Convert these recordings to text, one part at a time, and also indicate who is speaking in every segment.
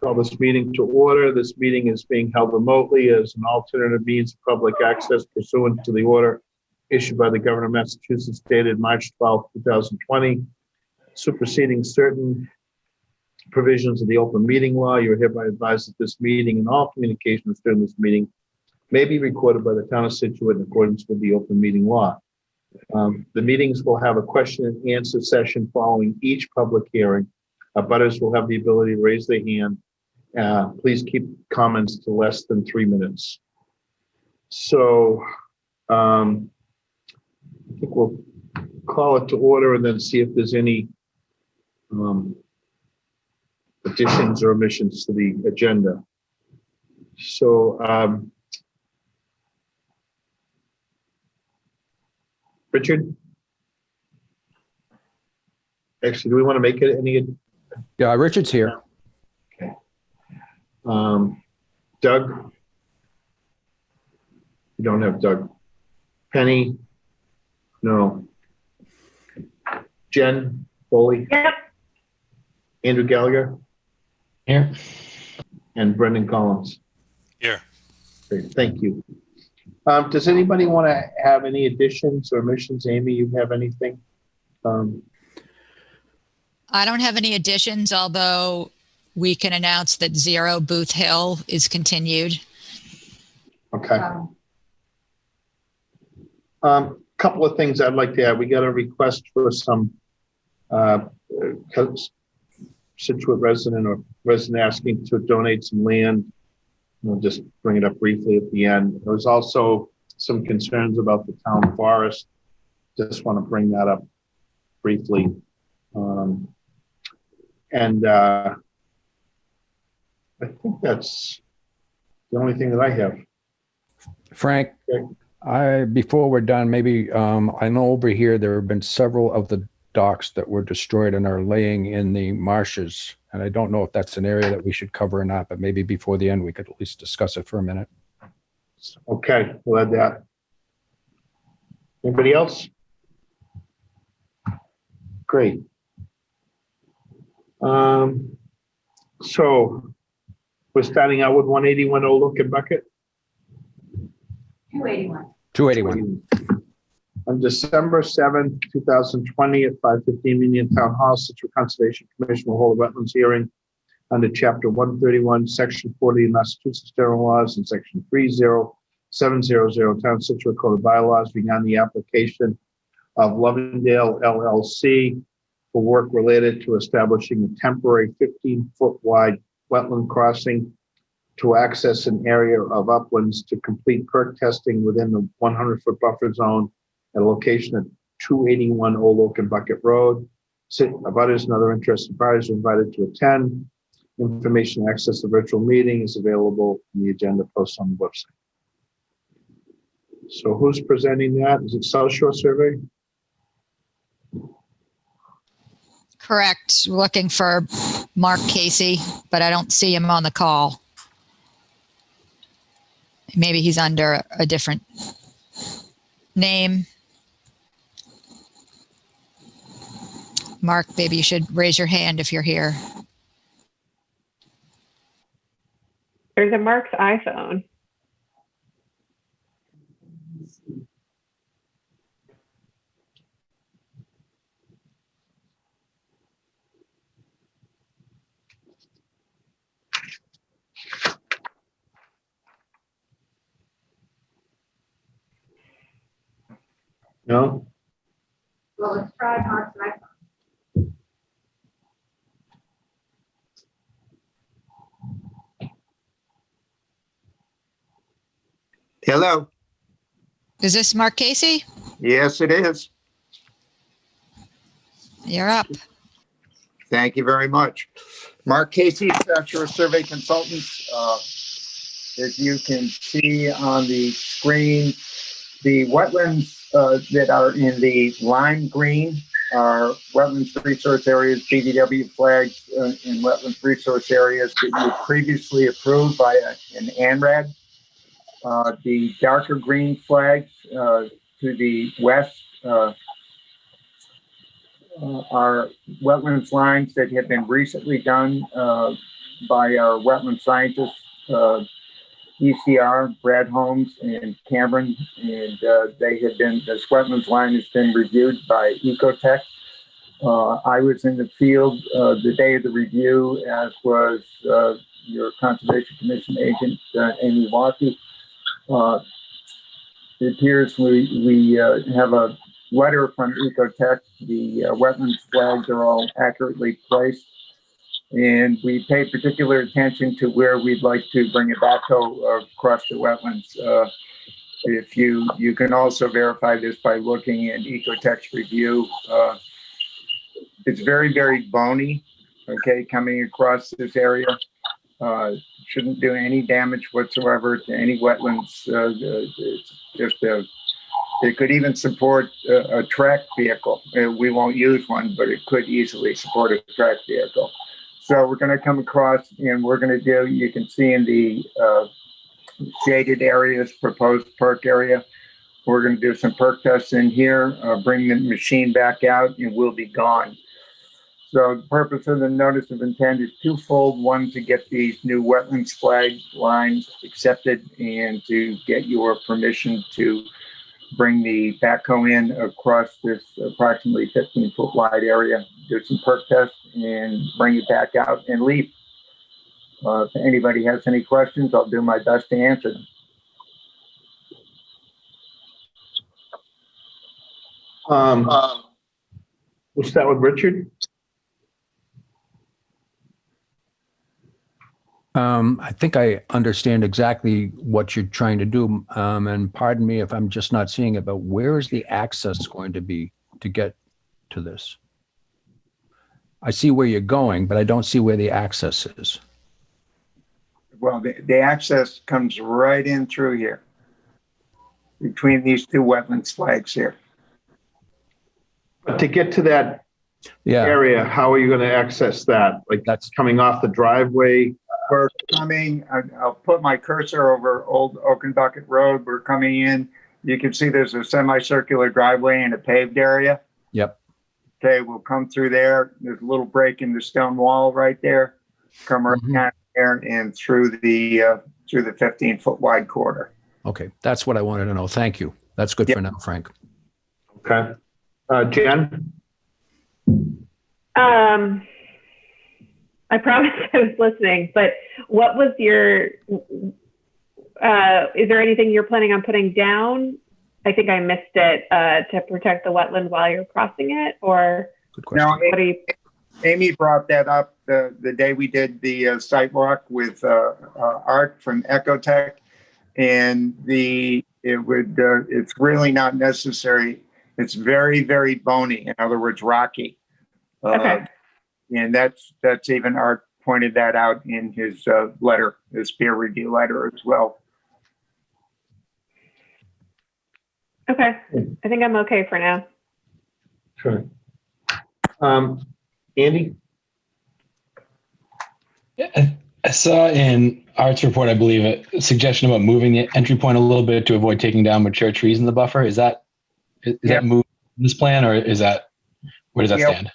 Speaker 1: Call this meeting to order. This meeting is being held remotely as an alternative means of public access pursuant to the order issued by the Governor of Massachusetts dated March 12, 2020, superseding certain provisions of the open meeting law. You are hereby advised that this meeting and all communications during this meeting may be recorded by the town of Scituate in accordance with the open meeting law. The meetings will have a question and answer session following each public hearing. Abutters will have the ability to raise their hand. Please keep comments to less than 3 minutes. So I think we'll call it to order and then see if there's any additions or omissions to the agenda. So Richard? Actually, do we want to make it any?
Speaker 2: Yeah, Richard's here.
Speaker 1: Okay. Doug? You don't have Doug. Penny? No. Jen Foley?
Speaker 3: Yep.
Speaker 1: Andrew Gallagher?
Speaker 4: Here.
Speaker 1: And Brendan Collins?
Speaker 5: Here.
Speaker 1: Great, thank you. Does anybody want to have any additions or omissions? Amy, you have anything?
Speaker 6: I don't have any additions, although we can announce that 0 Booth Hill is continued.
Speaker 1: Okay. Couple of things I'd like to add. We got a request for some Scituate resident or resident asking to donate some land. We'll just bring it up briefly at the end. There was also some concerns about the town forest. Just want to bring that up briefly. I think that's the only thing that I have.
Speaker 2: Frank,
Speaker 1: Okay.
Speaker 2: before we're done, maybe I know over here there have been several of the docks that were destroyed and are laying in the marshes. And I don't know if that's an area that we should cover or not, but maybe before the end, we could at least discuss it for a minute.
Speaker 1: Okay, we'll add that. Anybody else? Great. So we're starting out with 181 Old Oak and Bucket.
Speaker 3: 281.
Speaker 2: 281.
Speaker 1: On December 7th, 2020 at 5:15 Union Town Hall, Scituate Conservation Commission will hold a wetlands hearing under Chapter 131, Section 40 of Massachusetts General Laws and Section 30700 Town Scituate Code of Bylaws regarding the application of Lovendale LLC for work related to establishing a temporary 15-foot wide wetland crossing to access an area of uplands to complete perk testing within the 100-foot buffer zone at a location at 281 Old Oak and Bucket Road. Abutters and other interested parties are invited to attend. Information to access the virtual meeting is available in the agenda posted on the website. So who's presenting that? Is it South Shore Survey?
Speaker 6: Correct. Looking for Mark Casey, but I don't see him on the call. Maybe he's under a different name. Mark, maybe you should raise your hand if you're here.
Speaker 3: There's a Mark's iPhone.
Speaker 1: No?
Speaker 3: Well, let's try Mark's iPhone.
Speaker 7: Hello.
Speaker 6: Is this Mark Casey?
Speaker 7: Yes, it is.
Speaker 6: You're up.
Speaker 7: Thank you very much. Mark Casey, South Shore Survey Consultants. As you can see on the screen, the wetlands that are in the lime green are wetlands resource areas, BDW flags in wetlands resource areas that you previously approved by an ANRAD. The darker green flags to the west are wetlands lines that have been recently done by our wetland scientists, ECR, Brad Holmes and Cameron, and this wetlands line has been reviewed by Ecotech. I was in the field the day of the review, as was your Conservation Commission agent, Amy Walkie. It appears we have a letter from Ecotech. The wetlands flags are all accurately placed, and we pay particular attention to where we'd like to bring a backhoe across the wetlands. If you can also verify this by looking at Ecotech's review. It's very, very bony, okay, coming across this area. Shouldn't do any damage whatsoever to any wetlands. It's just it could even support a track vehicle. We won't use one, but it could easily support a track vehicle. So we're going to come across and we're going to do, you can see in the shaded areas, proposed perk area, we're going to do some perk tests in here, bring the machine back out, and we'll be gone. So the purpose of the notice of intent is twofold. One, to get these new wetlands flag lines accepted and to get your permission to bring the backhoe in across this approximately 15-foot wide area, do some perk tests, and bring it back out and leave. If anybody has any questions, I'll do my best to answer them.
Speaker 1: We'll start with Richard.
Speaker 2: I think I understand exactly what you're trying to do. And pardon me if I'm just not seeing it, but where is the access going to be to get to this? I see where you're going, but I don't see where the access is.
Speaker 7: Well, the access comes right in through here, between these two wetlands flags here.
Speaker 1: But to get to that area, how are you going to access that? Like that's coming off the driveway?
Speaker 7: We're coming, I'll put my cursor over Old Oaken Bucket Road. We're coming in. You can see there's a semicircular driveway and a paved area.
Speaker 2: Yep.
Speaker 7: Okay, we'll come through there. There's a little break in the stone wall right there. Come right down there and through the 15-foot wide corridor.
Speaker 2: Okay, that's what I wanted to know. Thank you. That's good for now, Frank.
Speaker 1: Okay. Jen?
Speaker 3: I promise I was listening, but what was your, is there anything you're planning on putting down? I think I missed it, to protect the wetland while you're crossing it, or?
Speaker 2: Good question.
Speaker 7: Now,
Speaker 3: What do you?
Speaker 7: Amy brought that up the day we did the site walk with Art from Ecotech, and it's really not necessary. It's very, very bony. In other words, rocky.
Speaker 3: Okay.
Speaker 7: And that's even Art pointed that out in his letter, his peer review letter as well.
Speaker 3: Okay. I think I'm okay for now.
Speaker 1: Sure. Andy?
Speaker 4: Yeah, I saw in Art's report, I believe, a suggestion about moving the entry point a little bit to avoid taking down mature trees in the buffer. Is that moved in this plan, or is that, where does that stand?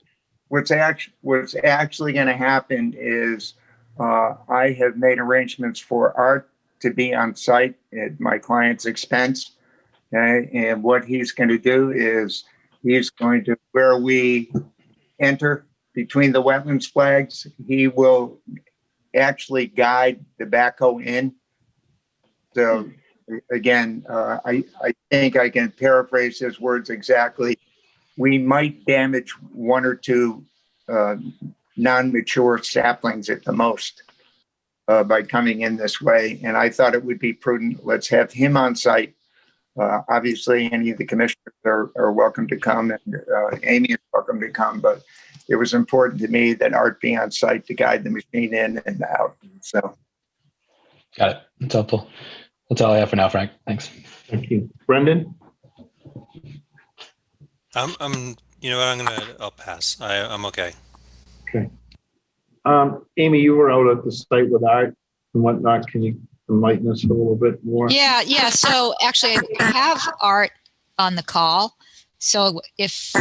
Speaker 7: What's actually going to happen is I have made arrangements for Art to be on site at my client's expense. Okay? And what he's going to do is he's going to, where we enter between the wetlands flags, he will actually guide the backhoe in. So again, I think I can paraphrase his words exactly. We might damage one or two non-mature saplings at the most by coming in this way. And I thought it would be prudent. Let's have him on site. Obviously, any of the commissioners are welcome to come, and Amy is welcome to come. But it was important to me that Art be on site to guide the machine in and out. So,
Speaker 4: got it. That's helpful. That's all I have for now, Frank. Thanks.
Speaker 1: Thank you. Brendan?
Speaker 5: You know what? I'll pass. I'm okay.
Speaker 1: Okay. Amy, you were out at the site with Art and whatnot. Can you enlighten us a little bit more?
Speaker 6: Yeah. So actually, I have Art on the call. So if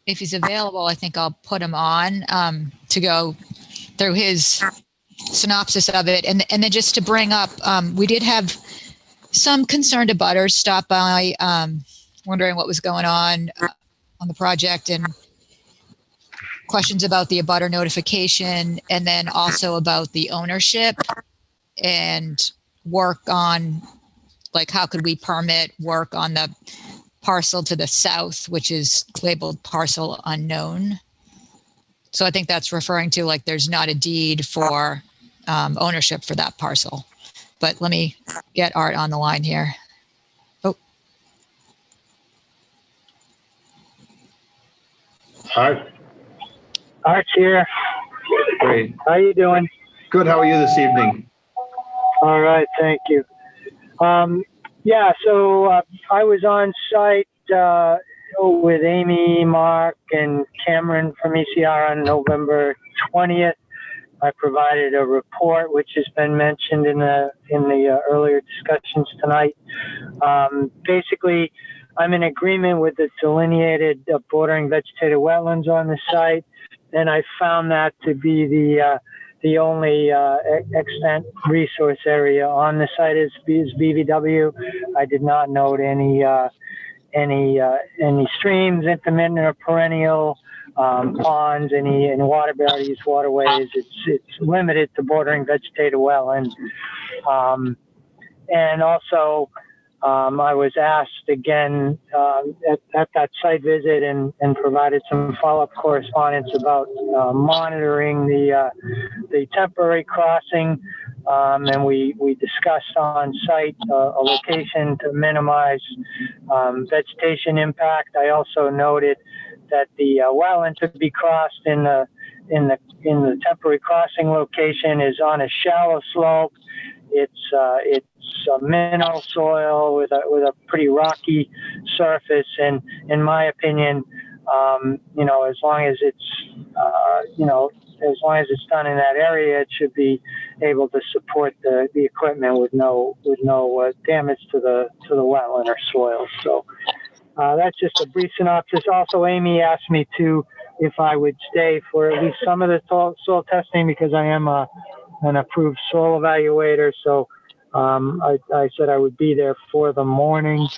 Speaker 6: he's available, I think I'll put him on to go through his synopsis of it. And then just to bring up, we did have some concerned abutters stop by, wondering what was going on the project, and questions about the abutter notification, and then also about the ownership and work on, like, how could we permit work on the parcel to the south, which is labeled parcel unknown. So I think that's referring to, like, there's not a deed for ownership for that parcel. But let me get Art on the line here. Oh.
Speaker 1: Art,
Speaker 8: Art's here.
Speaker 1: great.
Speaker 8: How you doing?
Speaker 1: Good. How are you this evening?
Speaker 8: All right, thank you. Yeah, so I was on site with Amy, Mark, and Cameron from ECR on November 20th. I provided a report which has been mentioned in the earlier discussions tonight. Basically, I'm in agreement with the delineated bordering vegetated wetlands on the site, and I found that to be the only extant resource area on the site is BVW. I did not note any streams, intermittent or perennial, ponds, any water bodies, waterways. It's limited to bordering vegetated wetlands. And also, I was asked again at that site visit and provided some follow-up correspondence about monitoring the temporary crossing, and we discussed on site a location to minimize vegetation impact. I also noted that the wetland to be crossed in the temporary crossing location is on a shallow slope. It's a mineral soil with a pretty rocky surface, and in my opinion, as long as it's done in that area, it should be able to support the equipment with no damage to the wetland or soil. So that's just a brief synopsis. Also, Amy asked me if I would stay for at least some of the soil testing, because I am an approved soil evaluator. So I said I would be there for the morning,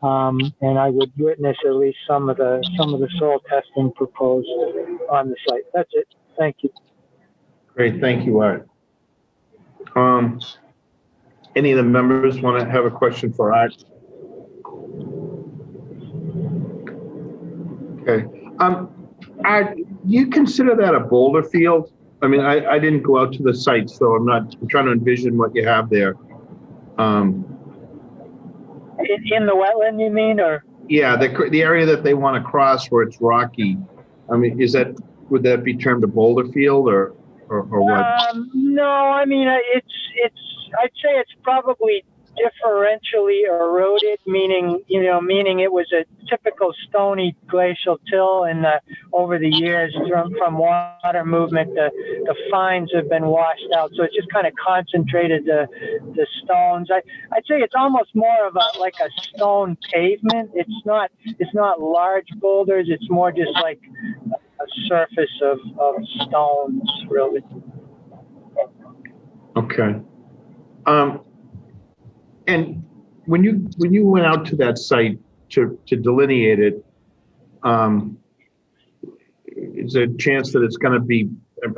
Speaker 8: and I would witness at least some of the soil testing proposed on the site. That's it. Thank you.
Speaker 1: Great. Thank you, Art. Any of the members want to have a question for Art? Okay. Art, do you consider that a boulder field? I mean, I didn't go out to the site, so I'm trying to envision what you have there.
Speaker 8: In the wetland, you mean, or?
Speaker 1: Yeah, the area that they want to cross where it's rocky. I mean, would that be termed a boulder field or what?
Speaker 8: No, I mean, I'd say it's probably differentially eroded, meaning it was a typical stony glacial till, and over the years from water movement, the fines have been washed out, so it's just kind of concentrated the stones. I'd say it's almost more of like a stone pavement. It's not large boulders. It's more just like a surface of stones, really.
Speaker 1: Okay. And when you went out to that site to delineate it, is there a chance that it's going to be,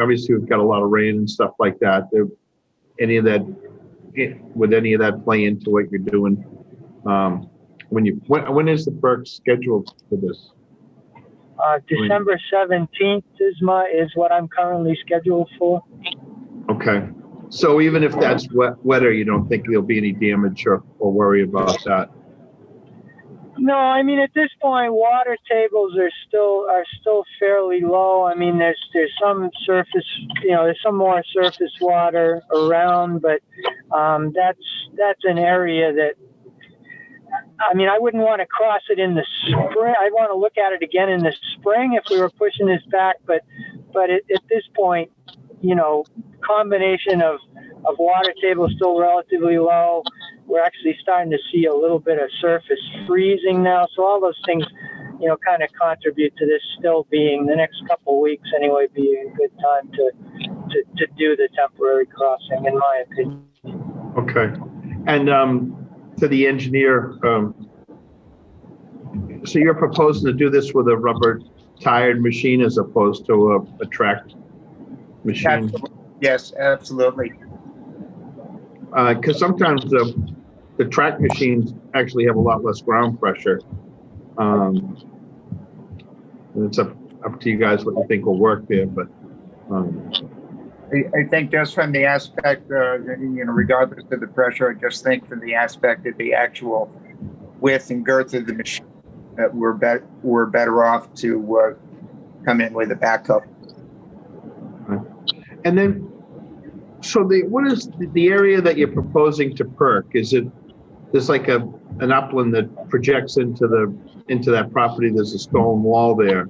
Speaker 1: obviously we've got a lot of rain and stuff like that. Would any of that play into what you're doing? When is the FERC scheduled for this?
Speaker 8: December 17th is what I'm currently scheduled for.
Speaker 1: Okay. So even if that's wetter, you don't think there'll be any damage or worry about that?
Speaker 8: No, I mean, at this point, water tables are still fairly low. I mean, there's some surface, there's some more surface water around, but that's an area that, I mean, I wouldn't want to cross it in the spring. I'd want to look at it again in the spring if we were pushing this back, but at this point, combination of water table still relatively low. We're actually starting to see a little bit of surface freezing now. So all those things, kind of contribute to this still being, the next couple of weeks anyway, being a good time to do the temporary crossing, in my opinion.
Speaker 1: Okay. And to the engineer, so you're proposing to do this with a rubber tired machine as opposed to a tracked machine?
Speaker 7: Absolutely. Yes, absolutely.
Speaker 1: Because sometimes the track machines actually have a lot less ground pressure. And it's up to you guys what you think will work there, but
Speaker 7: I think just from the aspect, regardless of the pressure, I just think from the aspect of the actual width and girth of the machine, that we're better off to come in with a backhoe.
Speaker 1: and then so what is the area that you're proposing to perk? Is it there's like an upland that projects into that property? There's a stone wall there.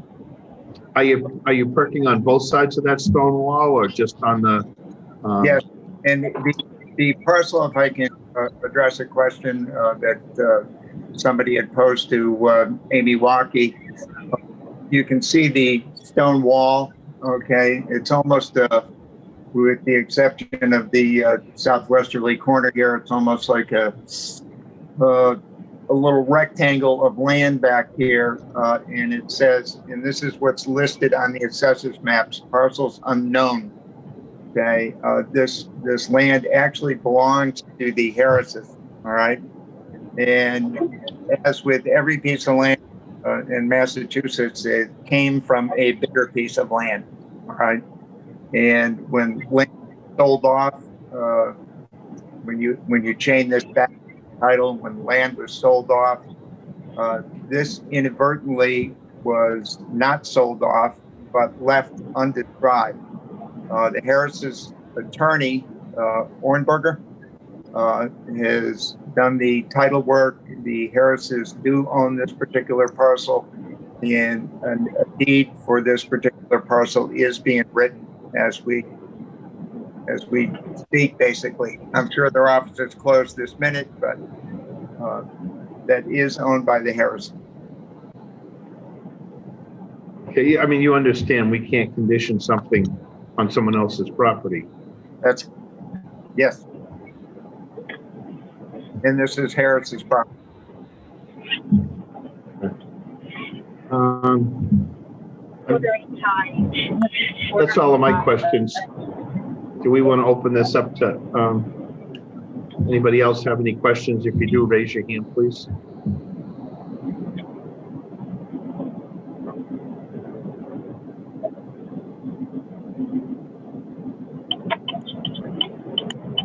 Speaker 1: Are you perking on both sides of that stone wall or just on the?
Speaker 7: Yes, and the parcel, if I can address a question that somebody had posed to Amy Waukee, you can see the stone wall. Okay, it's almost with the exception of the southwesterly corner here, it's almost like a little rectangle of land back here, and it says, and this is what's listed on the assessor's maps, parcels unknown. Okay, this land actually belongs to the Harrises. All right, and as with every piece of land in Massachusetts, it came from a bigger piece of land. All right, and when land sold off, when you chain this back title, when land was sold off, this inadvertently was not sold off, but left undescribed. The Harris's attorney, Ornberger, has done the title work. The Harrises do own this particular parcel, and a deed for this particular parcel is being written as we speak, basically. I'm sure their office is closed this minute, but that is owned by the Harris.
Speaker 1: Okay, I mean, you understand we can't condition something on someone else's property.
Speaker 7: Yes. And this is Harris's property.
Speaker 1: That's all of my questions. Do we want to open this up to anybody else have any questions? If you do, raise your hand, please.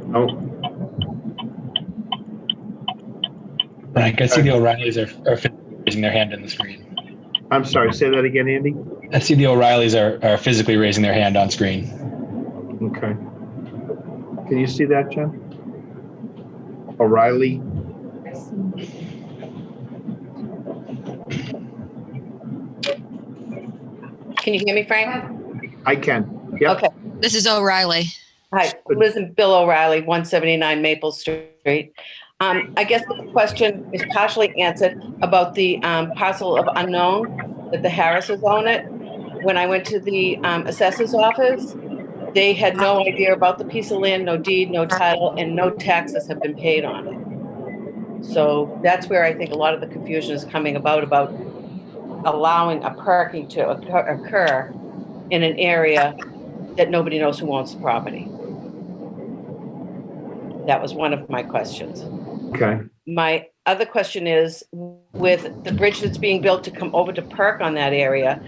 Speaker 1: No.
Speaker 4: Frank, I see the O'Reillys are raising their hand on the screen.
Speaker 1: I'm sorry, say that again, Andy.
Speaker 4: I see the O'Reillys are physically raising their hand on screen.
Speaker 1: Okay. Can you see that, Jen? O'Reilly?
Speaker 9: Can you hear me, Frank?
Speaker 1: I can. Yep.
Speaker 9: Okay.
Speaker 6: This is O'Reilly.
Speaker 9: Hi, Liz and Bill O'Reilly, 179 Maple Street. I guess the question is partially answered about the parcel of unknown that the Harrises own it. When I went to the assessor's office, they had no idea about the piece of land, no deed, no title, and no taxes have been paid on it. So that's where I think a lot of the confusion is coming about allowing a parking to occur in an area that nobody knows who owns the property. That was one of my questions.
Speaker 1: Okay.
Speaker 9: My other question is, with the bridge that's being built to come over to Perk on that area,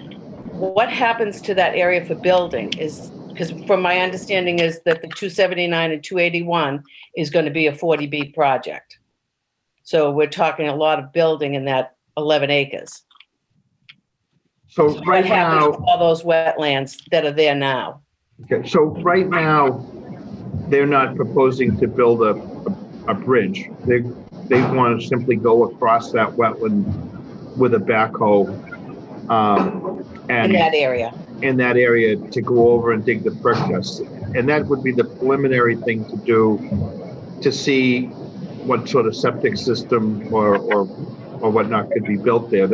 Speaker 9: what happens to that area for building? Because from my understanding is that the 279 and 281 is going to be a 40B project. So we're talking a lot of building in that 11 acres.
Speaker 1: So
Speaker 9: What
Speaker 1: right
Speaker 9: happens
Speaker 1: now,
Speaker 9: to all those wetlands that are there now?
Speaker 1: okay, so right now, they're not proposing to build a bridge. They want to simply go across that wetland with a backhoe.
Speaker 9: In that area.
Speaker 1: In that area to go over and dig the perk test. And that would be the preliminary thing to do to see what sort of septic system or whatnot could be built there.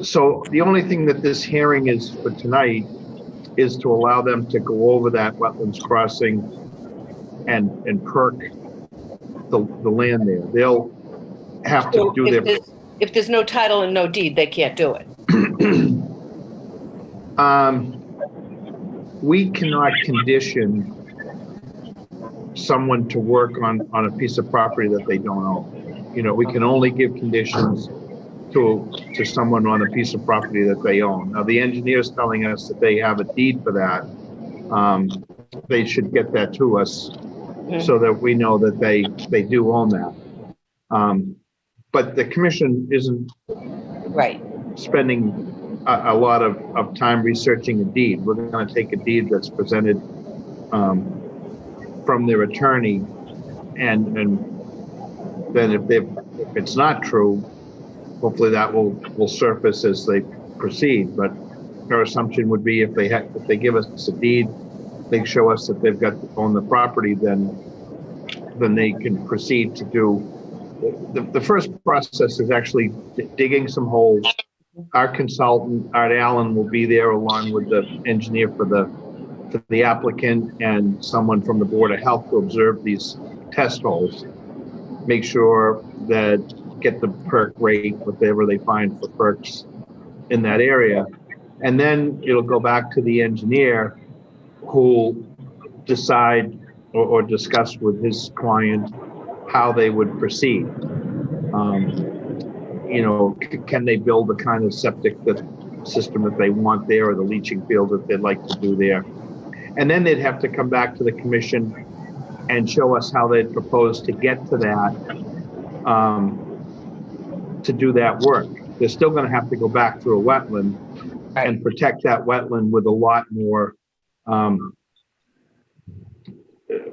Speaker 1: So the only thing that this hearing is for tonight is to allow them to go over that wetlands crossing and perk the land there. They'll have to
Speaker 9: So
Speaker 1: do their.
Speaker 9: if there's no title and no deed, they can't do it.
Speaker 1: We cannot condition someone to work on a piece of property that they don't own. You know, we can only give conditions to someone on a piece of property that they own. Now, the engineer's telling us that they have a deed for that. They should get that to us so that we know that they do own that. But the commission isn't spending a lot of time researching a deed. We're going to take a deed that's presented from their attorney, and then if it's not true, hopefully that will surface as they proceed. But our assumption would be if they give us a deed, they show us that they've got to own the property, then they can proceed to do. The first process is actually digging some holes. Our consultant, Art Allen, will be there along with the engineer for the applicant and someone from the Board of Health to observe these test holes. Make sure that get the perk rate, whatever they find for perks in that area. And then it'll go back to the engineer who'll decide or discuss with his client how they would proceed. You know, can they build the kind of septic system that they want there, or the leaching field that they'd like to do there? And then they'd have to come back to the commission and show us how they'd propose to get to that, to do that work. They're still going to have to go back through a wetland and protect that wetland with a lot more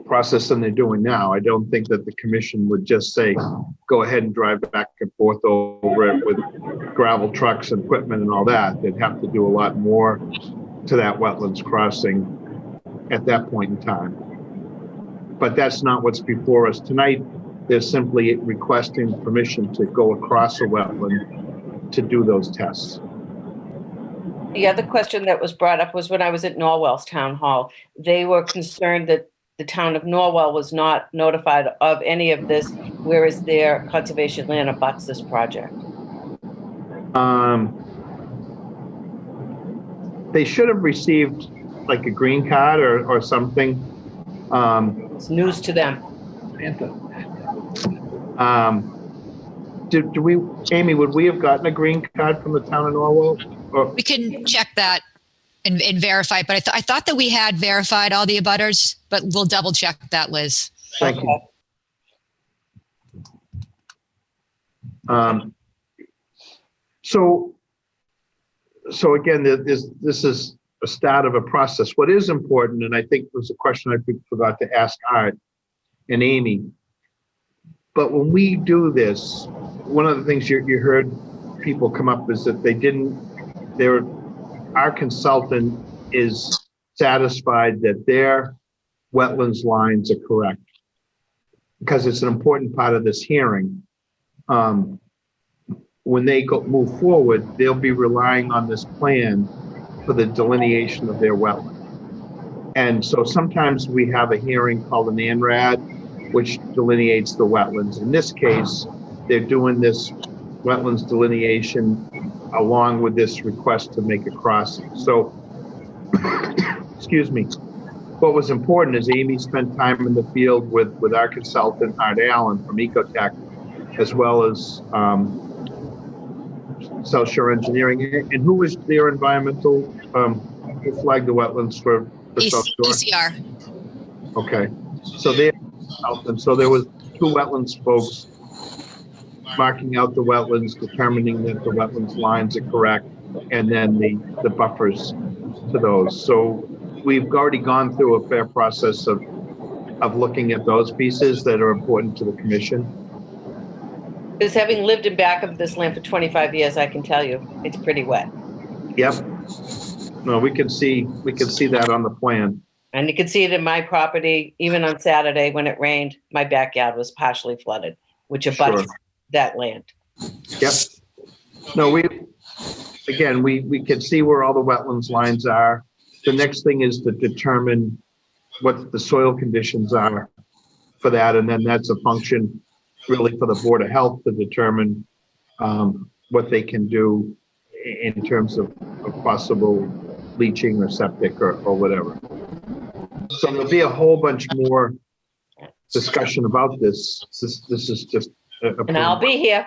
Speaker 1: process than they're doing now. I don't think that the commission would just say, go ahead and drive back and forth over it with gravel trucks and equipment and all that. They'd have to do a lot more to that wetlands crossing at that point in time. But that's not what's before us tonight. They're simply requesting permission to go across a wetland to do those tests.
Speaker 9: The other question that was brought up was when I was at Norwell's town hall. They were concerned that the town of Norwell was not notified of any of this, whereas their conservation land abuts this project.
Speaker 1: They should have received like a green card or something.
Speaker 9: It's news to them.
Speaker 1: Do we, Amy, would we have gotten a green card from the town of Norwell? Or?
Speaker 6: We can check that and verify, but I thought that we had verified all the abutters, but we'll double check that, Liz.
Speaker 1: Thank you. So again, this is a start of a process. What is important, and I think was a question I forgot to ask Art and Amy, but when we do this, one of the things you heard people come up is that our consultant is satisfied that their wetlands lines are correct, because it's an important part of this hearing. When they move forward, they'll be relying on this plan for the delineation of their wetland. And so sometimes we have a hearing called an ANRAD, which delineates the wetlands. In this case, they're doing this wetlands delineation along with this request to make a crossing. So, excuse me, what was important is Amy spent time in the field with our consultant, Art Allen from Ecotech, as well as South Shore Engineering. And who was their environmental, who flagged the wetlands for South Shore?
Speaker 6: ECR.
Speaker 1: Okay, so there was two wetlands folks marking out the wetlands, determining that the wetlands lines are correct, and then the buffers to those. So we've already gone through a fair process of looking at those pieces that are important to the commission.
Speaker 9: Because having lived in back of this land for 25 years, I can tell you, it's pretty wet.
Speaker 1: Yep. No, we can see that on the plan.
Speaker 9: And you can see it in my property, even on Saturday when it rained, my backyard was partially flooded, which abuts that land.
Speaker 1: Yep. No, we can see where all the wetlands lines are. the next thing is to determine what the soil conditions are for that, and then that's a function really for the Board of Health to determine what they can do in terms of possible leaching or septic or whatever. So there'll be a whole bunch more discussion about this. This is just
Speaker 9: And I'll be here.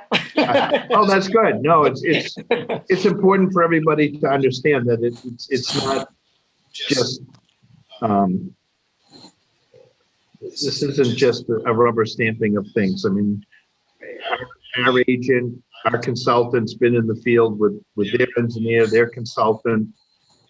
Speaker 1: oh, that's good. No, it's important for everybody to understand that it's not just this isn't just a rubber stamping of things. I mean, our agent, our consultant's been in the field with their engineer, their consultant,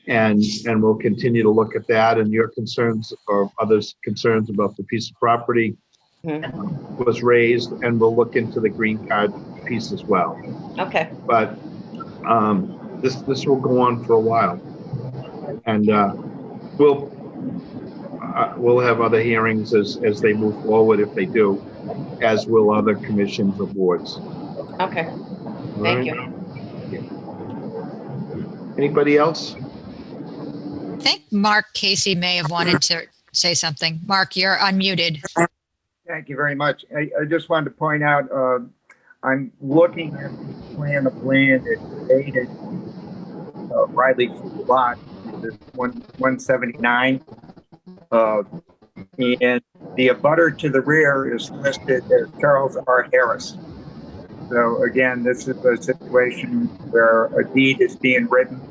Speaker 1: and we'll continue to look at that, and your concerns or others' concerns about the piece of property was raised, and we'll look into the green card piece as well.
Speaker 9: Okay.
Speaker 1: But this will go on for a while, and we'll have other hearings as they move forward, if they do, as will other commissions or boards.
Speaker 9: Okay.
Speaker 1: All
Speaker 9: Thank
Speaker 1: right?
Speaker 9: you.
Speaker 1: Anybody else?
Speaker 6: I think Mark Casey may have wanted to say something. Mark, you're unmuted.
Speaker 7: Thank you very much. I just wanted to point out, I'm looking at the plan of land that dated Riley's lot, 179. And the abutter to the rear is listed as Charles R. Harris. So again, this is a situation where a deed is being written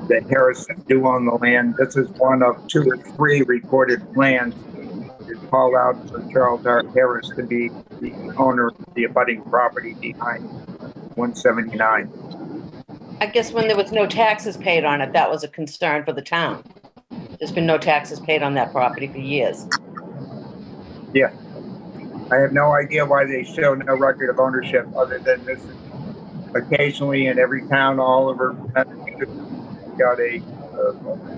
Speaker 7: that Harris do on the land. This is one of 2 or 3 recorded plans that call out for Charles R. Harris to be the owner of the abutting property behind 179.
Speaker 9: I guess when there was no taxes paid on it, that was a concern for the town. There's been no taxes paid on that property for years.
Speaker 7: Yeah. I have no idea why they show no record of ownership other than this is occasionally in every town all over Massachusetts got a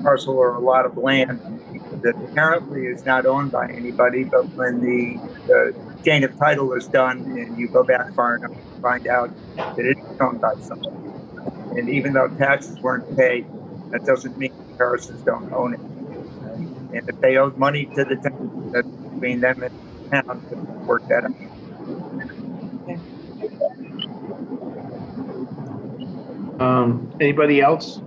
Speaker 7: parcel or a lot of land that apparently is not owned by anybody, but when the chain of title is done and you go back far enough to find out that it's owned by somebody. And even though taxes weren't paid, that doesn't mean the Harrises don't own it. And if they owed money to the town, that's between them and the town to work that out.
Speaker 1: Anybody else?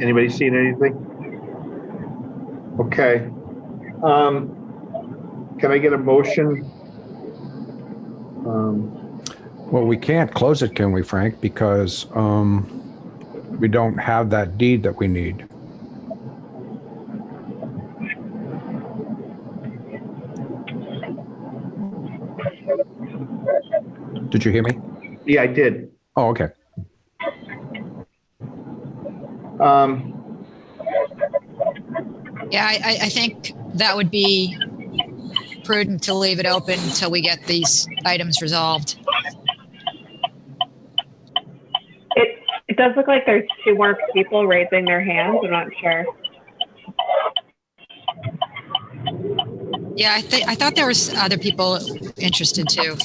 Speaker 1: Anybody seen anything? Okay. Can I get a motion?
Speaker 2: Well, we can't close it, can we, Frank? Because we don't have that deed that we need. Did you hear me?
Speaker 1: Yeah, I did.
Speaker 2: Oh, okay.
Speaker 6: Yeah, I think that would be prudent to leave it open until we get these items resolved.
Speaker 3: It does look like there's 2 more people raising their hands. I'm not sure.
Speaker 6: Yeah, I thought there was other people interested too.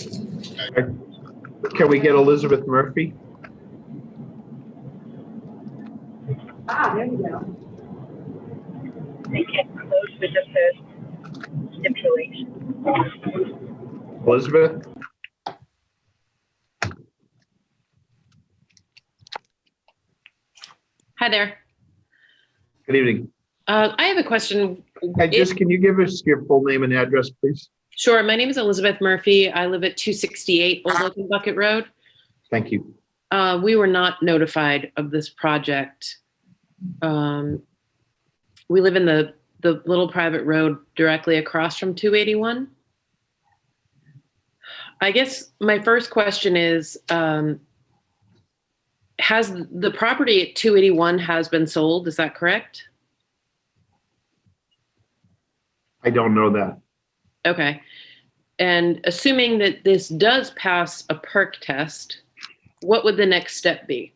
Speaker 1: Can we get Elizabeth Murphy?
Speaker 3: There you go.
Speaker 10: They can close with the first stipulation.
Speaker 1: Elizabeth?
Speaker 11: Hi there.
Speaker 1: Good evening.
Speaker 11: I have a question.
Speaker 1: Can you give us your full name and address, please?
Speaker 11: Sure. My name is Elizabeth Murphy. I live at 268 Old Oaken Bucket Road.
Speaker 1: Thank you.
Speaker 11: We were not notified of this project. We live in the little private road directly across from 281. I guess my first question is, has the property at 281 has been sold? Is that correct?
Speaker 1: I don't know that.
Speaker 11: Okay. And assuming that this does pass a perk test, what would the next step be?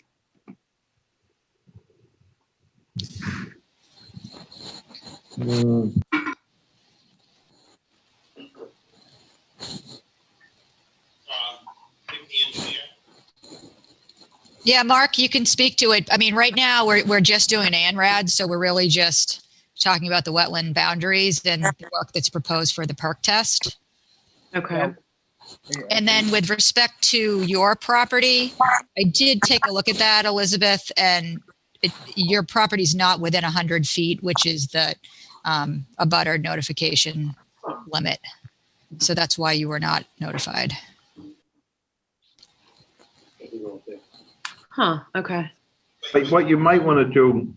Speaker 6: Yeah, Mark, you can speak to it. I mean, right now we're just doing ANRAD, so we're really just talking about the wetland boundaries and the work that's proposed for the perk test.
Speaker 11: Okay.
Speaker 6: And then with respect to your property, I did take a look at that, Elizabeth, and your property's not within 100 feet, which is the abutter notification limit. So that's why you were not notified.
Speaker 11: Huh. Okay.
Speaker 1: But what you might want to do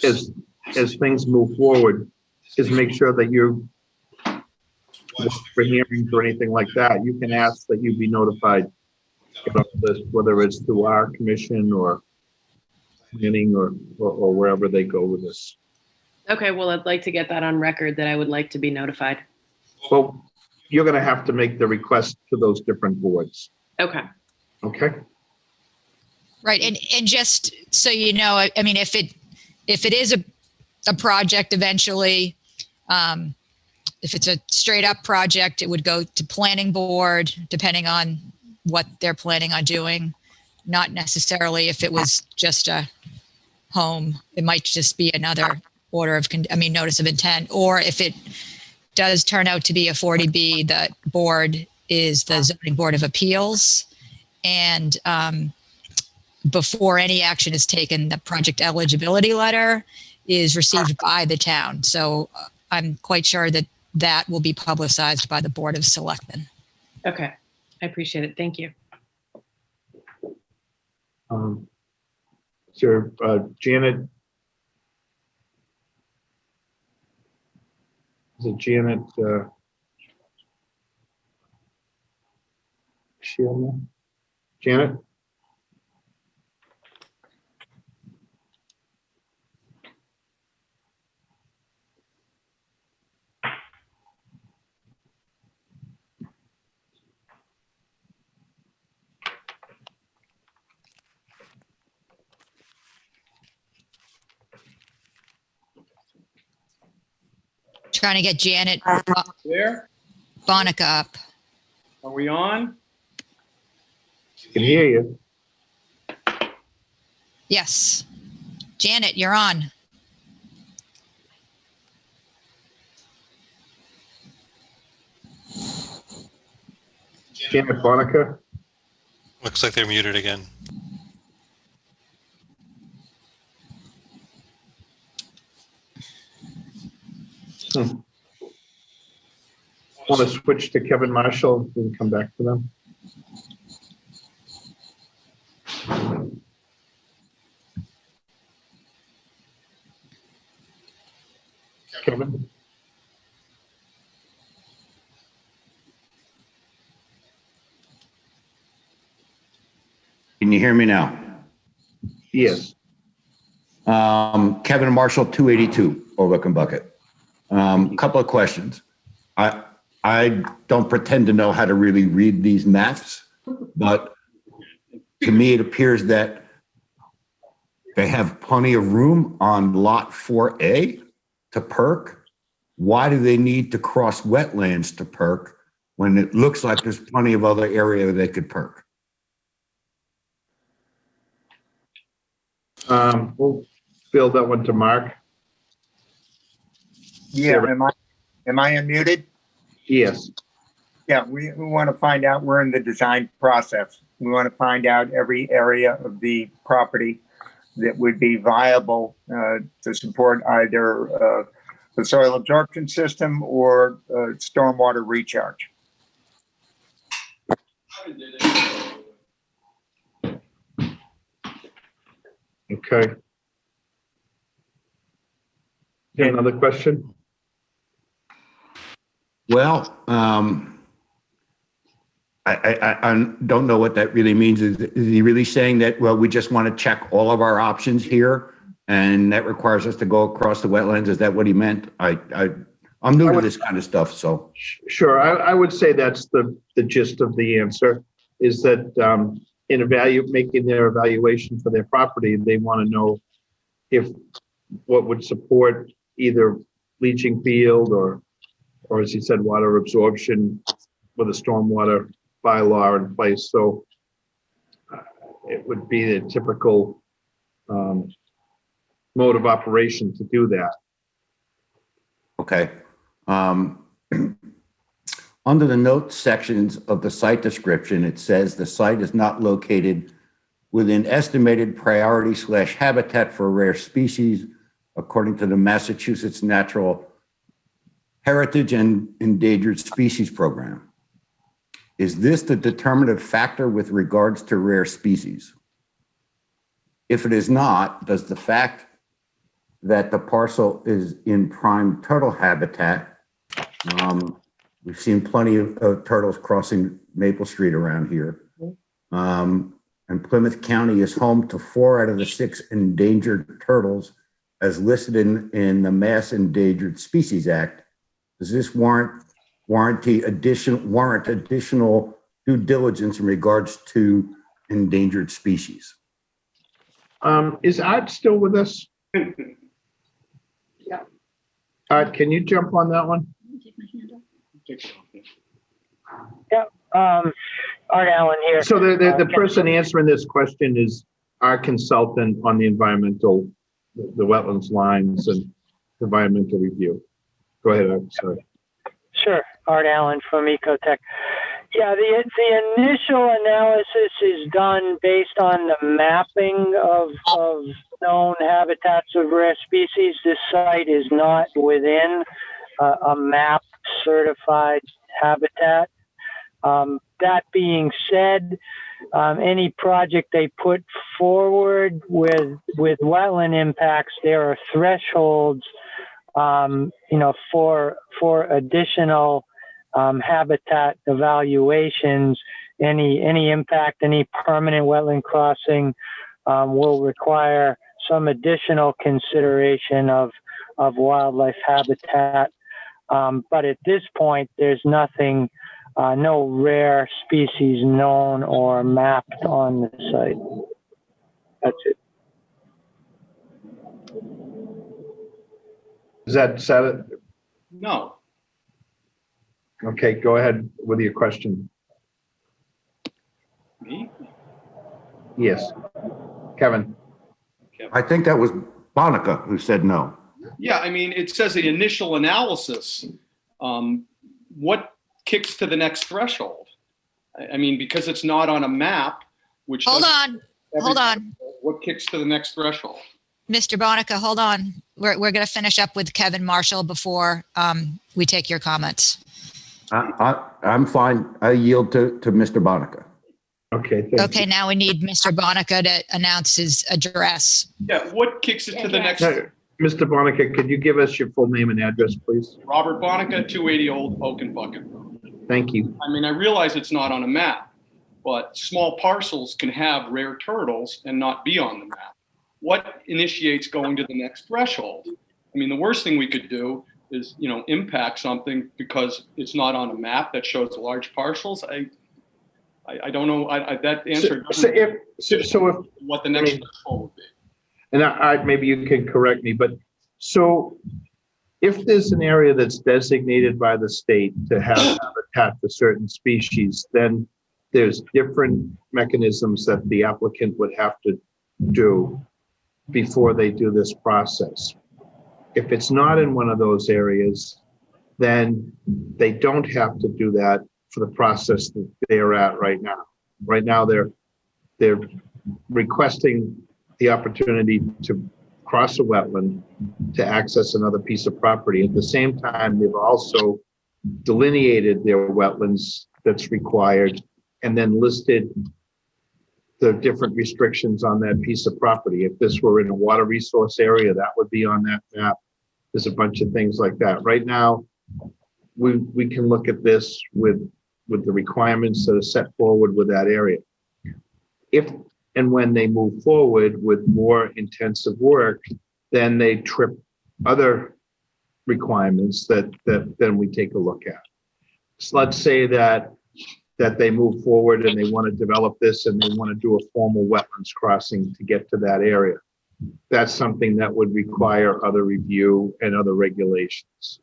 Speaker 1: is, as things move forward, is make sure that you, for hearings or anything like that, you can ask that you be notified about this, whether it's through our commission or planning or wherever they go with this.
Speaker 11: Okay. Well, I'd like to get that on record that I would like to be notified.
Speaker 1: Well, you're going to have to make the request to those different boards.
Speaker 11: Okay.
Speaker 1: Okay.
Speaker 6: Right. And just so you know, I mean, if it is a project eventually, if it's a straight up project, it would go to planning board, depending on what they're planning on doing. Not necessarily if it was just a home, it might just be another order of, notice of intent. Or if it does turn out to be a 40B, the board is the Zoning Board of Appeals. And before any action is taken, the project eligibility letter is received by the town. So I'm quite sure that that will be publicized by the Board of Selectmen.
Speaker 11: Okay. I appreciate it. Thank you.
Speaker 1: Sir, Janet. Is it Janet? Sheila? Janet?
Speaker 6: Trying to get Janet
Speaker 12: There,
Speaker 6: Bonica up.
Speaker 12: are we on?
Speaker 1: Can hear you.
Speaker 6: Yes. Janet, you're on.
Speaker 1: Janet Bonica?
Speaker 5: Looks like they're muted again.
Speaker 1: Want to switch to Kevin Marshall and come back to them? Kevin?
Speaker 13: Can you hear me now?
Speaker 1: Yes.
Speaker 13: Kevin Marshall, 282 Overcombe Bucket. Couple of questions. I don't pretend to know how to really read these maps, but to me, it appears that they have plenty of room on lot 4A to perk. Why do they need to cross wetlands to perk when it looks like there's plenty of other area they could perk?
Speaker 1: We'll field that one to Mark.
Speaker 7: Yeah, am I unmuted?
Speaker 1: Yes.
Speaker 7: Yeah, we want to find out, we're in the design process. We want to find out every area of the property that would be viable to support either the soil absorption system or stormwater recharge.
Speaker 1: Okay. Another question?
Speaker 13: Well, I don't know what that really means. Is he really saying that, well, we just want to check all of our options here and that requires us to go across the wetlands? Is that what he meant? I'm new to this kind of stuff, so.
Speaker 1: Sure, I would say that's the gist of the answer, is that in making their evaluation for their property, they want to know if what would support either leaching field or as he said, water absorption with a stormwater bylaw in place. So it would be the typical mode of operation to do that.
Speaker 13: Okay. Under the notes sections of the site description, it says the site is not located within estimated priority / habitat for rare species, according to the Massachusetts Natural Heritage and Endangered Species Program. Is this the determinative factor with regards to rare species? If it is not, does the fact that the parcel is in prime turtle habitat, we've seen plenty of turtles crossing Maple Street around here, and Plymouth County is home to 4 out of the 6 endangered turtles as listed in the Mass Endangered Species Act. Does this warrant additional due diligence in regards to endangered species?
Speaker 1: Is Art still with us?
Speaker 12: Yeah.
Speaker 1: Art, can you jump on that one?
Speaker 8: Art Allen here.
Speaker 1: So the person answering this question is our consultant on the environmental, the wetlands lines and environmental review. Go ahead, Art, sorry.
Speaker 8: Sure, Art Allen from Ecotech. Yeah, the initial analysis is done based on the mapping of known habitats of rare species. This site is not within a map certified habitat. That being said, any project they put forward with wetland impacts, there are thresholds, for additional habitat evaluations. Any impact, any permanent wetland crossing will require some additional consideration of wildlife habitat. But at this point, there's nothing, no rare species known or mapped on the site. That's it.
Speaker 1: Is that said?
Speaker 12: No.
Speaker 1: Okay, go ahead with your question.
Speaker 12: Me?
Speaker 1: Yes. Kevin.
Speaker 13: I think that was Bonica who said no.
Speaker 12: Yeah, I mean, it says the initial analysis. What kicks to the next threshold? I mean, because it's not on a map, which
Speaker 6: Hold on.
Speaker 12: What kicks to the next threshold?
Speaker 6: Mr. Bonica, hold on. We're going to finish up with Kevin Marshall before we take your comments.
Speaker 13: I'm fine. I yield to Mr. Bonica.
Speaker 1: Okay.
Speaker 6: Okay, now we need Mr. Bonica to announce his address.
Speaker 12: Yeah, what kicks it to the next?
Speaker 1: No, Mr. Bonica, could you give us your full name and address, please?
Speaker 12: Robert Bonica, 280 Old Oaken Bucket.
Speaker 1: Thank you.
Speaker 12: I mean, I realize it's not on a map, but small parcels can have rare turtles and not be on the map. What initiates going to the next threshold? I mean, the worst thing we could do is, impact something because it's not on a map that shows large parcels. I don't know. That answer.
Speaker 1: So if
Speaker 12: what the next threshold would be.
Speaker 1: And maybe you can correct me, but so if there's an area that's designated by the state to have habitat for certain species, then there's different mechanisms that the applicant would have to do before they do this process. If it's not in one of those areas, then they don't have to do that for the process that they're at right now. Right now, they're requesting the opportunity to cross a wetland to access another piece of property. At the same time, they've also delineated their wetlands that's required and then listed the different restrictions on that piece of property. If this were in a water resource area, that would be on that map. There's a bunch of things like that. Right now, we can look at this with the requirements that are set forward with that area. If and when they move forward with more intensive work, then they trip other requirements that then we take a look at. So let's say that they move forward and they want to develop this and they want to do a formal wetlands crossing to get to that area. That's something that would require other review and other regulations.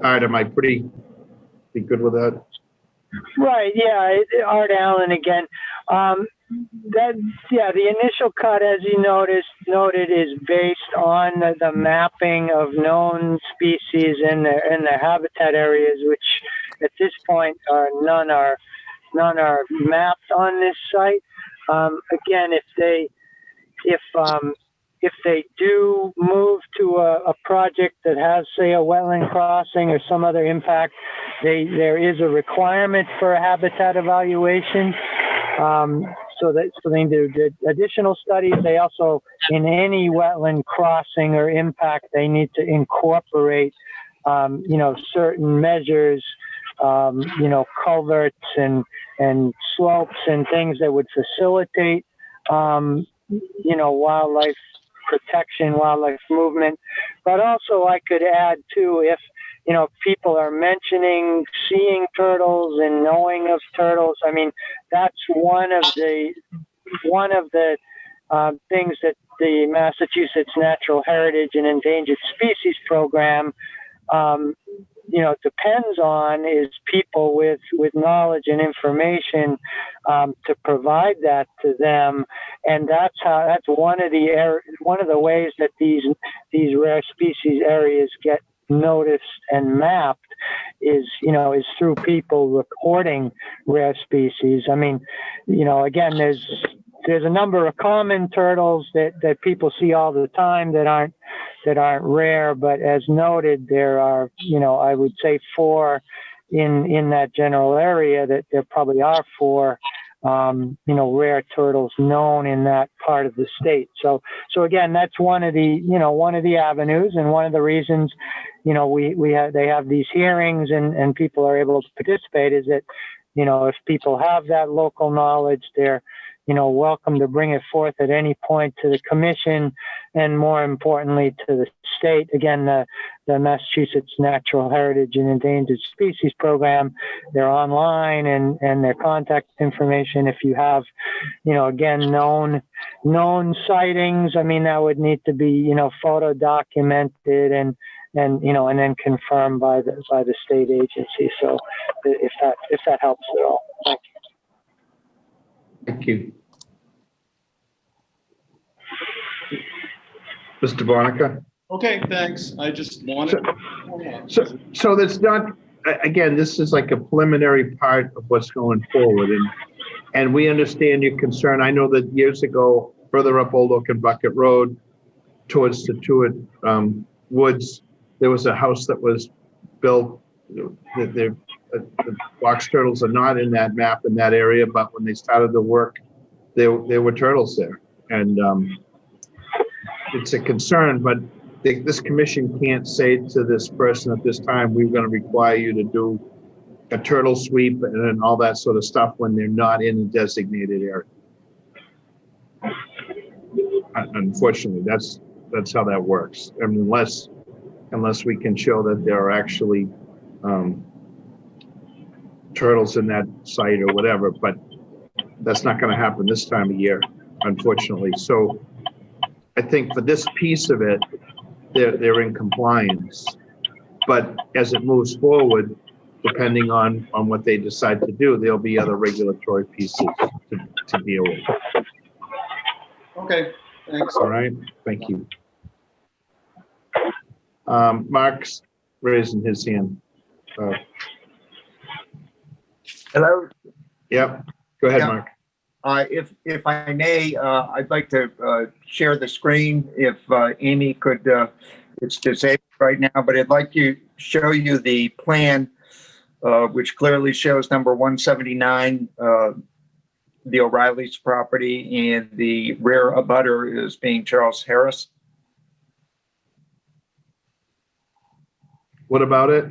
Speaker 1: All right, am I pretty good with that?
Speaker 8: Right, yeah, Art Allen again. The initial cut, as you noted, is based on the mapping of known species in the habitat areas, which at this point none are mapped on this site. Again, if they do move to a project that has, say, a wetland crossing or some other impact, there is a requirement for a habitat evaluation. So they do additional studies. They also, in any wetland crossing or impact, they need to incorporate, certain measures, culverts and slopes and things that would facilitate, wildlife protection, wildlife movement. But also I could add too, if, people are mentioning seeing turtles and knowing of turtles, I mean, that's one of the things that the Massachusetts Natural Heritage and Endangered Species Program, depends on, is people with knowledge and information to provide that to them, and that's one of the ways that these rare species areas get noticed and mapped is through people reporting rare species. I mean, again, there's a number of common turtles that people see all the time that aren't rare, but as noted, there are, I would say 4 in that general area, that there probably are 4, rare turtles known in that part of the state. So again, that's one of the avenues, and one of the reasons, they have these hearings and people are able to participate is that, if people have that local knowledge, they're, welcome to bring it forth at any point to the commission, and more importantly to the state. Again, the Massachusetts Natural Heritage and Endangered Species Program, they're online, and their contact information. If you have, again, known sightings, I mean, that would need to be, photo documented and then confirmed by the state agency. So if that helps at all. Thank you.
Speaker 1: Thank you. Mr. Bonica?
Speaker 12: Okay, thanks. I just wanted.
Speaker 1: So that's not, again, this is like a preliminary part of what's going forward, and we understand your concern. I know that years ago, further up Old Oak and Bucket Road towards Scituate Woods, there was a house that was built. The box turtles are not in that map in that area, but when they started the work, there were turtles there, and it's a concern. But this commission can't say to this person at this time, we're going to require you to do a turtle sweep and all that sort of stuff when they're not in a designated area. Unfortunately, that's how that works. I mean, unless we can show that there are actually turtles in that site or whatever, but that's not going to happen this time of year, unfortunately. So I think for this piece of it, they're in compliance. But as it moves forward, depending on what they decide to do, there'll be other regulatory pieces to deal with.
Speaker 12: Okay, thanks.
Speaker 1: All right, thank you. Mark's raising his hand.
Speaker 7: Hello?
Speaker 1: Yep, go ahead,
Speaker 7: Yeah.
Speaker 1: Mark.
Speaker 7: If I may, I'd like to share the screen. If Amy could, it's disabled right now, but I'd like to show you the plan, which clearly shows number 179, the O'Reilly's property, and the rear abutter is being Charles Harris.
Speaker 1: What about it?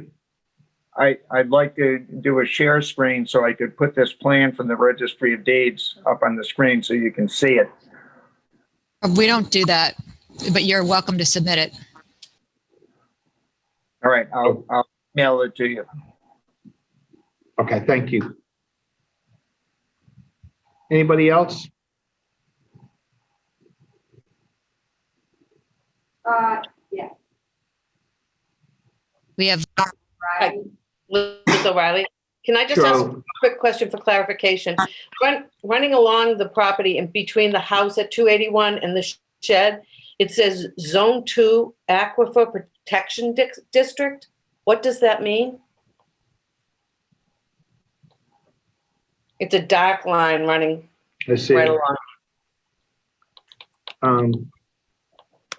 Speaker 7: I'd like to do a share screen so I could put this plan from the Registry of Deeds up on the screen so you can see it.
Speaker 6: We don't do that, but you're welcome to submit it.
Speaker 7: All right, I'll mail it to you.
Speaker 1: Okay, thank you. Anybody else?
Speaker 10: Yeah.
Speaker 6: We have
Speaker 9: Liz O'Reilly, Can I just ask
Speaker 1: Sure.
Speaker 9: a quick question for clarification? Running along the property in between the house at 281 and the shed, it says Zone 2 Aquifer Protection District. What does that mean? It's a dark line running
Speaker 1: I see.
Speaker 9: right along.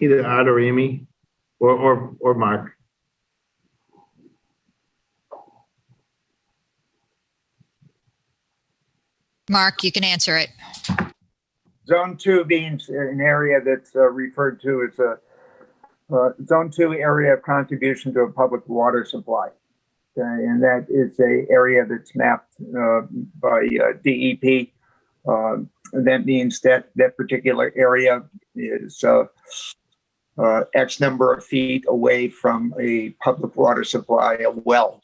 Speaker 1: Either Art or Amy or Mark.
Speaker 6: Mark, you can answer it.
Speaker 7: Zone 2 means an area that's referred to as a Zone 2 area of contribution to a public water supply. Okay, and that is a area that's mapped by DEP. That means that that particular area is X number of feet away from a public water supply, a well.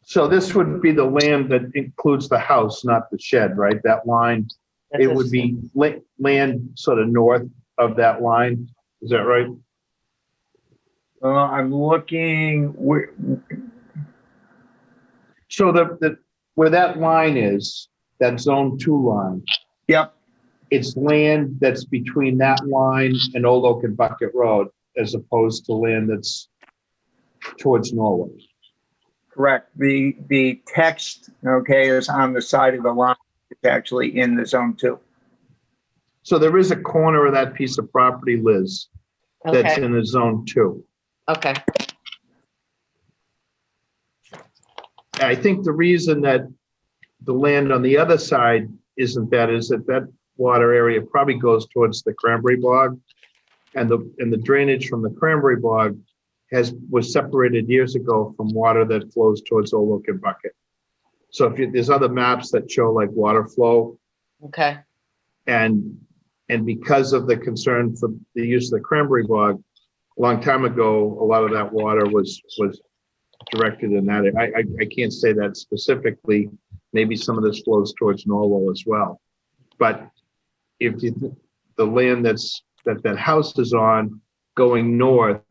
Speaker 1: So this would be the land that includes the house, not the shed, right? That line,
Speaker 9: That's
Speaker 1: it would be land sort of north of that line. Is that right?
Speaker 7: I'm looking.
Speaker 1: So where that line is, that Zone 2 line.
Speaker 7: Yep.
Speaker 1: It's land that's between that line and Old Oak and Bucket Road, as opposed to land that's towards Norway.
Speaker 7: Correct. The text, okay, is on the side of the line. It's actually in the Zone 2.
Speaker 1: So there is a corner of that piece of property, Liz, that's
Speaker 9: Okay.
Speaker 1: in the Zone 2.
Speaker 9: Okay.
Speaker 1: I think the reason that the land on the other side isn't that is that water area probably goes towards the cranberry bog, and the drainage from the cranberry bog was separated years ago from water that flows towards Old Oak and Bucket. So there's other maps that show like water flow,
Speaker 9: Okay.
Speaker 1: and because of the concern for the use of the cranberry bog, a long time ago, a lot of that water was directed in that. I can't say that specifically. Maybe some of this flows towards Norwell as well. But if the land that house is on going north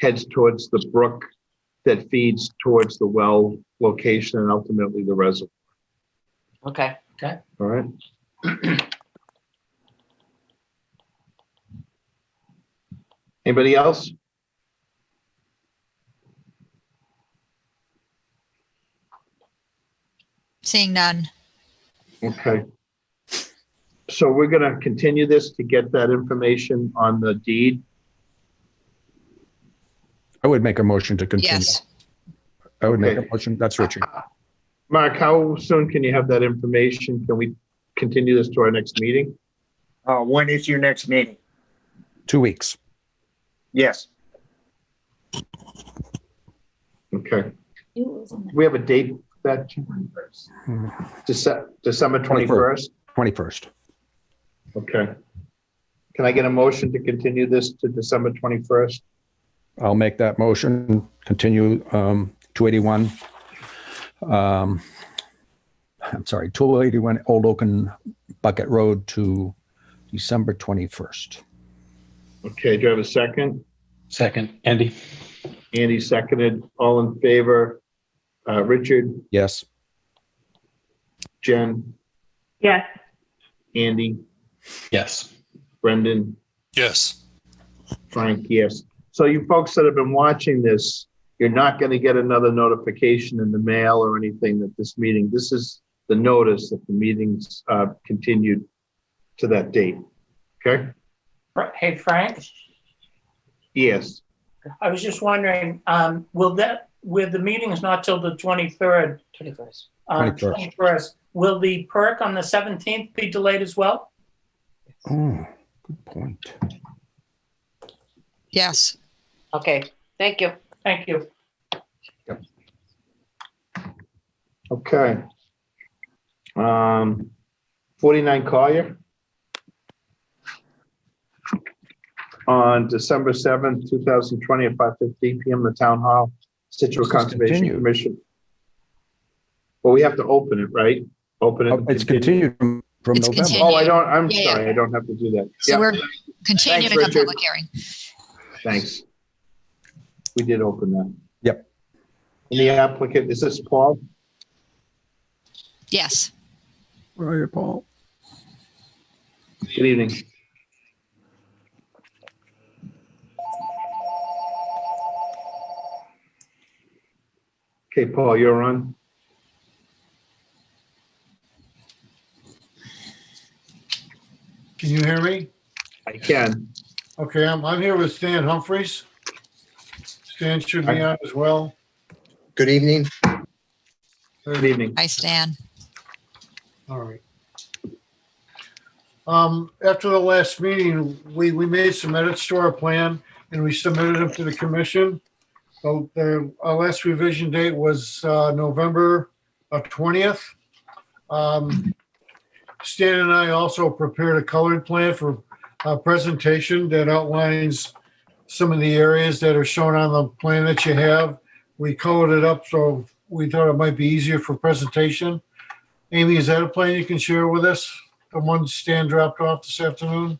Speaker 1: heads towards the brook that feeds towards the well location and ultimately the reservoir.
Speaker 9: Okay.
Speaker 1: All right. Anybody else?
Speaker 6: Seeing none.
Speaker 1: Okay. So we're going to continue this to get that information on the deed.
Speaker 2: I would make a motion to continue.
Speaker 6: Yes.
Speaker 2: I would make
Speaker 1: Okay.
Speaker 2: a motion. That's Richard.
Speaker 1: Mark, how soon can you have that information? Can we continue this to our next meeting?
Speaker 7: When is your next meeting?
Speaker 2: 2 weeks.
Speaker 7: Yes.
Speaker 1: Okay. We have a date for that? December 21st?
Speaker 2: 21st.
Speaker 1: Okay. Can I get a motion to continue this to December 21st?
Speaker 2: I'll make that motion, continue 281. I'm sorry, 281 Old Oaken Bucket Road to December 21st.
Speaker 1: Okay, do I have a second?
Speaker 4: Second, Andy.
Speaker 1: Andy seconded. All in favor? Richard,
Speaker 2: Yes.
Speaker 1: Jen,
Speaker 3: Yes.
Speaker 1: Andy,
Speaker 4: Yes.
Speaker 1: Brendan,
Speaker 5: Yes.
Speaker 1: Frank, yes. So you folks that have been watching this, you're not going to get another notification in the mail or anything that this meeting, this is the notice that the meeting's continued to that date. Okay?
Speaker 14: Hey, Frank,
Speaker 1: Yes.
Speaker 14: I was just wondering, with the meetings not till the 23rd,
Speaker 11: 21st.
Speaker 14: 21st, will the perk on the 17th be delayed as well?
Speaker 2: Oh, good point.
Speaker 6: Yes.
Speaker 9: Okay. Thank you.
Speaker 14: Thank you.
Speaker 1: Okay. 49 Collier. On December 7th, 2020 at 5:15 p.m. the Town Hall, Scituate
Speaker 2: This is
Speaker 1: Conservation
Speaker 2: continued.
Speaker 1: Commission. Well, we have to open it, right? Open it. and
Speaker 2: It's
Speaker 1: continue.
Speaker 2: continued from
Speaker 6: It's
Speaker 2: November.
Speaker 6: continued.
Speaker 1: I'm
Speaker 6: Yeah,
Speaker 1: sorry, I don't have to do that.
Speaker 6: So
Speaker 1: Yeah,
Speaker 6: we're continuing a
Speaker 1: Richard.
Speaker 6: public hearing.
Speaker 1: thanks. We did open that.
Speaker 2: Yep.
Speaker 1: And the applicant, is this Paul?
Speaker 6: Yes.
Speaker 2: Where are you, Paul?
Speaker 1: Good evening. Okay, Paul, you're on.
Speaker 15: Can you hear me?
Speaker 1: I can.
Speaker 15: Okay, I'm here with Stan Humphreys. Stan should be on as well.
Speaker 7: Good evening.
Speaker 1: Good evening.
Speaker 6: Hi, Stan.
Speaker 15: All right. After the last meeting, we made some edits to our plan and we submitted them to the commission. So our last revision date was November 20th. Stan and I also prepared a colored plan for a presentation that outlines some of the areas that are shown on the plan that you have. We colored it up so we thought it might be easier for presentation. Amy, is that a plan you can share with us? The one Stan dropped off this afternoon?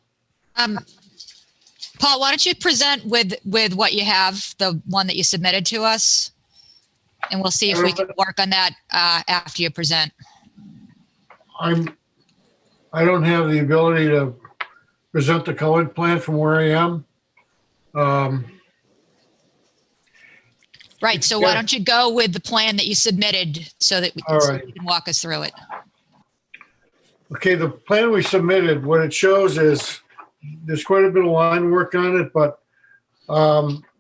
Speaker 6: Paul, why don't you present with what you have, the one that you submitted to us? And we'll see if we can work on that after you present.
Speaker 15: I don't have the ability to present the colored plan from where I am.
Speaker 6: Right, so why don't you go with the plan that you submitted so that you can walk us through it?
Speaker 15: Okay, the plan we submitted, what it shows is there's quite a bit of line work on it, but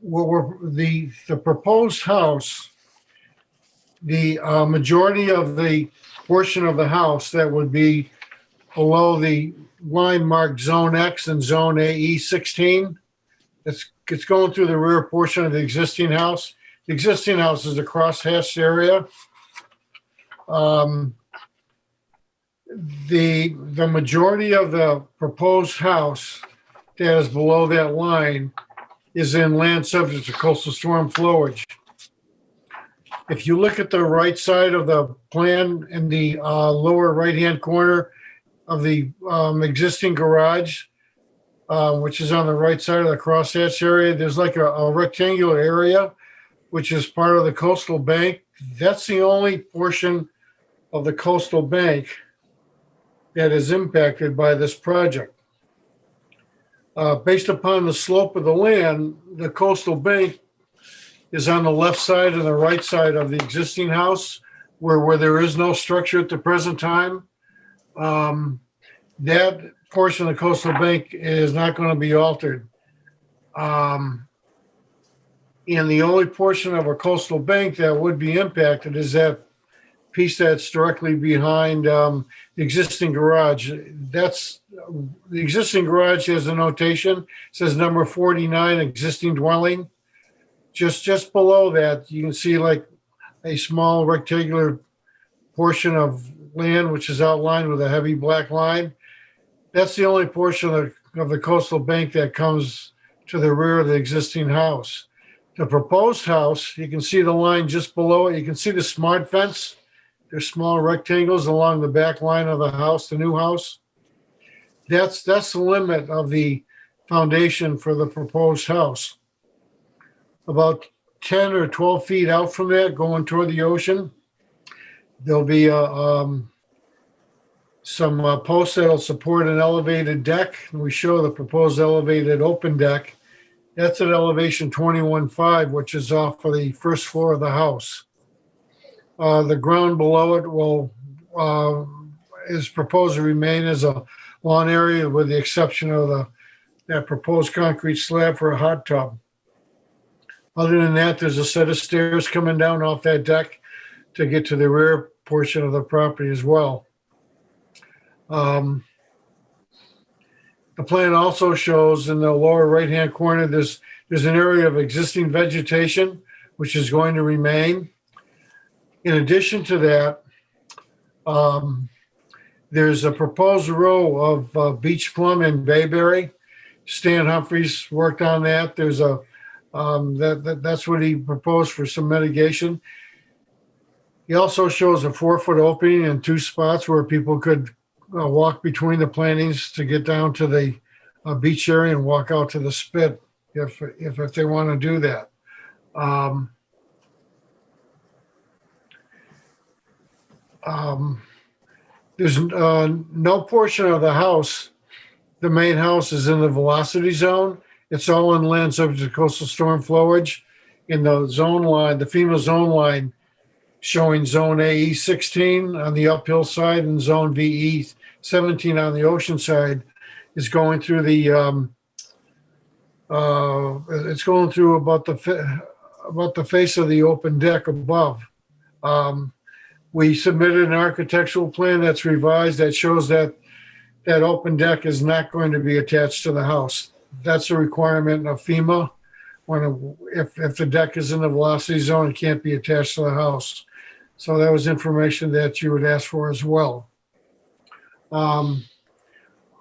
Speaker 15: the proposed house, the majority of the portion of the house that would be below the line marked Zone X and Zone AE 16, it's going through the rear portion of the existing house. The existing house is the crosshatched area. The majority of the proposed house that is below that line is in land subject to coastal storm flowage. If you look at the right side of the plan in the lower right-hand corner of the existing garage, which is on the right side of the crosshatch area, there's like a rectangular area, which is part of the coastal bank. That's the only portion of the coastal bank that is impacted by this project. Based upon the slope of the land, the coastal bank is on the left side and the right side of the existing house where there is no structure at the present time. That portion of the coastal bank is not going to be altered. And the only portion of a coastal bank that would be impacted is that piece that's directly behind the existing garage. That's the existing garage has a notation, it says number 49, existing dwelling. Just below that, you can see like a small rectangular portion of land, which is outlined with a heavy black line. That's the only portion of the coastal bank that comes to the rear of the existing house. The proposed house, you can see the line just below it. You can see the smart fence. There's small rectangles along the back line of the house, the new house. That's the limit of the foundation for the proposed house. About 10 or 12 feet out from that, going toward the ocean, there'll be some posts that'll support an elevated deck. We show the proposed elevated open deck. That's at elevation 21.5, which is off of the first floor of the house. The ground below it is proposed to remain as a lawn area with the exception of that proposed concrete slab for a hot tub. Other than that, there's a set of stairs coming down off that deck to get to the rear portion of the property as well. The plan also shows in the lower right-hand corner, there's an area of existing vegetation, which is going to remain. In addition to that, there's a proposed row of beach plum and bayberry. Stan Humphreys worked on that. There's that's what he proposed for some mitigation. He also shows a 4-foot opening in 2 spots where people could walk between the plantings to get down to the beach area and walk out to the spit if they want to do that. There's no portion of the house, the main house is in the velocity zone. It's all in land subject to coastal storm flowage. In the zone line, the FEMA zone line showing zone AE 16 on the uphill side and zone VE 17 on the ocean side is going through the, it's going through about the face of the open deck above. We submitted an architectural plan that's revised that shows that that open deck is not going to be attached to the house. That's a requirement of FEMA. If the deck is in the velocity zone, it can't be attached to the house. So that was information that you would ask for as well. I'll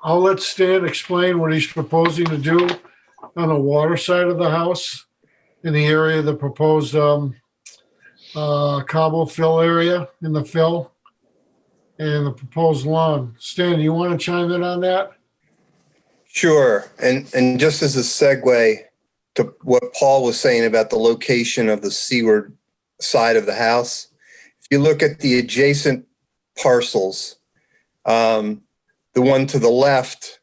Speaker 15: let Stan explain what he's proposing to do on the water side of the house in the area of the proposed cobble fill area in the fill and the proposed lawn. Stan, do you want to chime in on that?
Speaker 16: Sure. And just as a segue to what Paul was saying about the location of the seaward side of the house, if you look at the adjacent parcels, the one to the left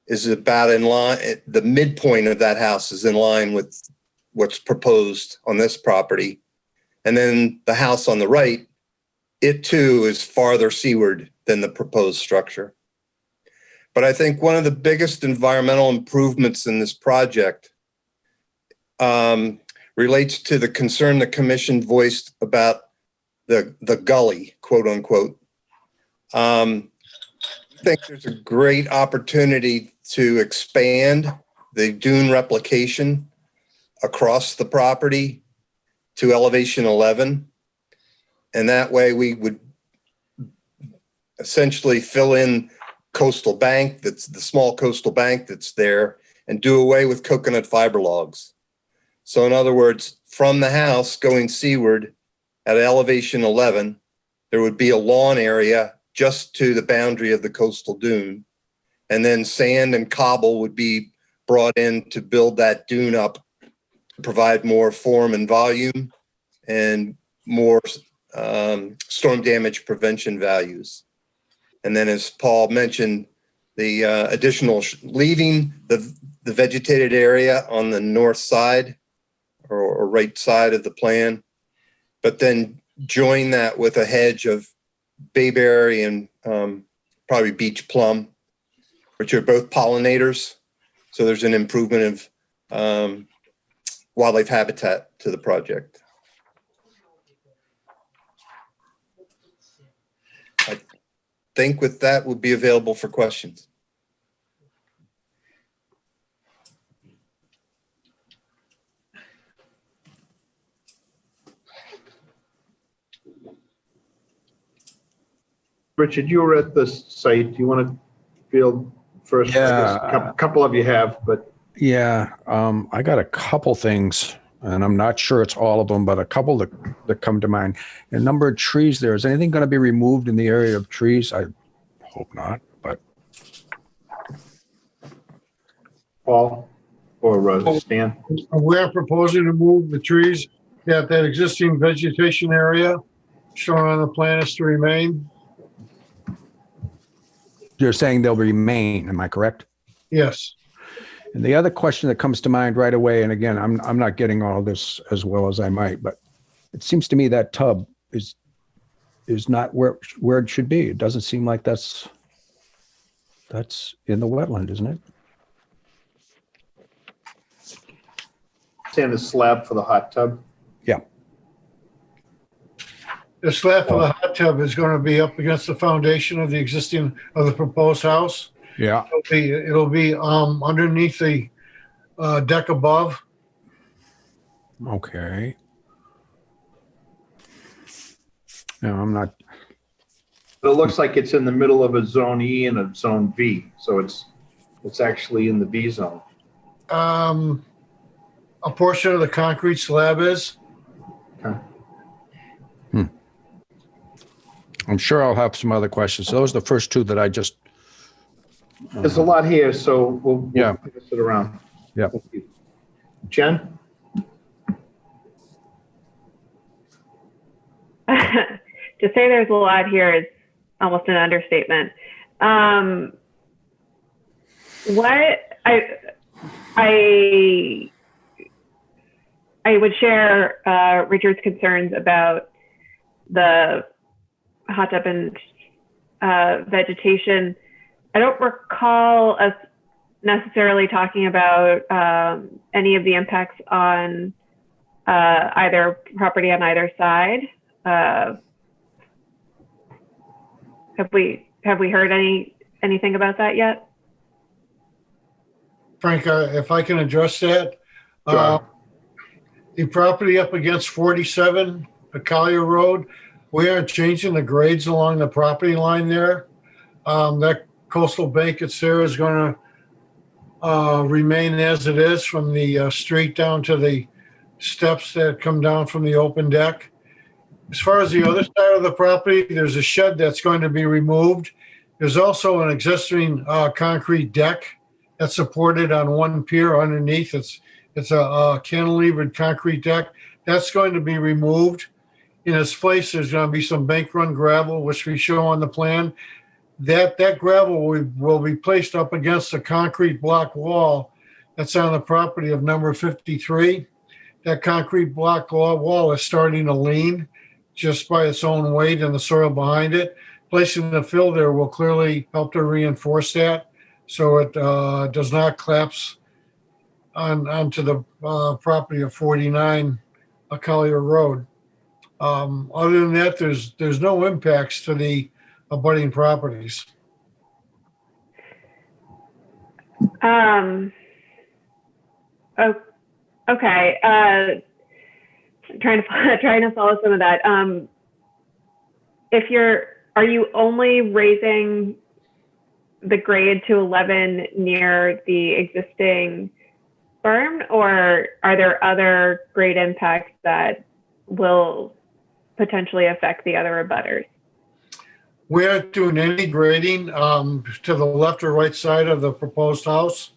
Speaker 16: is about in line, the midpoint of that house is in line with what's proposed on this property. And then the house on the right, it too is farther seaward than the proposed structure. But I think one of the biggest environmental improvements in this project relates to the concern the commission voiced about the gully, quote unquote. I think there's a great opportunity to expand the dune replication across the property to elevation 11. And that way we would essentially fill in coastal bank, that's the small coastal bank that's there, and do away with coconut fiber logs. So in other words, from the house going seaward at elevation 11, there would be a lawn area just to the boundary of the coastal dune. And then sand and cobble would be brought in to build that dune up, to provide more form and volume and more storm damage prevention values. And then as Paul mentioned, the additional leaving the vegetated area on the north side or right side of the plan, but then join that with a hedge of bayberry and probably beach plum, which are both pollinators. So there's an improvement of wildlife habitat to the project. I think with that, we'll be available for questions.
Speaker 1: Richard, you were at the site. Do you want to field first?
Speaker 2: Yeah.
Speaker 1: A couple of you have, but.
Speaker 2: Yeah, I got a couple things, and I'm not sure it's all of them, but a couple that come to mind. A number of trees there. Is anything going to be removed in the area of trees? I hope not, but.
Speaker 1: Paul or Stan?
Speaker 15: We're proposing to move the trees that existing vegetation area shown on the plan is to remain.
Speaker 2: You're saying they'll remain, am I correct?
Speaker 15: Yes.
Speaker 2: And the other question that comes to mind right away, and again, I'm not getting all this as well as I might, but it seems to me that tub is not where it should be. It doesn't seem like that's in the wetland, isn't it?
Speaker 1: Sand the slab for the hot tub.
Speaker 2: Yeah.
Speaker 15: The slab for the hot tub is going to be up against the foundation of the proposed house.
Speaker 2: Yeah.
Speaker 15: It'll be underneath the deck above.
Speaker 2: Okay. No, I'm not.
Speaker 1: But it looks like it's in the middle of a zone E and a zone V, so it's actually in the B zone.
Speaker 15: A portion of the concrete slab is.
Speaker 1: Okay.
Speaker 2: I'm sure I'll have some other questions. So those are the first two that I just.
Speaker 1: There's a lot here, so we'll pass it around.
Speaker 2: Yeah.
Speaker 1: Thank you. Jen?
Speaker 3: to say there's a lot here is almost an understatement. What I would share Richard's concerns about the hot tub and vegetation. I don't recall us necessarily talking about any of the impacts on either property on either side. Have we heard anything about that yet?
Speaker 15: Frank, if I can address that. The property up against 47 Collier Road, we are changing the grades along the property line there. That coastal bank that's there is going to remain as it is from the street down to the steps that come down from the open deck. As far as the other side of the property, there's a shed that's going to be removed. There's also an existing concrete deck that's supported on one pier underneath. It's a cantilevered concrete deck. That's going to be removed. In its place, there's going to be some bank run gravel, which we show on the plan. That gravel will be placed up against the concrete block wall that's on the property of number 53. That concrete block wall is starting to lean just by its own weight and the soil behind it. Placing the fill there will clearly help to reinforce that so it does not collapse onto the property of 49 Collier Road. Other than that, there's no impacts to the abutting properties.
Speaker 3: Okay. Trying to follow some of that. Are you only raising the grade to 11 near the existing berm, or are there other grade impacts that will potentially affect the other abutters?
Speaker 15: We aren't doing any grading to the left or right side of the proposed house.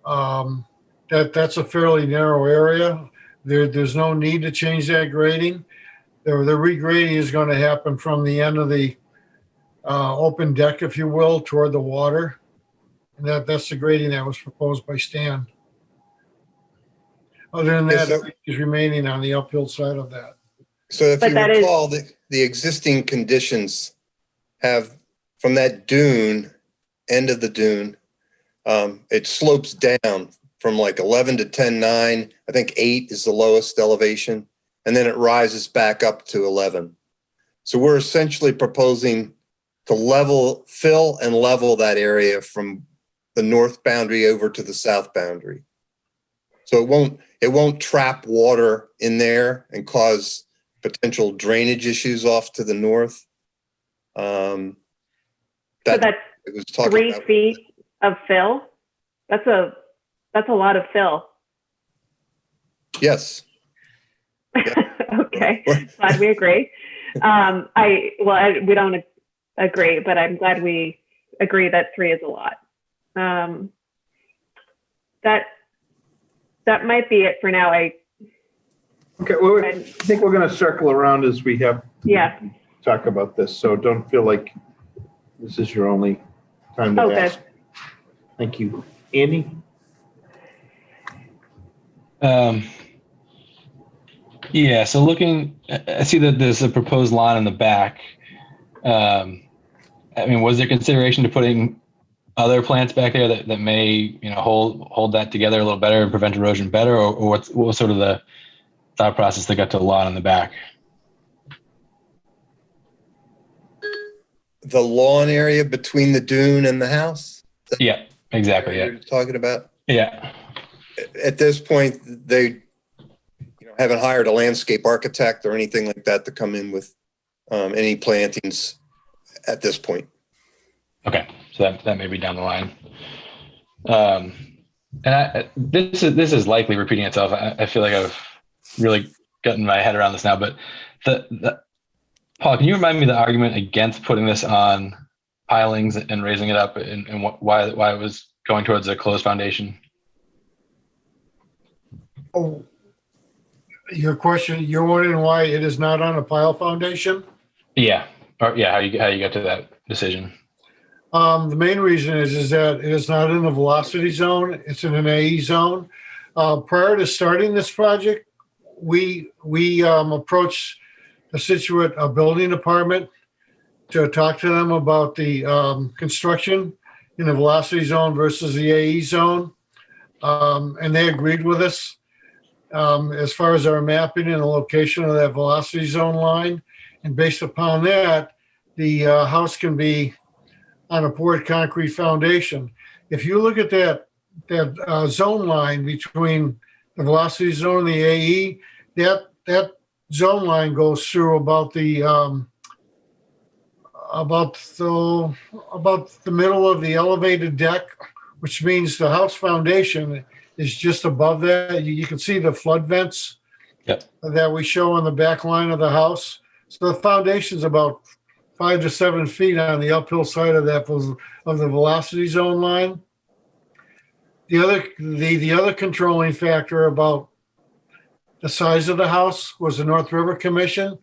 Speaker 15: That's a fairly narrow area. There's no need to change that grading. The regrading is going to happen from the end of the open deck, if you will, toward the water. And that's the grading that was proposed by Stan. Other than that, he's remaining on the uphill side of that.
Speaker 16: So if you recall, the existing conditions have, from that dune, end of the dune, it slopes down from like 11 to 10.9. I think 8 is the lowest elevation. And then it rises back up to 11. So we're essentially proposing to fill and level that area from the north boundary over to the south boundary. So it won't trap water in there and cause potential drainage issues off to the north.
Speaker 3: So that's 3 feet of fill. That's a lot of fill.
Speaker 16: Yes. Yeah.
Speaker 3: Okay, glad we agree. We don't agree, but I'm glad we agree that 3 is a lot. That might be it for now.
Speaker 1: Okay, well, I think we're going to circle around as we have talk about this. So don't feel like this is your only time to ask. Thank you. Andy?
Speaker 4: Yeah, so I see that there's a proposed lawn in the back. I mean, was there consideration to putting other plants back there that may, hold that together a little better and prevent erosion better, or what was sort of the thought process that got to the lawn in the back?
Speaker 16: The lawn area between the dune and the house?
Speaker 4: Yeah, exactly. Yeah.
Speaker 16: You're talking about?
Speaker 4: Yeah.
Speaker 16: At this point, they haven't hired a landscape architect or anything like that to come in with any plantings at this point.
Speaker 4: Okay, so that may be down the line. And this is likely repeating itself. I feel like I've really gotten my head around this now. But Paul, can you remind me the argument against putting this on pilings and raising it up, and why it was going towards a closed foundation?
Speaker 15: Oh, your question, you're wondering why it is not on a pile foundation?
Speaker 4: Yeah. Or yeah, how you got to that decision?
Speaker 15: The main reason is that it is not in the velocity zone. It's in an AE zone. Prior to starting this project, we approached the Scituate building department to talk to them about the construction in the velocity zone versus the AE zone. And they agreed with us as far as our mapping and the location of that velocity zone line. And based upon that, the house can be on a poured concrete foundation. If you look at that zone line between the velocity zone and the AE, that zone line goes through about the middle of the elevated deck, which means the house foundation is just above that. You can see the flood vents that we show on the back line of the house. So the foundation's about 5 to 7 feet on the uphill side of the velocity zone line. The other controlling factor about the size of the house was the North River Commission.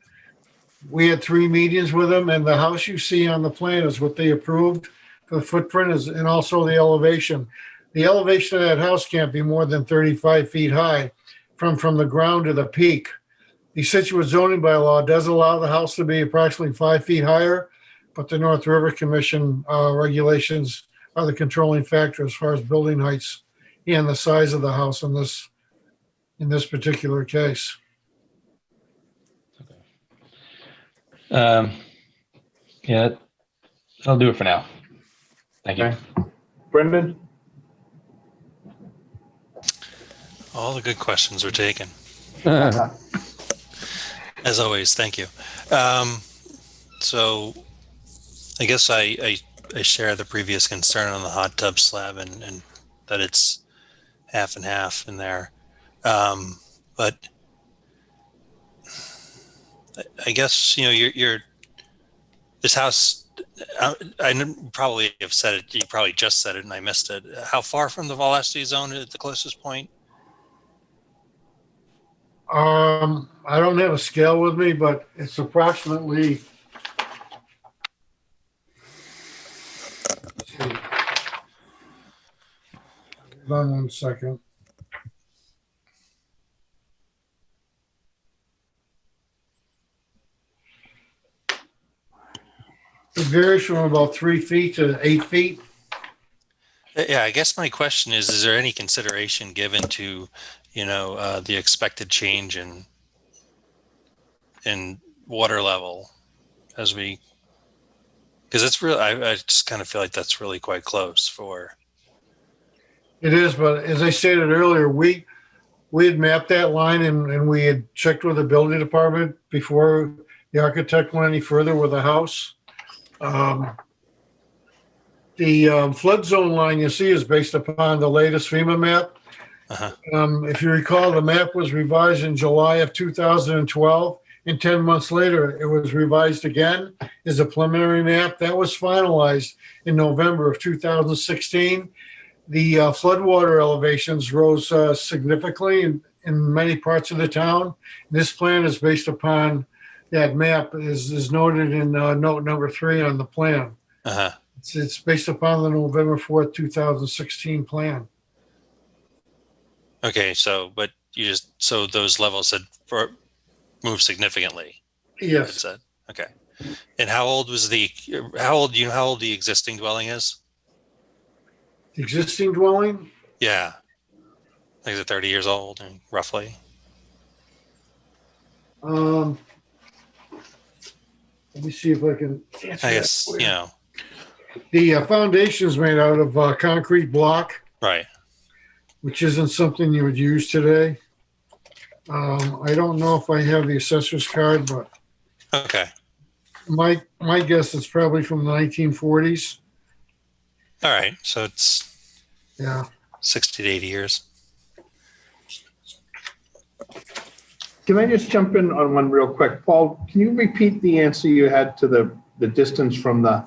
Speaker 15: We had 3 meetings with them, and the house you see on the plan is what they approved for the footprint and also the elevation. The elevation of that house can't be more than 35 feet high from the ground to the peak. The Scituate zoning bylaw does allow the house to be approximately 5 feet higher, but the North River Commission regulations are the controlling factor as far as building heights and the size of the house in this particular case.
Speaker 4: Yeah, that'll do it for now. Thank you.
Speaker 1: Okay. Brendan?
Speaker 5: All the good questions were taken. As always, thank you. So I guess I share the previous concern on the hot tub slab and that it's half and half in there. But I guess, you're this house, I probably have said it, you probably just said it and I missed it. How far from the velocity zone at the closest point?
Speaker 15: I don't have a scale with me, but it's approximately, let's see. Hold on 1 second. It varies from about 3 feet to 8 feet.
Speaker 5: Yeah, I guess my question is there any consideration given to, the expected change in water level as we, because it's real, I just kind of feel like that's really quite close for.
Speaker 15: It is, but as I stated earlier, we had mapped that line and we had checked with the building department before the architect went any further with the house. The flood zone line you see is based upon the latest FEMA map. If you recall, the map was revised in July of 2012, and 10 months later, it was revised again as a preliminary map. That was finalized in November of 2016. The floodwater elevations rose significantly in many parts of the town. This plan is based upon that map, is noted in note number 3 on the plan. It's based upon the November 4th, 2016 plan.
Speaker 5: Okay, so those levels had moved significantly.
Speaker 15: Yes.
Speaker 5: Okay. And how old the existing dwelling is?
Speaker 15: The existing dwelling?
Speaker 5: Yeah. Like, is it 30 years old, roughly?
Speaker 15: Let me see if I can answer
Speaker 5: I guess,
Speaker 15: that. The foundation is made out of concrete block.
Speaker 5: Right.
Speaker 15: Which isn't something you would use today. I don't know if I have the assessor's card, but
Speaker 5: okay.
Speaker 15: My guess is probably from the 1940s.
Speaker 5: All right, so it's 60 to 80 years.
Speaker 1: Can I just jump in on one real quick? Paul, can you repeat the answer you had to the distance from the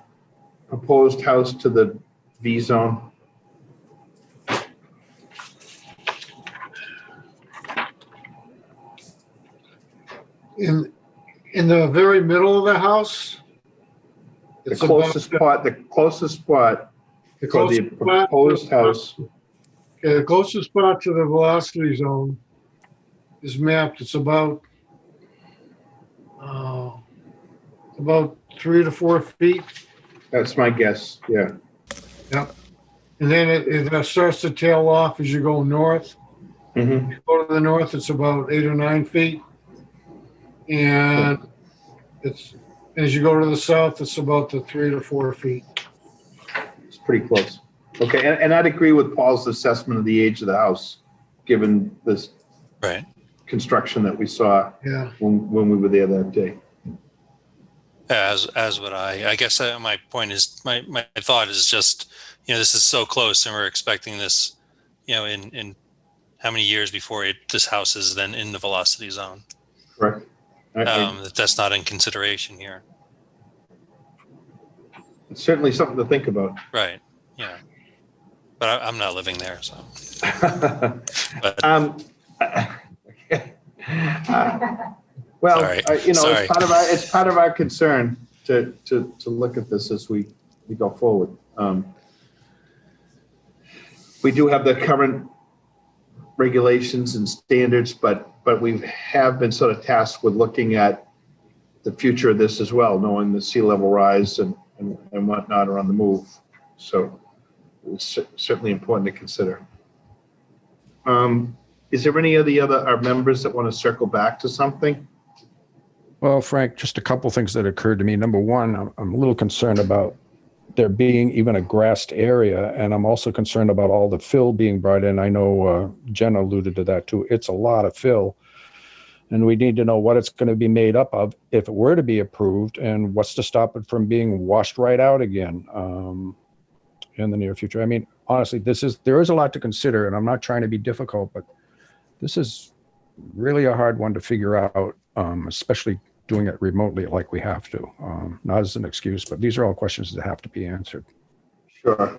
Speaker 1: proposed house to the V zone?
Speaker 15: In in the very middle of the house.
Speaker 1: The closest spot
Speaker 15: The
Speaker 1: for the
Speaker 15: closest spot.
Speaker 1: proposed house.
Speaker 15: Okay, the closest spot to the velocity zone is mapped. It's about 3 to 4 feet.
Speaker 1: That's my guess, yeah.
Speaker 15: Yep. And then it starts to tail off as you go north.
Speaker 1: Mm-hmm.
Speaker 15: You go to the north, it's about 8 or 9 feet. And as you go to the south, it's about the 3 to 4 feet.
Speaker 1: It's pretty close. Okay, and I'd agree with Paul's assessment of the age of the house, given this construction that we saw when we were there that day.
Speaker 5: As would I. I guess my point is, my thought is just, this is so close, and we're expecting this, in how many years before this house is then in the velocity zone.
Speaker 1: Correct.
Speaker 5: That's not in consideration here.
Speaker 1: It's certainly something to think about.
Speaker 5: Right. Yeah. But I'm not living there, so. But,
Speaker 1: well,
Speaker 5: sorry.
Speaker 1: It's part of our concern to look at this as we go forward. We do have the current regulations and standards, but we have been sort of tasked with looking at the future of this as well, knowing the sea level rise and whatnot are on the move. So it's certainly important to consider. Is there any of the our members that want to circle back to something?
Speaker 2: Well, Frank, just a couple things that occurred to me. Number one, I'm a little concerned about there being even a grassed area, and I'm also concerned about all the fill being brought in. I know Jen alluded to that too. It's a lot of fill, and we need to know what it's going to be made up of if it were to be approved, and what's to stop it from being washed right out again in the near future. I mean, honestly, there is a lot to consider, and I'm not trying to be difficult, but this is really a hard one to figure out, especially doing it remotely like we have to. Not as an excuse, but these are all questions that have to be answered.
Speaker 1: Sure.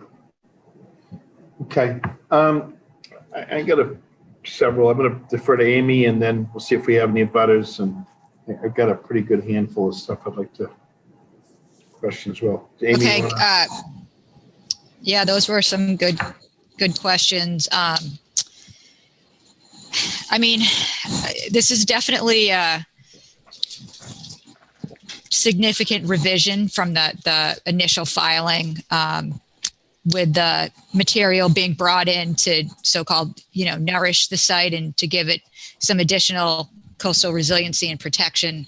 Speaker 1: Okay. I got several. I'm going to defer to Amy, and then we'll see if we have any butters. And I've got a pretty good handful of stuff I'd like to question as well. Amy,
Speaker 6: okay. Yeah, those were some good questions. I mean, this is definitely a significant revision from the initial filing, with the material being brought in to so-called, nourish the site and to give it some additional coastal resiliency and protection.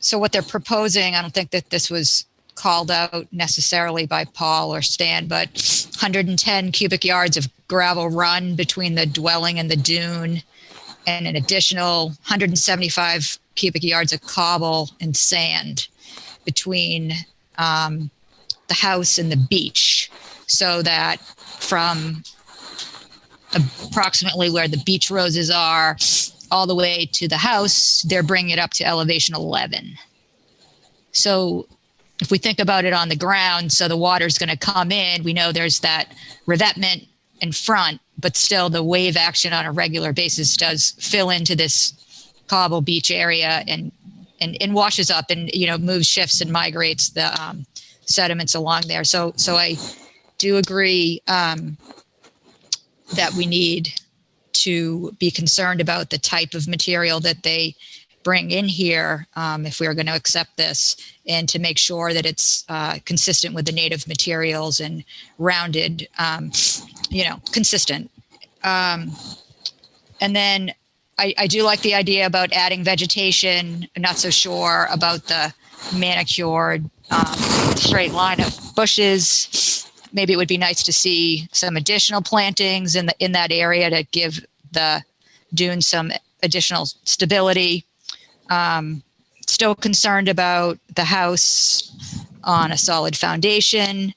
Speaker 6: So what they're proposing, I don't think that this was called out necessarily by Paul or Stan, but 110 cubic yards of gravel run between the dwelling and the dune, and an additional 175 cubic yards of cobble and sand between the house and the beach, so that from approximately where the beach roses are all the way to the house, they're bringing it up to elevation 11. So if we think about it on the ground, so the water's going to come in, we know there's that revetment in front, but still the wave action on a regular basis does fill into this cobble beach area and washes up and, moves, shifts and migrates the sediments along there. So I do agree that we need to be concerned about the type of material that they bring in here if we're going to accept this, and to make sure that it's consistent with the native materials and rounded, consistent. And then I do like the idea about adding vegetation. I'm not so sure about the manicured straight line of bushes. Maybe it would be nice to see some additional plantings in that area to give the dune some additional stability. Still concerned about the house on a solid foundation.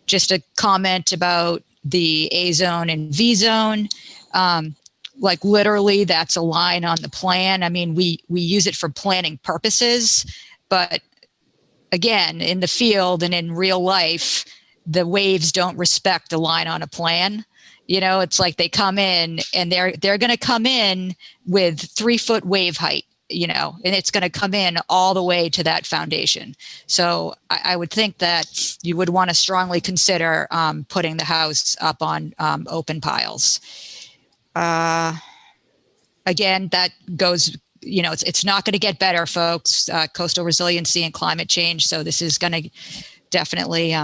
Speaker 6: Just a comment about the A zone and V zone. Like literally that's a line on the plan. I mean, we use it for planning purposes, but again, in the field and in real life, the waves don't respect the line on a plan. It's like they come in and they're going to come in with 3-foot wave height. and it's going to come in all the way to that foundation. So I would think that you would want to strongly consider putting the house up on open piles. Again, that goes, it's not going to get better, folks. Coastal resiliency and climate change. So this is going to definitely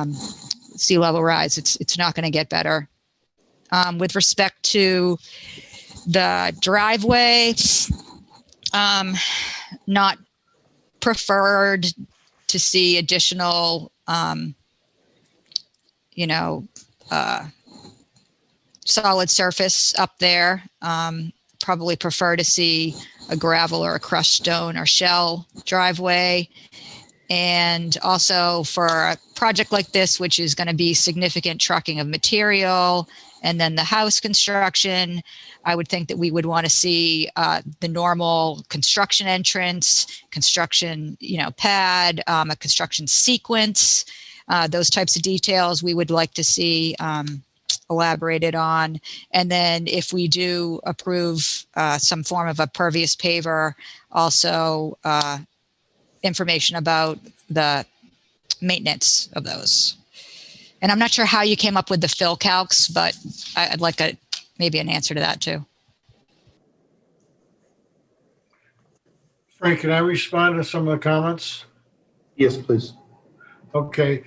Speaker 6: sea level rise. It's not going to get better. With respect to the driveway, not preferred to see additional, solid surface up there. Probably prefer to see a gravel or a crushed stone or shell driveway. And also for a project like this, which is going to be significant trucking of material, and then the house construction, I would think that we would want to see the normal construction entrance, construction, pad, a construction sequence, those types of details we would like to see elaborated on. And then if we do approve some form of a pervious paver, also information about the maintenance of those. And I'm not sure how you came up with the fill calcs, but I'd like maybe an answer to that too.
Speaker 15: Frank, can I respond to some of the comments?
Speaker 1: Yes, please.
Speaker 15: Okay.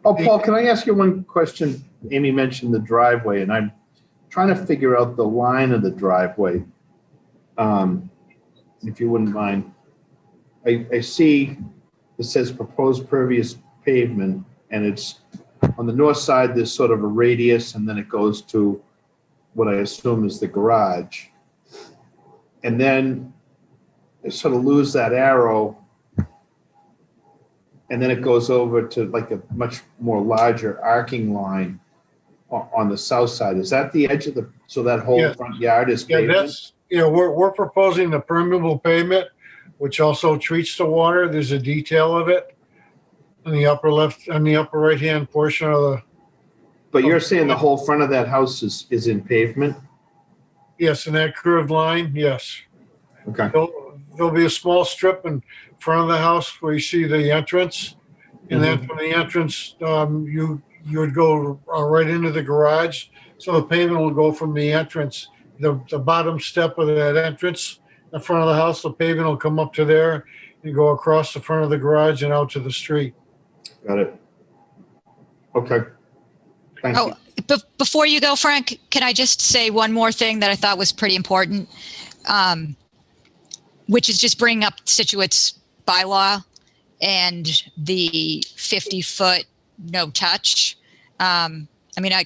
Speaker 1: Oh, Paul, can I ask you one question? Amy mentioned the driveway, and I'm trying to figure out the line of the driveway. If you wouldn't mind. I see it says proposed pervious pavement, and it's on the north side, there's sort of a radius, and then it goes to what I assume is the garage. And then I sort of lose that arrow, and then it goes over to like a much more larger arcing line on the south side. Is that the edge of so that whole front yard is pavement?
Speaker 15: We're proposing the permeable pavement, which also treats the water. There's a detail of it on the upper right-hand portion of the.
Speaker 1: But you're saying the whole front of that house is in pavement?
Speaker 15: Yes, in that curved line, yes.
Speaker 1: Okay.
Speaker 15: There'll be a small strip in front of the house where you see the entrance. And then from the entrance, you would go right into the garage. So the pavement will go from the entrance, the bottom step of that entrance, in front of the house, the pavement will come up to there and go across the front of the garage and out to the street.
Speaker 1: Got it. Okay. Thank you.
Speaker 6: Before you go, Frank, can I just say one more thing that I thought was pretty important, which is just bringing up Scituate's bylaw and the 50-foot no touch.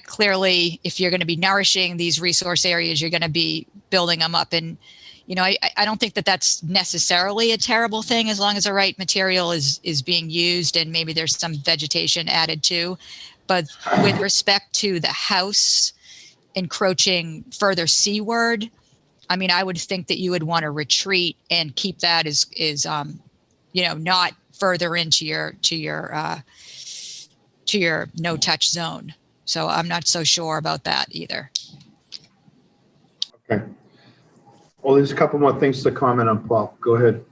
Speaker 6: Clearly, if you're going to be nourishing these resource areas, you're going to be building them up. And, I don't think that that's necessarily a terrible thing as long as the right material is being used and maybe there's some vegetation added too. But with respect to the house encroaching further seaward, I would think that you would want to retreat and keep that as not further into your no touch zone. So I'm not so sure about that either.
Speaker 1: Okay. Well, there's a couple more things to comment on, Paul. Go ahead.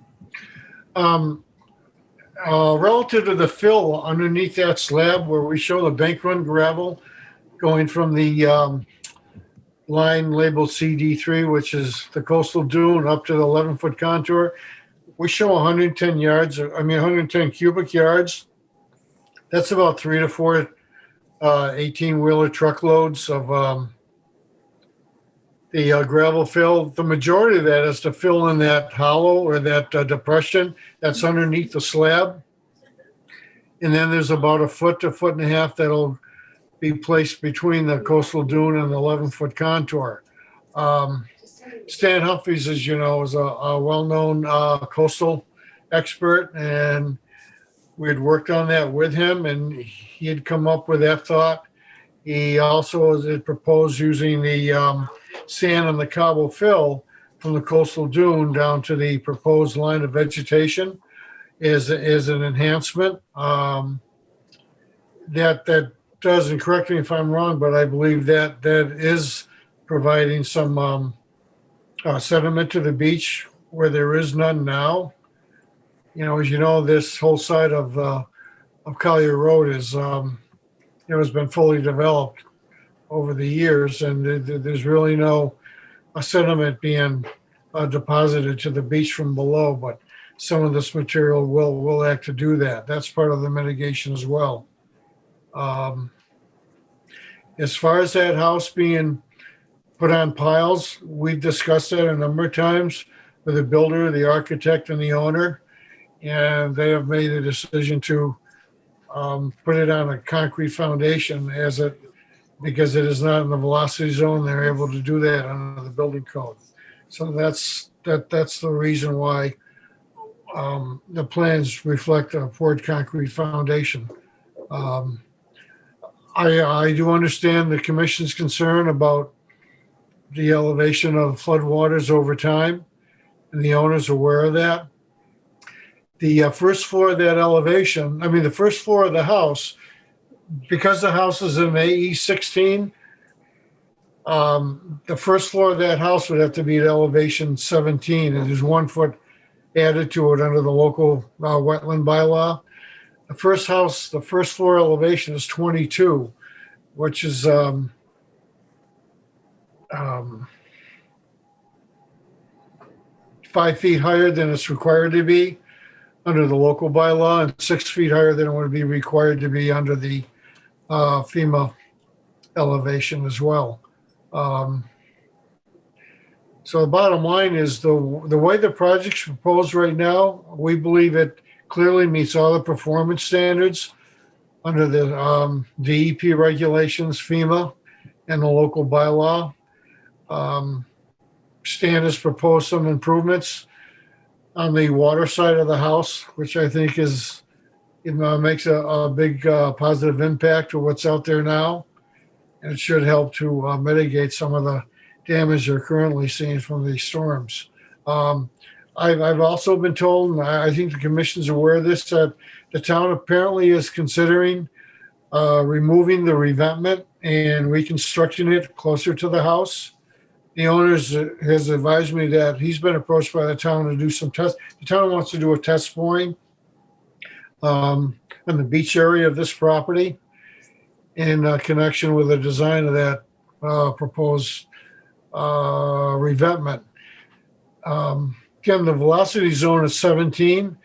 Speaker 15: Relative to the fill underneath that slab where we show the bank run gravel going from the line labeled CD3, which is the coastal dune, up to the 11-foot contour, we show 110 cubic yards. That's about 3 to 4 18-wheeler truckloads of the gravel fill. The majority of that is to fill in that hollow or that depression that's underneath the slab. And then there's about a foot to foot and a half that'll be placed between the coastal dune and the 11-foot contour. Stan Humphreys, as you know, is a well-known coastal expert, and we had worked on that with him, and he had come up with that thought. He also had proposed using the sand and the cobble fill from the coastal dune down to the proposed line of vegetation is an enhancement. That does, and correct me if I'm wrong, but I believe that is providing some sediment to the beach where there is none now. You know, as you know, this whole side of Collier Road is, has been fully developed over the years, and there's really no sediment being deposited to the beach from below, but some of this material will act to do that. That's part of the mitigation as well. As far as that house being put on piles, we've discussed that a number of times with the builder, the architect, and the owner, and they have made a decision to put it on a concrete foundation because it is not in the velocity zone. They're able to do that under the building code. So that's the reason why the plans reflect a poured concrete foundation. I do understand the commission's concern about the elevation of floodwaters over time, and the owner's aware of that. The first floor of that elevation, the first floor of the house, because the house is in AE 16, the first floor of that house would have to be at elevation 17, and there's 1 foot added to it under the local wetland bylaw. The first floor elevation is 22, which is 5 feet higher than it's required to be under the local bylaw, and 6 feet higher than it would be required to be under the FEMA elevation as well. So the bottom line is the way the project's proposed right now, we believe it clearly meets all the performance standards under the DEP regulations, FEMA, and the local bylaw. Stan has proposed some improvements on the water side of the house, which I think makes a big positive impact to what's out there now. And it should help to mitigate some of the damage they're currently seeing from these storms. I've also been told, and I think the commission's aware of this, that the town apparently is considering removing the revetment and reconstructing it closer to the house. The owner has advised me that he's been approached by the town to do some tests. The town wants to do a test boring on the beach area of this property in connection with the design of that proposed revetment. Again, the velocity zone is 17.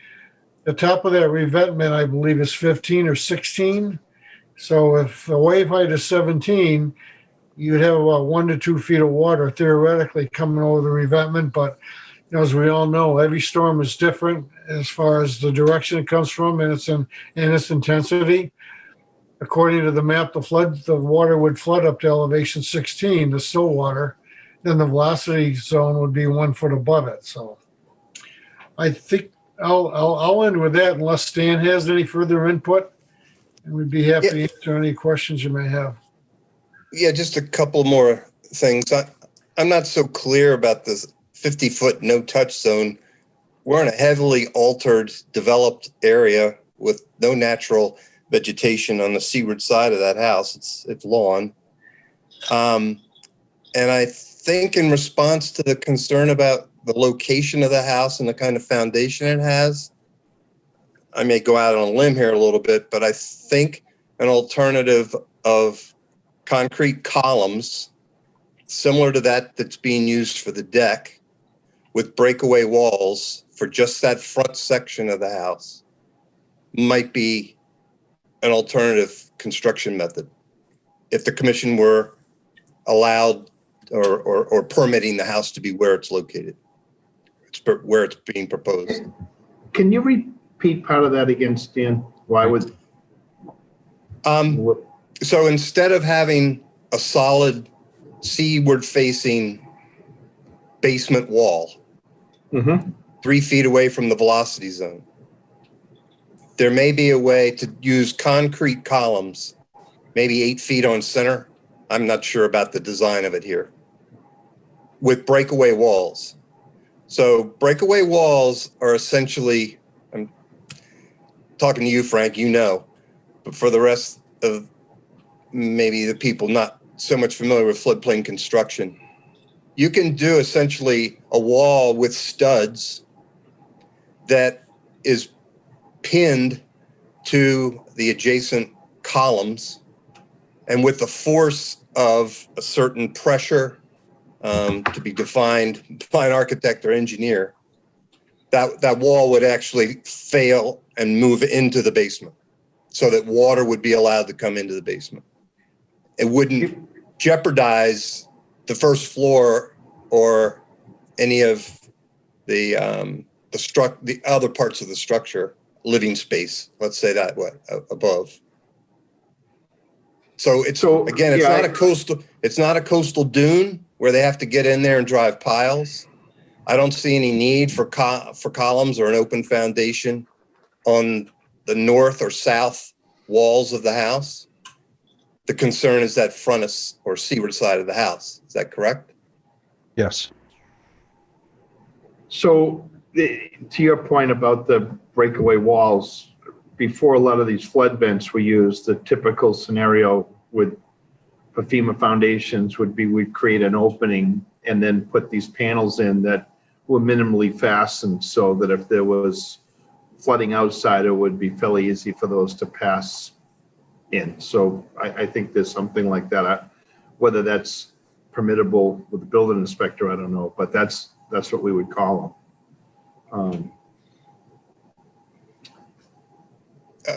Speaker 15: The top of that revetment, I believe, is 15 or 16. So if the wave height is 17, you'd have about 1 to 2 feet of water theoretically coming over the revetment. But as we all know, every storm is different as far as the direction it comes from and its intensity. According to the map, the water would flood up to elevation 16, the still water. Then the velocity zone would be 1 foot above it. So I think I'll end with that unless Stan has any further input, and we'd be happy to answer any questions you may have.
Speaker 16: Yeah, just a couple more things. I'm not so clear about this 50-foot no-touch zone. We're in a heavily altered, developed area with no natural vegetation on the seaward side of that house. It's lawn. And I think in response to the concern about the location of the house and the kind of foundation it has, I may go out on a limb here a little bit, but I think an alternative of concrete columns similar to that's being used for the deck with breakaway walls for just that front section of the house might be an alternative construction method if the commission were allowed or permitting the house to be where it's located. It's where it's being proposed.
Speaker 1: Can you repeat part of that again, Stan? Why would?
Speaker 16: So instead of having a solid seaward facing basement wall, 3 feet away from the velocity zone, there may be a way to use concrete columns, maybe 8 feet on center. I'm not sure about the design of it here, with breakaway walls. So breakaway walls are essentially, I'm talking to you, Frank, but for the rest of maybe the people not so much familiar with floodplain construction, you can do essentially a wall with studs that is pinned to the adjacent columns, and with the force of a certain pressure to be defined by an architect or engineer, that wall would actually fail and move into the basement so that water would be allowed to come into the basement. It wouldn't jeopardize the first floor or any of the other parts of the structure, living space, let's say that way, above. So it's not a coastal dune where they have to get in there and drive piles. I don't see any need for columns or an open foundation on the north or south walls of the house. The concern is that frontis or seaward side of the house. Is that correct?
Speaker 2: Yes.
Speaker 1: So to your point about the breakaway walls, before a lot of these flood vents were used, the typical scenario for FEMA foundations would be we'd create an opening and then put these panels in that were minimally fastened so that if there was flooding outside, it would be fairly easy for those to pass in. So I think there's something like that. Whether that's permittable with the building inspector, I don't know, but that's what we would call them.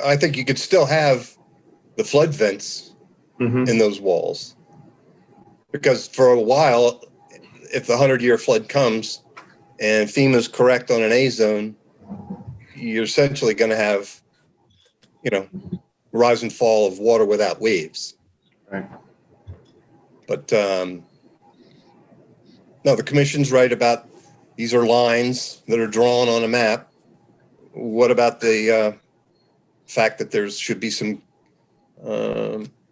Speaker 16: I think you could still have the flood vents in those walls, because for a while, if the 100-year flood comes and FEMA's correct on an A zone, you're essentially going to have, rise and fall of water without waves.
Speaker 1: Right.
Speaker 16: But no, the commission's right about these are lines that are drawn on a map. What about the fact that there should be some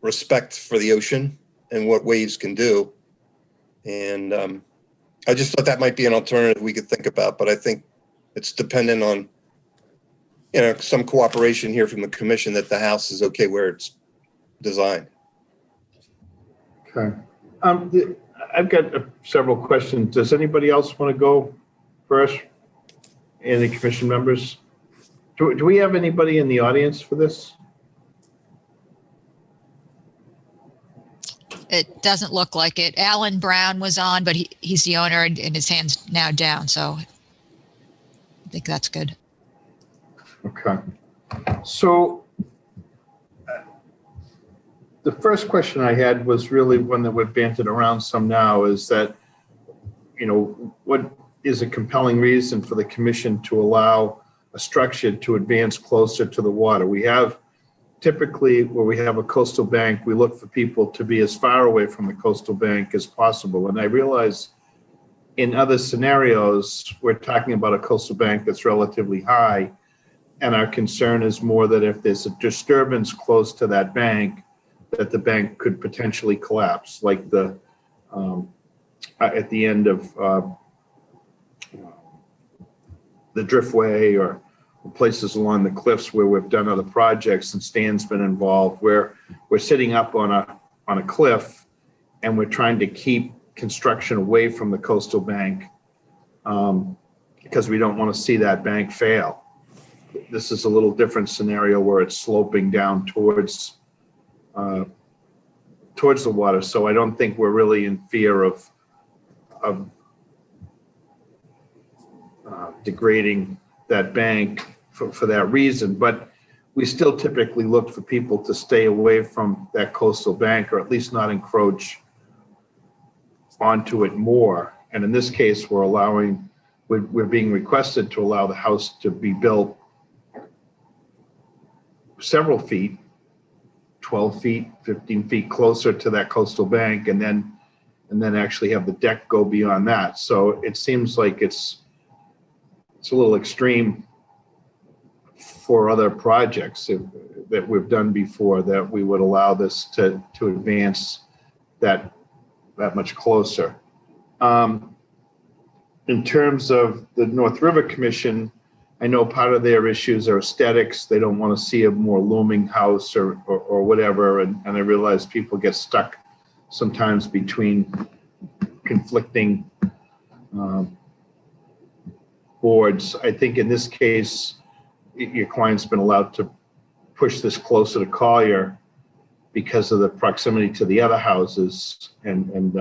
Speaker 16: respect for the ocean and what waves can do? And I just thought that might be an alternative we could think about, but I think it's dependent on, some cooperation here from the commission that the house is okay where it's designed.
Speaker 1: Okay. I've got several questions. Does anybody else want to go first? Any commission members? Do we have anybody in the audience for this?
Speaker 6: It doesn't look like it. Alan Brown was on, but he's the owner and his hand's now down. So I think that's good.
Speaker 1: Okay. So the first question I had was really one that we've bantered around some now, is that, what is a compelling reason for the commission to allow a structure to advance closer to the water? We have typically, where we have a coastal bank, we look for people to be as far away from the coastal bank as possible. And I realize in other scenarios, we're talking about a coastal bank that's relatively high. And our concern is more that if there's a disturbance close to that bank, that the bank could potentially collapse, like at the end of the Driftway or places along the cliffs where we've done other projects and Stan's been involved, where we're sitting up on a cliff and we're trying to keep construction away from the coastal bank because we don't want to see that bank fail. This is a little different scenario where it's sloping down towards the water. So I don't think we're really in fear of degrading that bank for that reason. But we still typically look for people to stay away from that coastal bank, or at least not encroach onto it more. And in this case, we're being requested to allow the house to be built several feet, 12 feet, 15 feet closer to that coastal bank, and then actually have the deck go beyond that. So it seems like it's a little extreme for other projects that we've done before, that we would allow this to advance that much closer. In terms of the North River Commission, I know part of their issues are aesthetics. They don't want to see a more looming house or whatever. And I realize people get stuck sometimes between conflicting boards. I think in this case, your client's been allowed to push this closer to Collier because of the proximity to the other houses and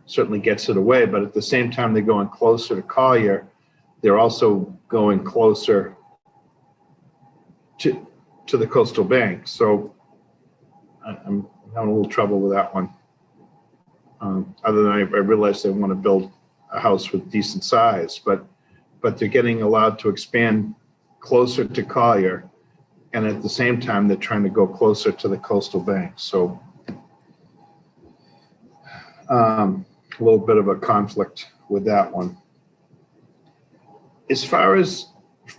Speaker 1: certainly gets it away. But at the same time, they're going closer to Collier. They're also going closer to the coastal bank. So I'm having a little trouble with that one. Other than I realize they want to build a house with decent size, but they're getting allowed to expand closer to Collier, and at the same time they're trying to go closer to the coastal bank. So a little bit of a conflict with that one. As far as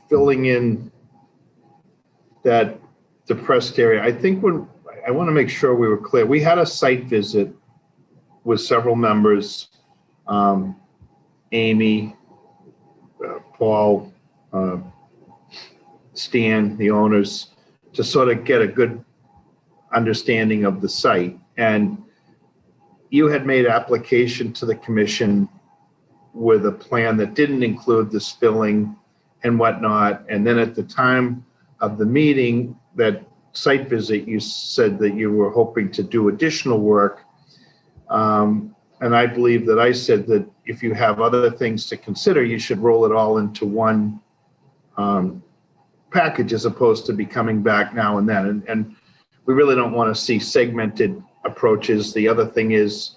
Speaker 1: filling in that depressed area, I think I want to make sure we were clear. We had a site visit with several members, Amy, Paul, Stan, the owners, to sort of get a good understanding of the site. And you had made application to the commission with a plan that didn't include the spilling and whatnot. And then at the time of the meeting, that site visit, you said that you were hoping to do additional work. And I believe that I said that if you have other things to consider, you should roll it all into one package as opposed to be coming back now and then. And we really don't want to see segmented approaches. The other thing is,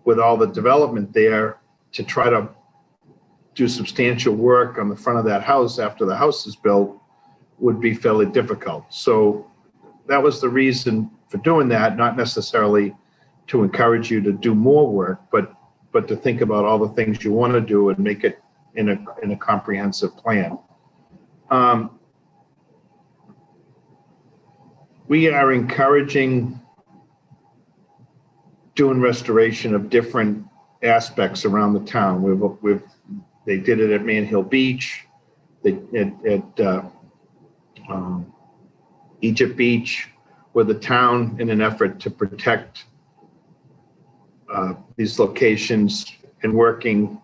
Speaker 1: with all the development there, to try to do substantial work on the front of that house after the house is built would be fairly difficult. So that was the reason for doing that, not necessarily to encourage you to do more work, but to think about all the things you want to do and make it in a comprehensive plan. We are encouraging doing restoration of different aspects around the town. They did it at Man Hill Beach, at Egypt Beach, where the town, in an effort to protect these locations and working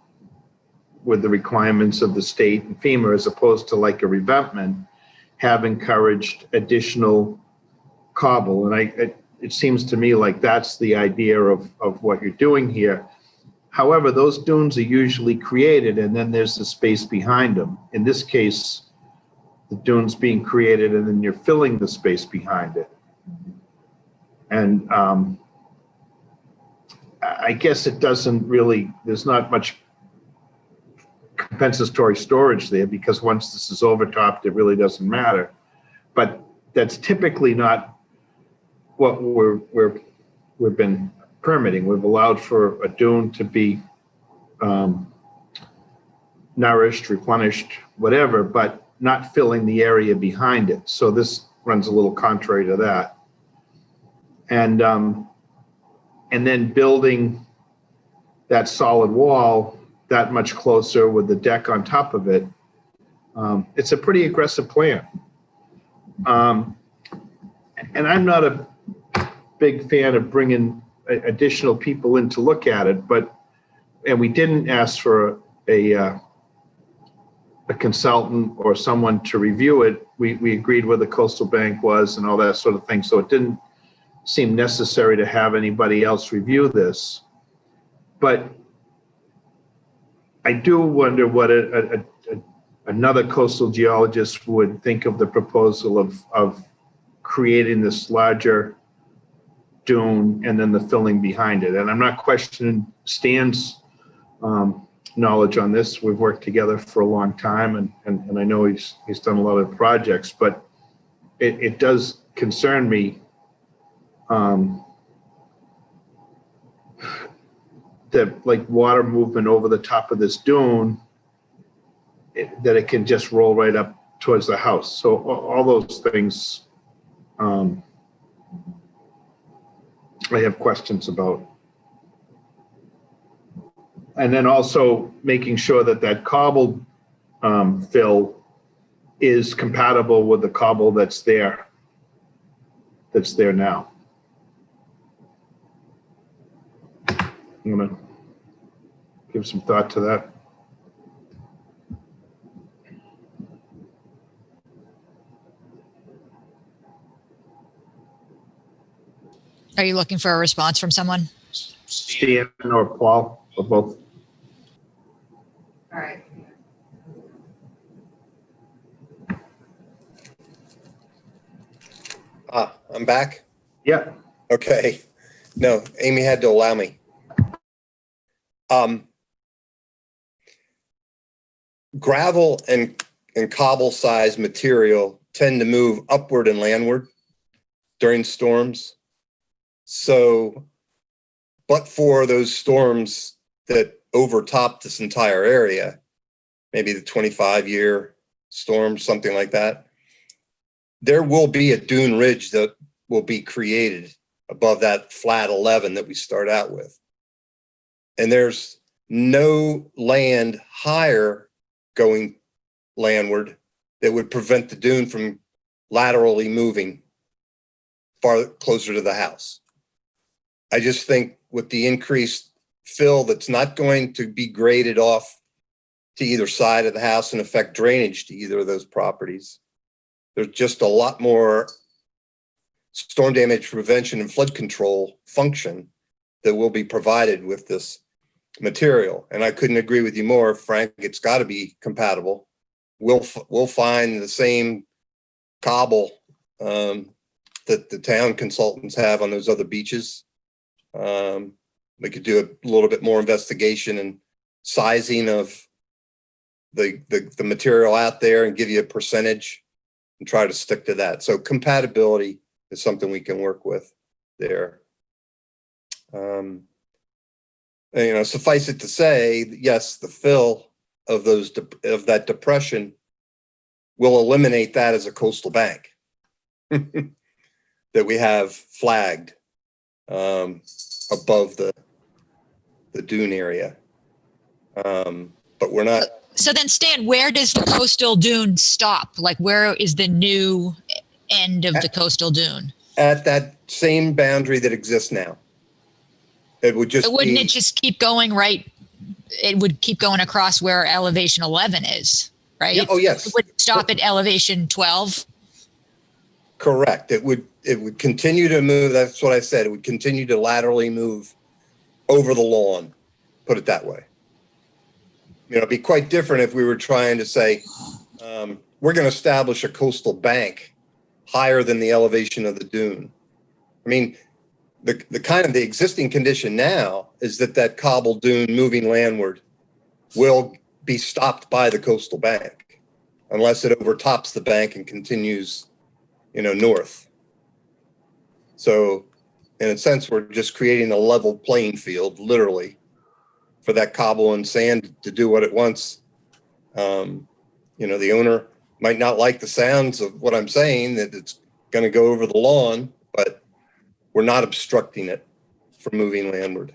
Speaker 1: with the requirements of the state and FEMA, as opposed to like a revetment, have encouraged additional cobble. And it seems to me like that's the idea of what you're doing here. However, those dunes are usually created and then there's the space behind them. In this case, the dune's being created and then you're filling the space behind it. And I guess it doesn't really, there's not much compensatory storage there, because once this is overtopped, it really doesn't matter. But that's typically not what we've been permitting. We've allowed for a dune to be nourished, replenished, whatever, but not filling the area behind it. So this runs a little contrary to that. And then building that solid wall that much closer with the deck on top of it. It's a pretty aggressive plan. And I'm not a big fan of bringing additional people in to look at it, and we didn't ask for a consultant or someone to review it. We agreed where the coastal bank was and all that sort of thing. So it didn't seem necessary to have anybody else review this. But I do wonder what another coastal geologist would think of the proposal of creating this larger dune and then the filling behind it. And I'm not questioning Stan's knowledge on this. We've worked together for a long time, and I know he's done a lot of projects, but it does concern me that, like, water movement over the top of this dune, that it can just roll right up towards the house. So all those things I have questions about. And then also making sure that that cobble fill is compatible with the cobble that's there now. I'm gonna give some thought to that.
Speaker 6: Are you looking for a response from someone?
Speaker 1: Stan or Paul, or both?
Speaker 6: All right.
Speaker 16: I'm back.
Speaker 1: Yeah.
Speaker 16: Okay. No, Amy had to allow me. Gravel and cobble size material tend to move upward and landward during storms. So, but for those storms that overtopped this entire area, maybe the 25-year storm, something like that, there will be a dune ridge that will be created above that flat 11 that we start out with. And there's no land higher going landward that would prevent the dune from laterally moving far closer to the house. I just think with the increased fill that's not going to be graded off to either side of the house and affect drainage to either of those properties, there's just a lot more storm damage prevention and flood control function that will be provided with this material. And I couldn't agree with you more, Frank. It's got to be compatible. We'll find the same cobble that the town consultants have on those other beaches. We could do a little bit more investigation and sizing of the material out there and give you a percentage and try to stick to that. So compatibility is something we can work with there. And, you know, suffice it to say, yes, the fill of that depression will eliminate that as a coastal bank that we have flagged above the dune area. But we're not.
Speaker 6: So then, Stan, where does the coastal dune stop? Like, where is the new end of the coastal dune?
Speaker 16: At that same boundary that exists now. It would just
Speaker 6: Wouldn't it just keep going right? It would keep going across where elevation 11 is, right?
Speaker 16: Yeah, oh, yes.
Speaker 6: It would stop at elevation 12.
Speaker 16: Correct. It would continue to move. That's what I said. It would continue to laterally move over the lawn, put it that way. You know, it'd be quite different if we were trying to say, we're going to establish a coastal bank higher than the elevation of the dune. I mean, the existing condition now is that cobble dune moving landward will be stopped by the coastal bank unless it overtops the bank and continues, you know, north. So in a sense, we're just creating a level playing field, literally, for that cobble and sand to do what it wants. You know, the owner might not like the sounds of what I'm saying, that it's going to go over the lawn, but we're not obstructing it from moving landward.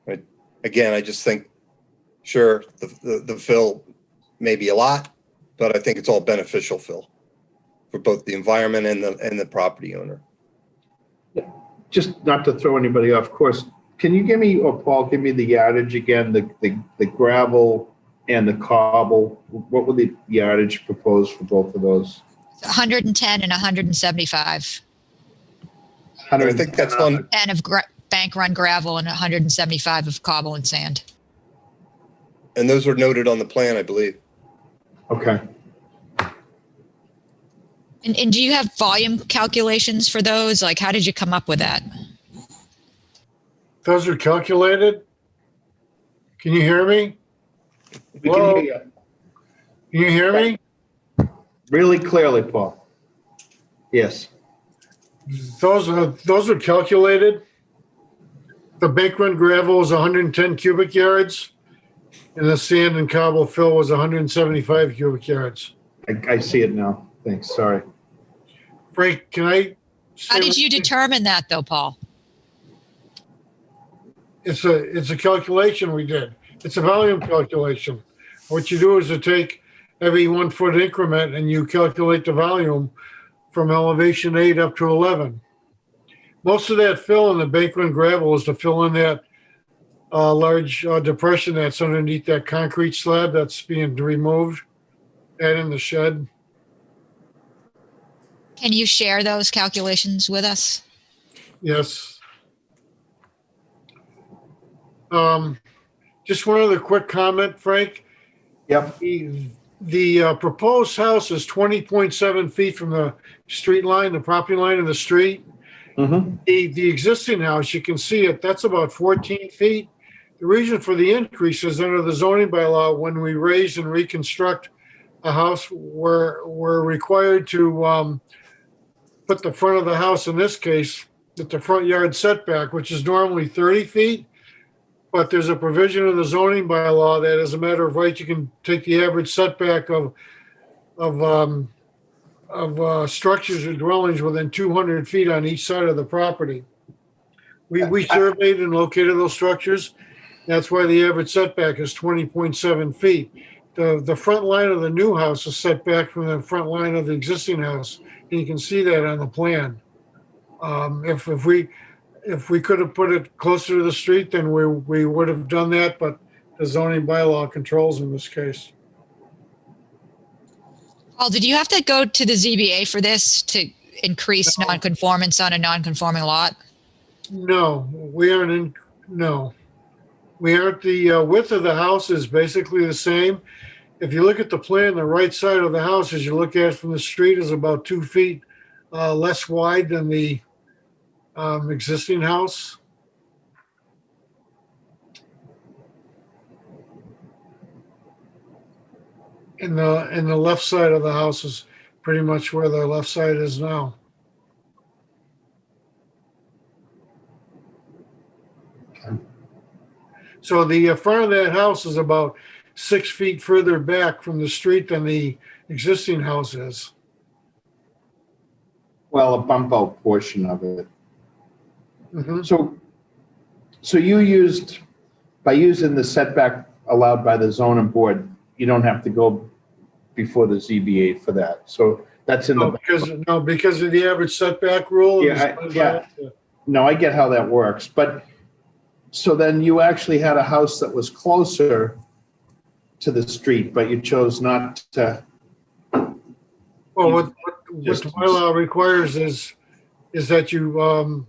Speaker 16: Right? Again, I just think, sure, the fill may be a lot, but I think it's all beneficial fill for both the environment and the property owner.
Speaker 1: Just not to throw anybody off course, can you give me, or Paul, give me the yardage again, the gravel and the cobble? What would the yardage proposed for both of those?
Speaker 6: 110 and 175.
Speaker 16: I think that's on.
Speaker 6: And of bank run gravel and 175 of cobble and sand.
Speaker 16: And those were noted on the plan, I believe.
Speaker 1: Okay.
Speaker 6: And do you have volume calculations for those? Like, how did you come up with that?
Speaker 15: Those are calculated? Can you hear me?
Speaker 1: We can hear you.
Speaker 15: Can you hear me?
Speaker 1: Really clearly, Paul. Yes.
Speaker 15: Those are calculated. The bank run gravel is 110 cubic yards, and the sand and cobble fill was 175 cubic yards.
Speaker 1: I see it now. Thanks. Sorry.
Speaker 15: Frank, can I?
Speaker 6: How did you determine that, though, Paul?
Speaker 15: It's a calculation we did. It's a volume calculation. What you do is to take every 1 foot increment and you calculate the volume from elevation 8 up to 11. Most of that fill in the bank run gravel is to fill in that large depression that's underneath that concrete slab that's being removed and in the shed.
Speaker 6: Can you share those calculations with us?
Speaker 15: Yes. Just one other quick comment, Frank.
Speaker 1: Yep.
Speaker 15: The proposed house is 20.7 feet from the street line, the property line of the street.
Speaker 1: Mm-hmm.
Speaker 15: The existing house, you can see it, that's about 14 feet. The reason for the increase is under the zoning bylaw, when we raise and reconstruct a house, we're required to put the front of the house, in this case, at the front yard setback, which is normally 30 feet. But there's a provision in the zoning bylaw that as a matter of right, you can take the average setback of structures or dwellings within 200 feet on each side of the property. We surveyed and located those structures. That's why the average setback is 20.7 feet. The front line of the new house is set back from the front line of the existing house. And you can see that on the plan. If we could have put it closer to the street, then we would have done that, but the zoning bylaw controls in this case.
Speaker 6: Paul, did you have to go to the ZBA for this to increase nonconformance on a nonconforming lot?
Speaker 15: No, we aren't. No, we aren't. The width of the house is basically the same. If you look at the plan, the right side of the house, as you look at it from the street, is about 2 feet less wide than the existing house. And the left side of the house is pretty much where the left side is now. So the front of that house is about 6 feet further back from the street than the existing house is.
Speaker 1: Well, a bump out portion of it.
Speaker 15: Mm-hmm.
Speaker 1: So you used, by using the setback allowed by the zoning board, you don't have to go before the ZBA for that. So that's in
Speaker 15: because of the average setback rule.
Speaker 1: Yeah. No, I get how that works, but so then you actually had a house that was closer to the street, but you chose not to.
Speaker 15: Well, what the bylaw requires is that you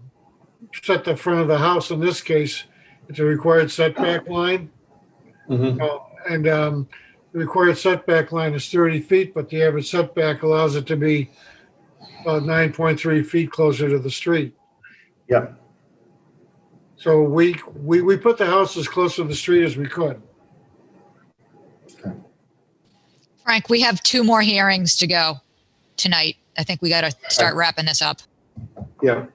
Speaker 15: set the front of the house. In this case, it's a required setback line.
Speaker 1: Mm-hmm.
Speaker 15: And the required setback line is 30 feet, but the average setback allows it to be about 9.3 feet closer to the street.
Speaker 1: Yep.
Speaker 15: So we put the house as close to the street as we could.
Speaker 6: Frank, we have 2 more hearings to go tonight. I think we got to start wrapping this up.
Speaker 1: Yeah.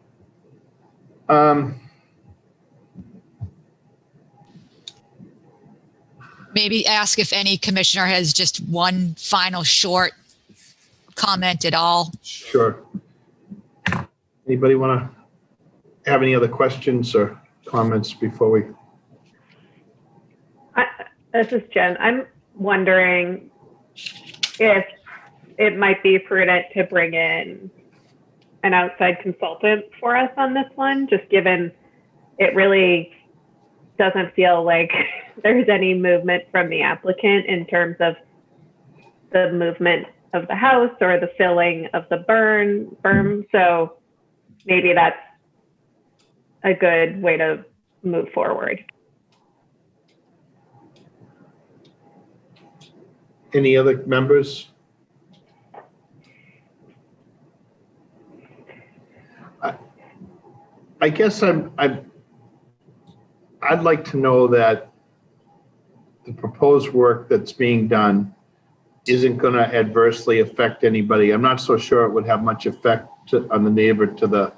Speaker 6: Maybe ask if any commissioner has just one final short comment at all.
Speaker 1: Sure. Anybody want to have any other questions or comments before we?
Speaker 3: This is Jen. I'm wondering if it might be prudent to bring in an outside consultant for us on this one, just given it really doesn't feel like there's any movement from the applicant in terms of the movement of the house or the filling of the berm. So maybe that's a good way to move forward.
Speaker 1: Any other members? I guess I'd like to know that the proposed work that's being done isn't going to adversely affect anybody. I'm not so sure it would have much effect on the neighbor to the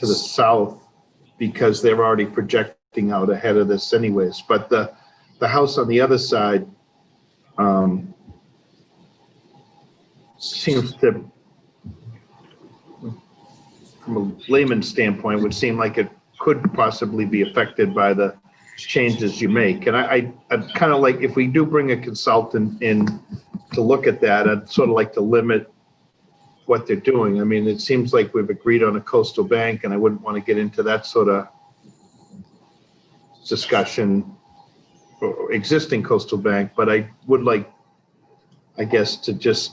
Speaker 1: south, because they're already projecting out ahead of this anyways. But the house on the other side seems to, from a layman's standpoint, would seem like it could possibly be affected by the changes you make. And I'd kind of like, if we do bring a consultant in to look at that, I'd sort of like to limit what they're doing. I mean, it seems like we've agreed on a coastal bank, and I wouldn't want to get into that sort of discussion for existing coastal bank, but I would like, I guess, to just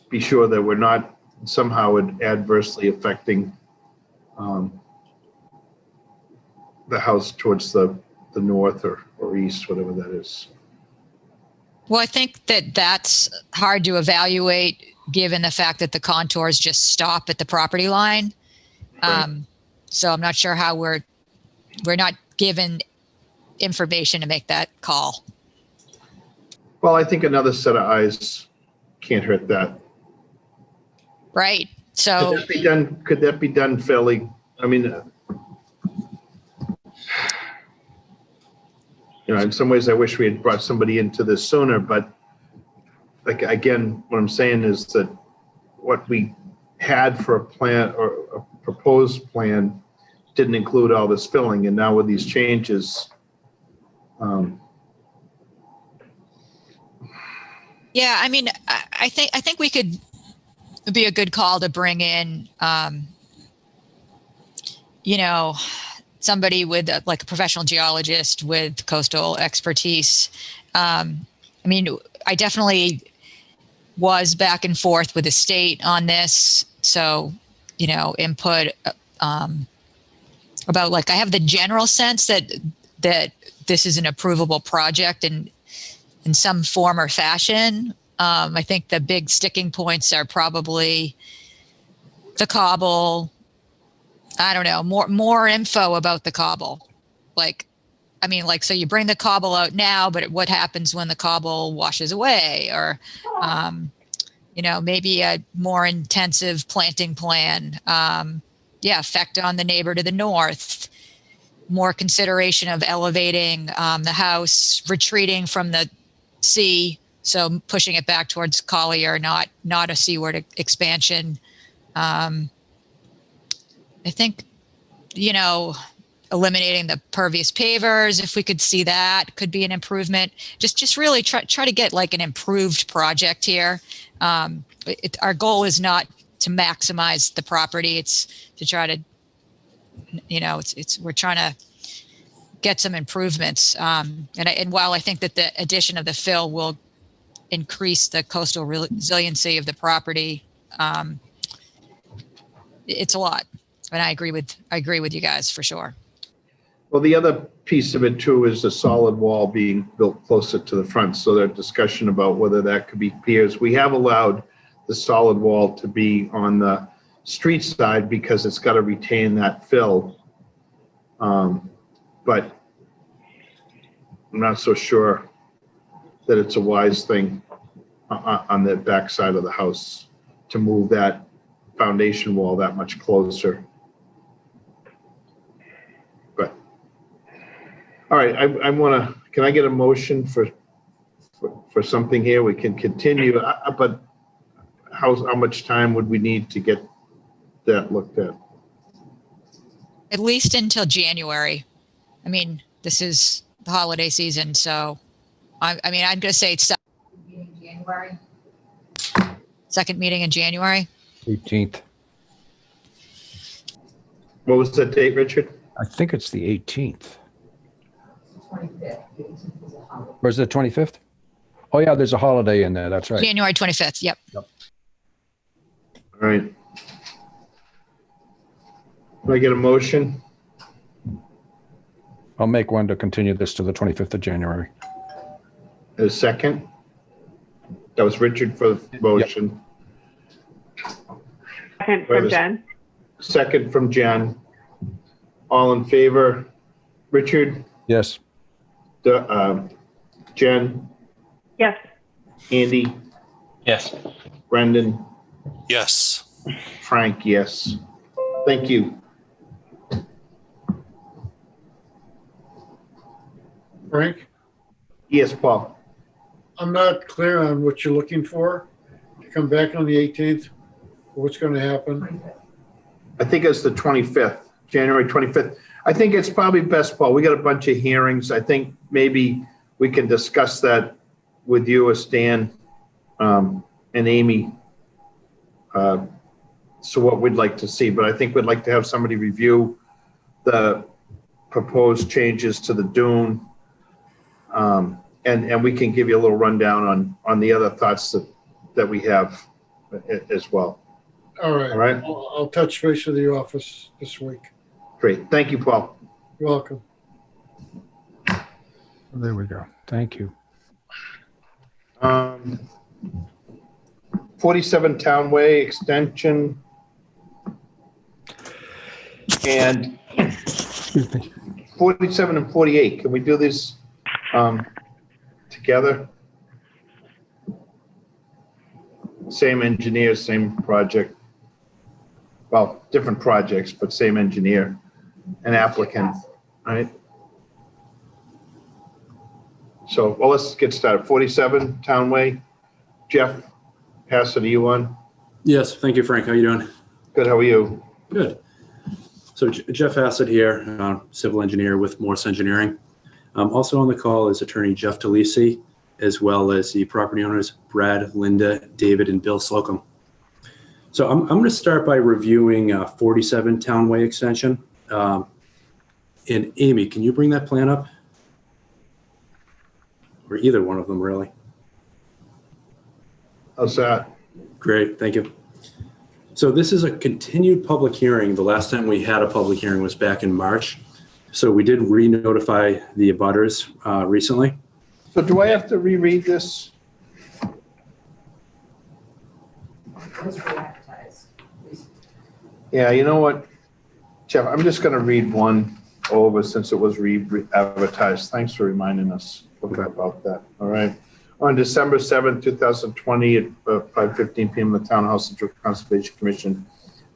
Speaker 1: be sure that we're not somehow adversely affecting the house towards the north or east, whatever that is.
Speaker 6: Well, I think that that's hard to evaluate given the fact that the contours just stop at the property line.
Speaker 1: Right.
Speaker 6: So I'm not sure how we're not given information to make that call.
Speaker 1: Well, I think another set of eyes can't hurt that.
Speaker 6: Right. So
Speaker 1: Could that be done? Could that be done fairly? I mean, in some ways, I wish we had brought somebody into this sooner. But like again, what I'm saying is that what we had for a plan or a proposed plan didn't include all this filling, and now with these changes.
Speaker 6: yeah, I mean, I think we could be a good call to bring in, somebody with like a professional geologist with coastal expertise. I mean, I definitely was back and forth with the state on this. So, input about like, I have the general sense that this is an approvable project in some form or fashion. I think the big sticking points are probably the cobble. I don't know, more info about the cobble. So you bring the cobble out now, but what happens when the cobble washes away? Or, maybe a more intensive planting plan. Effect on the neighbor to the north. More consideration of elevating the house, retreating from the sea, so pushing it back towards Collier, not a seaward expansion. I think, eliminating the pervious pavers, if we could see that, could be an improvement. Just really try to get like an improved project here. Our goal is not to maximize the property; it's to try to, we're trying to get some improvements. And while I think that the addition of the fill will increase the coastal resiliency of the property, it's a lot. And I agree with you guys for sure.
Speaker 1: Well, the other piece of it too is the solid wall being built closer to the front. So there's discussion about whether that could be piers. We have allowed the solid wall to be on the street side because it's got to retain that fill. But I'm not so sure that it's a wise thing on the back side of the house to move that foundation wall that much closer. But all right, I want to. Can I get a motion for something here? We can continue, but how much time would we need to get that looked at?
Speaker 6: At least until January. I mean, this is the holiday season, so I'm going to say it's January. Second meeting in January.
Speaker 2: 18th.
Speaker 1: What was the date, Richard?
Speaker 2: I think it's the 18th. Or is it 25th? Oh yeah, there's a holiday in there. That's right.
Speaker 6: January 25th. Yep.
Speaker 1: All right. Can I get a motion?
Speaker 2: I'll make one to continue this to the 25th of January.
Speaker 1: A second? That was Richard for the motion.
Speaker 3: Second from Jen.
Speaker 1: Second from Jen. All in favor? Richard?
Speaker 2: Yes.
Speaker 1: Jen?
Speaker 3: Yes.
Speaker 1: Andy?
Speaker 4: Yes.
Speaker 1: Brendan?
Speaker 5: Yes.
Speaker 1: Frank, yes. Thank you.
Speaker 15: Frank,
Speaker 1: Yes, Paul.
Speaker 15: I'm not clear on what you're looking for. To come back on the 18th, what's going to happen?
Speaker 1: I think it's the 25th, January 25th. I think it's probably best, Paul. We got a bunch of hearings. I think maybe we can discuss that with you or Stan and Amy. So what we'd like to see, but I think we'd like to have somebody review the proposed changes to the dune. And we can give you a little rundown on the other thoughts that we have as well.
Speaker 15: All right.
Speaker 1: All right.
Speaker 15: I'll touch base with the office this week.
Speaker 1: Great. Thank you, Paul.
Speaker 15: You're welcome.
Speaker 2: There we go. Thank you.
Speaker 1: 47 Town Way extension. And 47 and 48. Can we do these together? Same engineer, same project. Well, different projects, but same engineer and applicant, right? So, well, let's get started. 47 Town Way. Jeff, pass it to you on.
Speaker 17: Yes, thank you, Frank. How are you doing?
Speaker 1: Good, how are you?
Speaker 17: Good. So Jeff Hassett here, civil engineer with Morse Engineering. Also on the call is attorney Jeff DeLisi, as well as the property owners, Brad, Linda, David, and Bill Slocum. So I'm going to start by reviewing 47 Town Way extension. And Amy, can you bring that plan up? Or either one of them, really.
Speaker 1: How's that?
Speaker 17: Great, thank you. So this is a continued public hearing. The last time we had a public hearing was back in March. So we did re-notify the abutters recently.
Speaker 1: So do I have to reread this? Yeah, you know what, Jeff, I'm just gonna read one over since it was re-advertised. Thanks for reminding us about that, all right? On December 7th, 2020 at 5:15 p.m. the Townhouse Situate Conservation Commission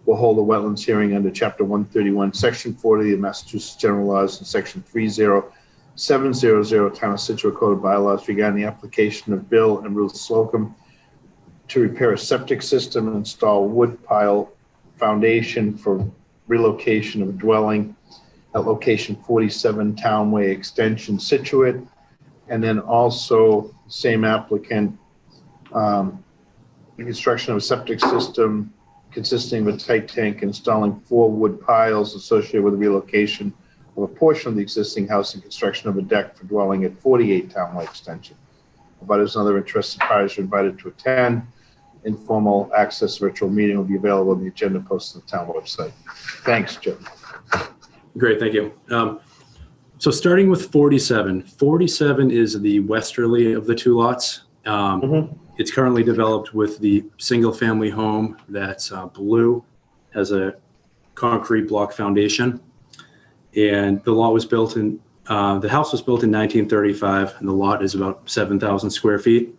Speaker 1: will hold a wetlands hearing under Chapter 131, Section 40 of the Massachusetts General Laws and Section 30700 Town of Situate Code of Bylaws regarding the application of Bill and Ruth Slocum to repair a septic system and install wood pile foundation for relocation of a dwelling at location 47 Town Way Extension, Scituate. And then also same applicant, the construction of a septic system consisting of a tight tank, installing 4 wood piles associated with the relocation of a portion of the existing house and construction of a deck for dwelling at 48 Town Way Extension. Abutters and other interested parties are invited to attend. Informal access virtual meeting will be available on the agenda posted on the town website. Thanks, Jim.
Speaker 17: Great, thank you. So starting with 47, 47 is the westerly of the two lots. It's currently developed with the single family home that's blue, has a concrete block foundation. And the lot was built in, the house was built in 1935 and the lot is about 7,000 square feet.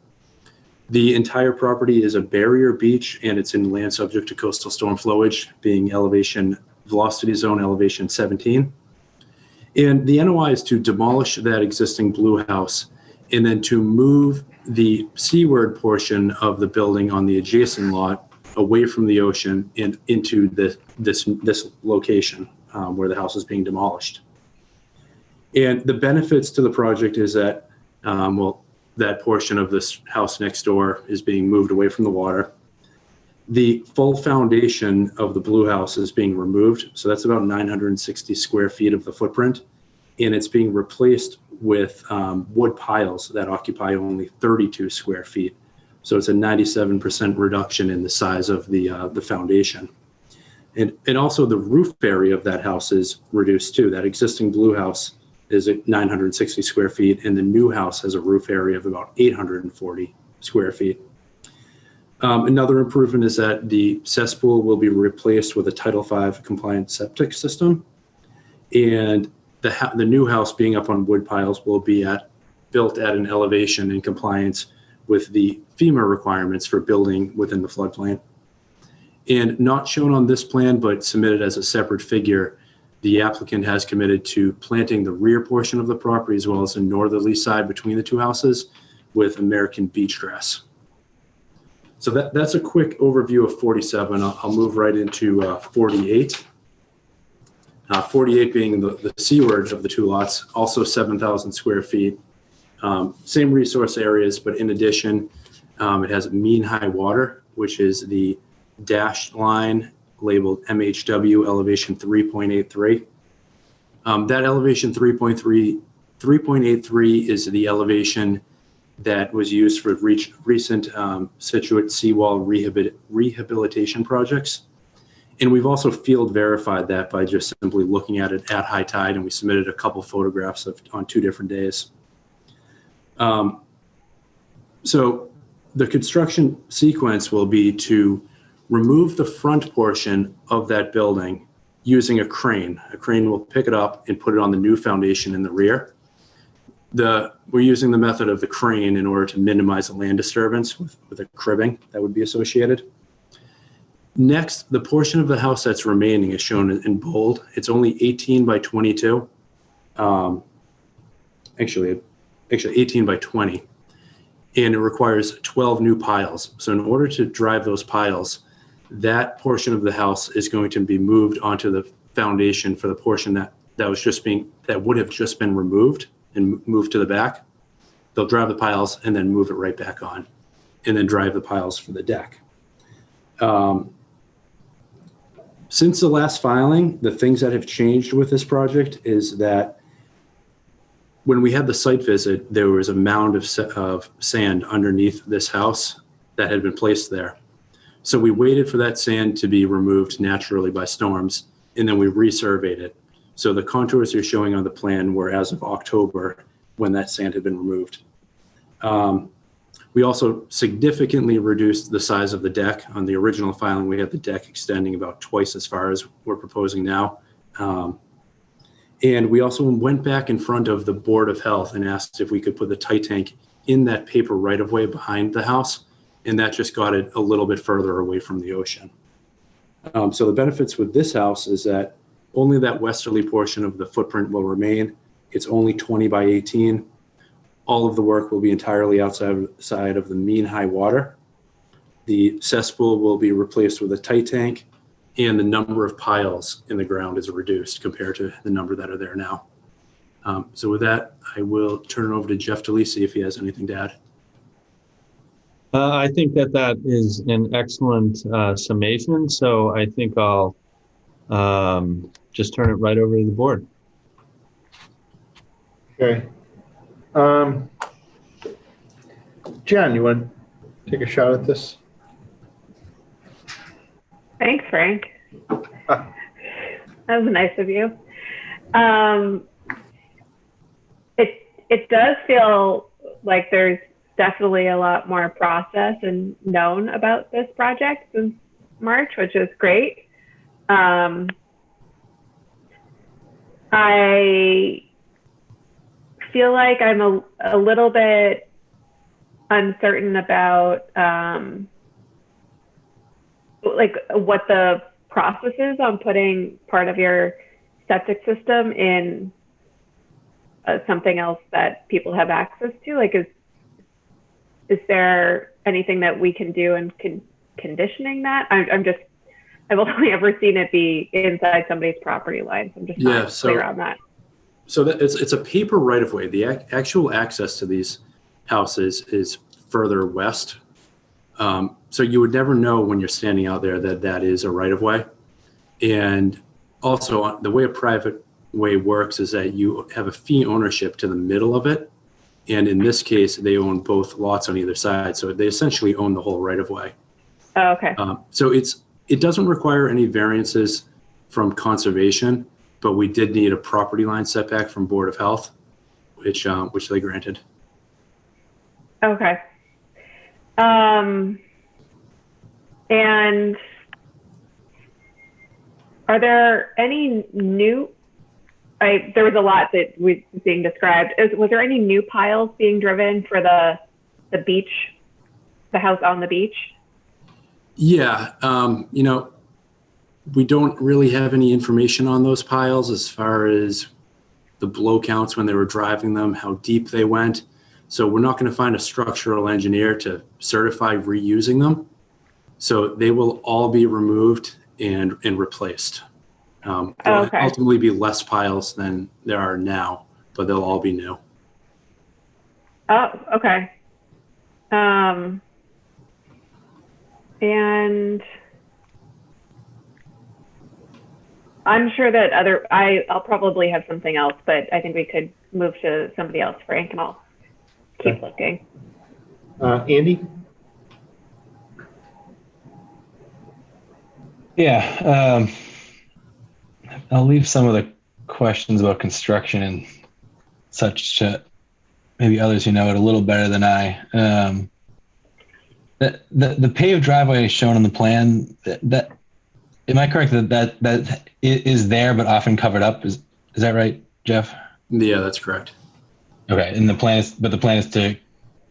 Speaker 17: The entire property is a barrier beach and it's in land subject to coastal storm flowage, being elevation, velocity zone elevation 17. And the NOI is to demolish that existing blue house and then to move the seaward portion of the building on the adjacent lot away from the ocean and into this location where the house is being demolished. And the benefits to the project is that, that portion of this house next door is being moved away from the water. The full foundation of the blue house is being removed. So that's about 960 square feet of the footprint. And it's being replaced with wood piles that occupy only 32 square feet. So it's a 97% reduction in the size of the foundation. And also the roof area of that house is reduced too. That existing blue house is at 960 square feet and the new house has a roof area of about 840 square feet. Another improvement is that the cesspool will be replaced with a Title V compliant septic system. And the new house being up on wood piles will be built at an elevation in compliance with the FEMA requirements for building within the floodplain. And not shown on this plan, but submitted as a separate figure, the applicant has committed to planting the rear portion of the property as well as the northerly side between the two houses with American beach grass. So that's a quick overview of 47. I'll move right into 48. 48 being the seaward of the two lots, also 7,000 square feet. Same resource areas, but in addition, it has mean high water, which is the dashed line labeled MHW elevation 3.83. That elevation 3.83 is the elevation that was used for recent Scituate seawall rehabilitation projects. And we've also field verified that by just simply looking at it at high tide, and we submitted a couple photographs on 2 different days. So the construction sequence will be to remove the front portion of that building using a crane. A crane will pick it up and put it on the new foundation in the rear. We're using the method of the crane in order to minimize the land disturbance with a cribbing that would be associated. Next, the portion of the house that's remaining is shown in bold. It's only 18 by 22. Actually 18 by 20. And it requires 12 new piles. So in order to drive those piles, that portion of the house is going to be moved onto the foundation for the portion that would have just been removed and moved to the back. They'll drive the piles and then move it right back on, and then drive the piles for the deck. Since the last filing, the things that have changed with this project is that when we had the site visit, there was a mound of sand underneath this house that had been placed there. So we waited for that sand to be removed naturally by storms, and then we resurveyed it. So the contours you're showing on the plan were as of October when that sand had been removed. We also significantly reduced the size of the deck. On the original filing, we had the deck extending about twice as far as we're proposing now. And we also went back in front of the Board of Health and asked if we could put the tight tank in that paper right-of-way behind the house, and that just got it a little bit further away from the ocean. So the benefits with this house is that only that westerly portion of the footprint will remain. It's only 20 by 18. All of the work will be entirely outside of the mean high water. The cesspool will be replaced with a tight tank, and the number of piles in the ground is reduced compared to the number that are there now. So with that, I will turn it over to Jeff DeLisi if he has anything to add.
Speaker 18: I think that is an excellent summation. So I think I'll just turn it right over to the board.
Speaker 1: Okay. Jen, you want to take a shot at this?
Speaker 3: Thanks, Frank. That was nice of you. It does feel like there's definitely a lot more process and known about this project since March, which is great. I feel like I'm a little bit uncertain about like what the process is on putting part of your septic system in something else that people have access to. Like, is there anything that we can do in conditioning that? I've only ever seen it be inside somebody's property line. So I'm just not clear on that.
Speaker 17: So it's a paper right of way. The actual access to these houses is further west. So you would never know when you're standing out there that is a right of way. And also the way a private way works is that you have a fee ownership to the middle of it. And in this case, they own both lots on either side. So they essentially own the whole right of way.
Speaker 3: Oh, okay.
Speaker 17: So it doesn't require any variances from conservation, but we did need a property line setback from Board of Health, which they granted.
Speaker 3: Okay. And are there any new, there was a lot that was being described. Was there any new piles being driven for the beach, the house on the beach?
Speaker 17: Yeah, we don't really have any information on those piles as far as the blow counts when they were driving them, how deep they went. So we're not going to find a structural engineer to certify reusing them. So they will all be removed and replaced. There'll ultimately be less piles than there are now, but they'll all be new.
Speaker 3: Oh, okay. And I'm sure that I'll probably have something else, but I think we could move to somebody else, Frank, and I'll keep looking.
Speaker 1: Andy?
Speaker 4: Yeah, I'll leave some of the questions about construction and such to maybe others who know it a little better than I. The paved driveway shown on the plan, that am I correct that is there but often covered up? Is that right, Jeff?
Speaker 17: Yeah, that's correct.
Speaker 4: Okay, and the plan is to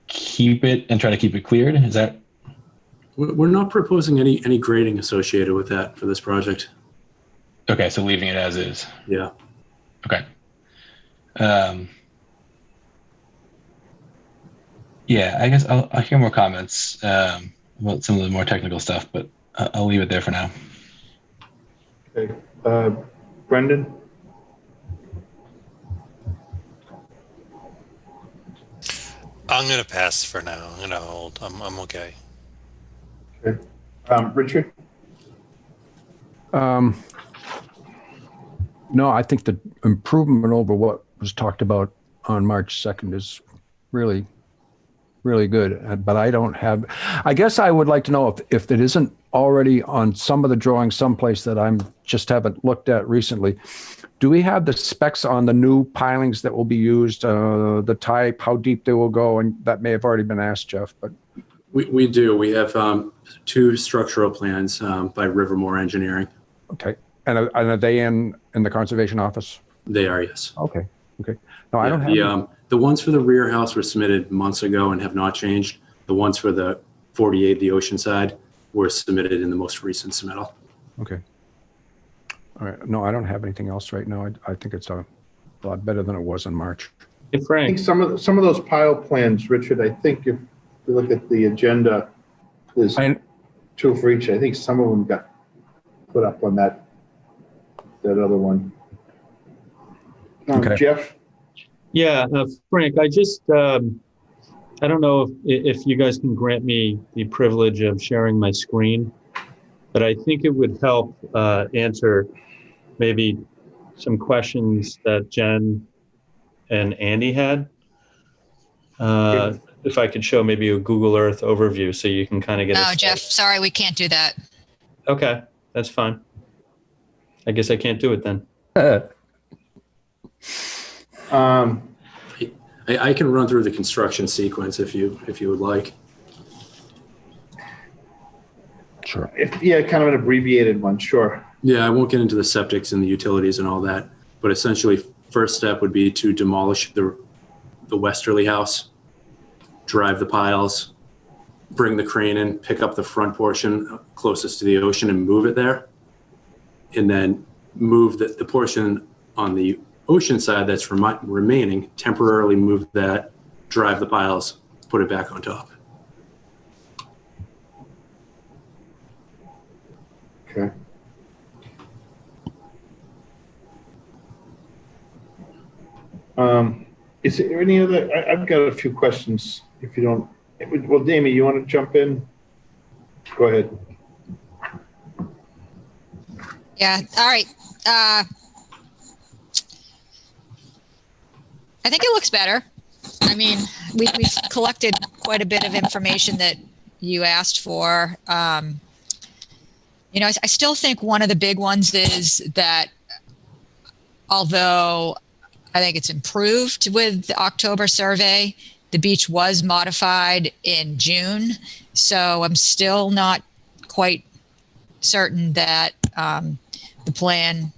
Speaker 4: keep it and try to keep it cleared. Is that?
Speaker 17: We're not proposing any grading associated with that for this project.
Speaker 4: Okay, so leaving it as is.
Speaker 17: Yeah.
Speaker 4: Okay. Yeah, I guess I'll hear more comments about some of the more technical stuff, but I'll leave it there for now.
Speaker 1: Okay. Brendan?
Speaker 5: I'm going to pass for now. I'm going to hold. I'm okay.
Speaker 1: Okay. Richard?
Speaker 2: No, I think the improvement over what was talked about on March 2nd is really, really good. But I guess I would like to know if it isn't already on some of the drawings someplace that I'm just haven't looked at recently. Do we have the specs on the new pilings that will be used, the type, how deep they will go? And that may have already been asked, Jeff, but.
Speaker 17: We do. We have 2 structural plans by Rivermore Engineering.
Speaker 2: Okay. And are they in the conservation office?
Speaker 17: They are, yes.
Speaker 2: Okay. Okay. No,
Speaker 17: Yeah,
Speaker 2: I don't have
Speaker 17: the ones for the rear house were submitted months ago and have not changed. The ones for the 48, the ocean side, were submitted in the most recent submittal.
Speaker 2: Okay. All right. No, I don't have anything else right now. I think it's a lot better than it was in March.
Speaker 14: Hey,
Speaker 1: I
Speaker 14: Frank.
Speaker 1: think some of those pile plans, Richard, I think if you look at the agenda, there's 2 for each. I think some of them got put up on that other one.
Speaker 2: Okay.
Speaker 1: Jeff?
Speaker 18: Yeah, Frank, I just, I don't know if you guys can grant me the privilege of sharing my screen, but I think it would help answer maybe some questions that Jen and Andy had. If I could show maybe a Google Earth overview so you can kind of get
Speaker 6: No, Jeff, sorry, we can't do that.
Speaker 18: Okay, that's fine. I guess I can't do it then.
Speaker 17: I can run through the construction sequence if you would like.
Speaker 2: Sure.
Speaker 1: Yeah, kind of an abbreviated one, sure.
Speaker 17: Yeah, I won't get into the septics and the utilities and all that, but essentially first step would be to demolish the westerly house, drive the piles, bring the crane in, pick up the front portion closest to the ocean and move it there. And then move the portion on the ocean side that's remaining, temporarily move that, drive the piles, put it back on top.
Speaker 1: Okay. Is there any other, I've got a few questions if you don't, well, Damien, you want to jump in? Go ahead.
Speaker 6: Yeah, all right. I think it looks better. I mean, we've collected quite a bit of information that you asked for. You know, I still think one of the big ones is that although I think it's improved with the October survey, the beach was modified in June. So I'm still not quite certain that the plan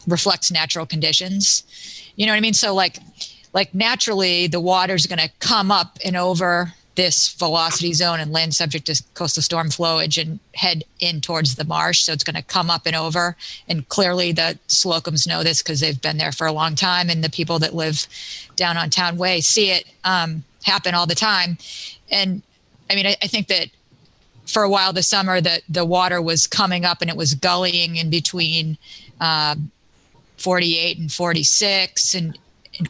Speaker 6: reflects natural conditions. You know what I mean? So like naturally the water's going to come up and over this velocity zone and land subject to coastal storm flowage and head in towards the marsh. So it's going to come up and over. And clearly the Slocums know this because they've been there for a long time. And the people that live down on Town Way see it happen all the time. And I mean, I think that for a while this summer that the water was coming up and it was gullying in between 48 and 46 and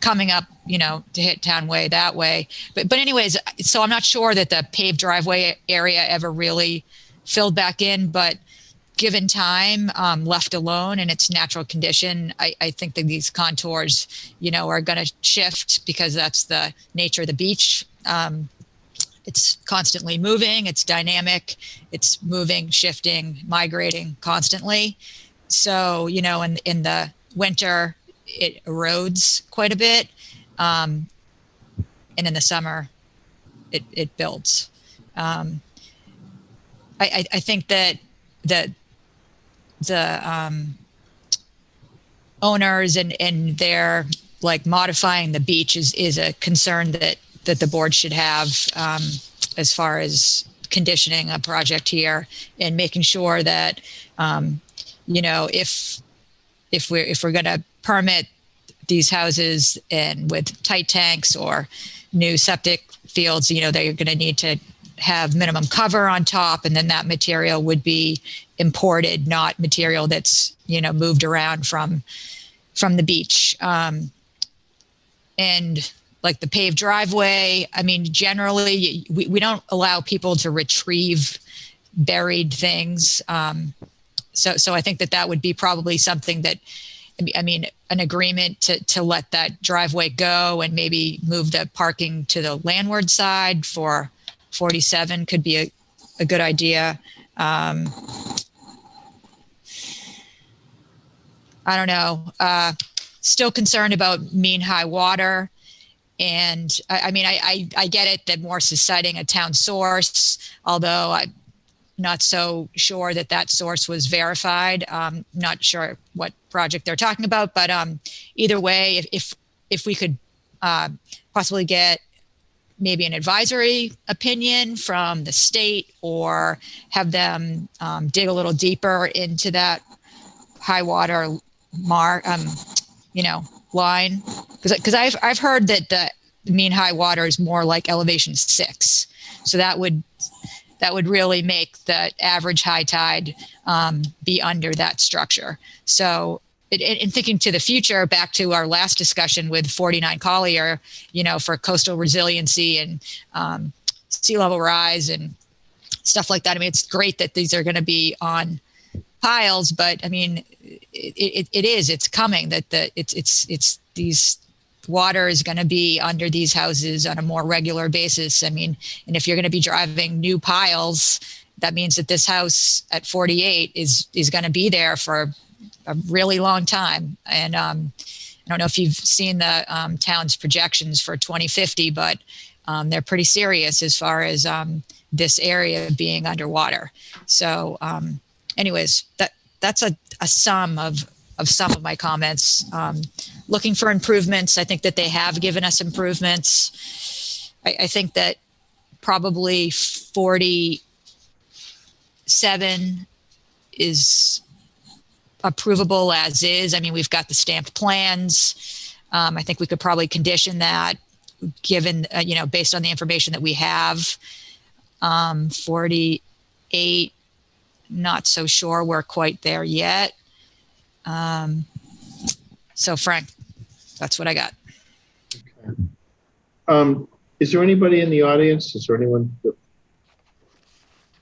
Speaker 6: coming up, you know, to hit Town Way that way. But anyways, so I'm not sure that the paved driveway area ever really filled back in, but given time, left alone in its natural condition, I think that these contours, are going to shift because that's the nature of the beach. It's constantly moving, it's dynamic, it's moving, shifting, migrating constantly. So, in the winter, it erodes quite a bit. And in the summer, it builds. I think that the owners and their modifying the beach is a concern that the board should have as far as conditioning a project here and making sure that if we're going to permit these houses and with tight tanks or new septic fields, they're going to need to have minimum cover on top, and then that material would be imported, not material that's moved around from the beach. And like the paved driveway, I mean, generally we don't allow people to retrieve buried things. So I think that would be probably something that, I mean, an agreement to let that driveway go and maybe move the parking to the landward side for 47 could be a good idea. I don't know. Still concerned about mean high water. And I mean, I get it that Morse is citing a town source, although I'm not so sure that source was verified. Not sure what project they're talking about, but either way, if we could possibly get maybe an advisory opinion from the state or have them dig a little deeper into that high water line, because I've heard that the mean high water is more like elevation 6, so that would really make the average high tide be under that structure. So in thinking to the future, back to our last discussion with 49 Collier, for coastal resiliency and sea level rise and stuff like that. I mean, it's great that these are going to be on piles, but I mean, it's coming that it's these water is going to be under these houses on a more regular basis. I mean, and if you're going to be driving new piles, that means that this house at 48 is going to be there for a really long time. And I don't know if you've seen the town's projections for 2050, but they're pretty serious as far as this area being underwater. So anyways, that's a sum of some of my comments. Looking for improvements. I think that they have given us improvements. I think that probably 47 is approvable as is. I mean, we've got the stamped plans. I think we could probably condition that given, based on the information that we have. 48, not so sure we're quite there yet. So Frank, that's what I got.
Speaker 1: Okay. Is there anybody in the audience? Is there anyone that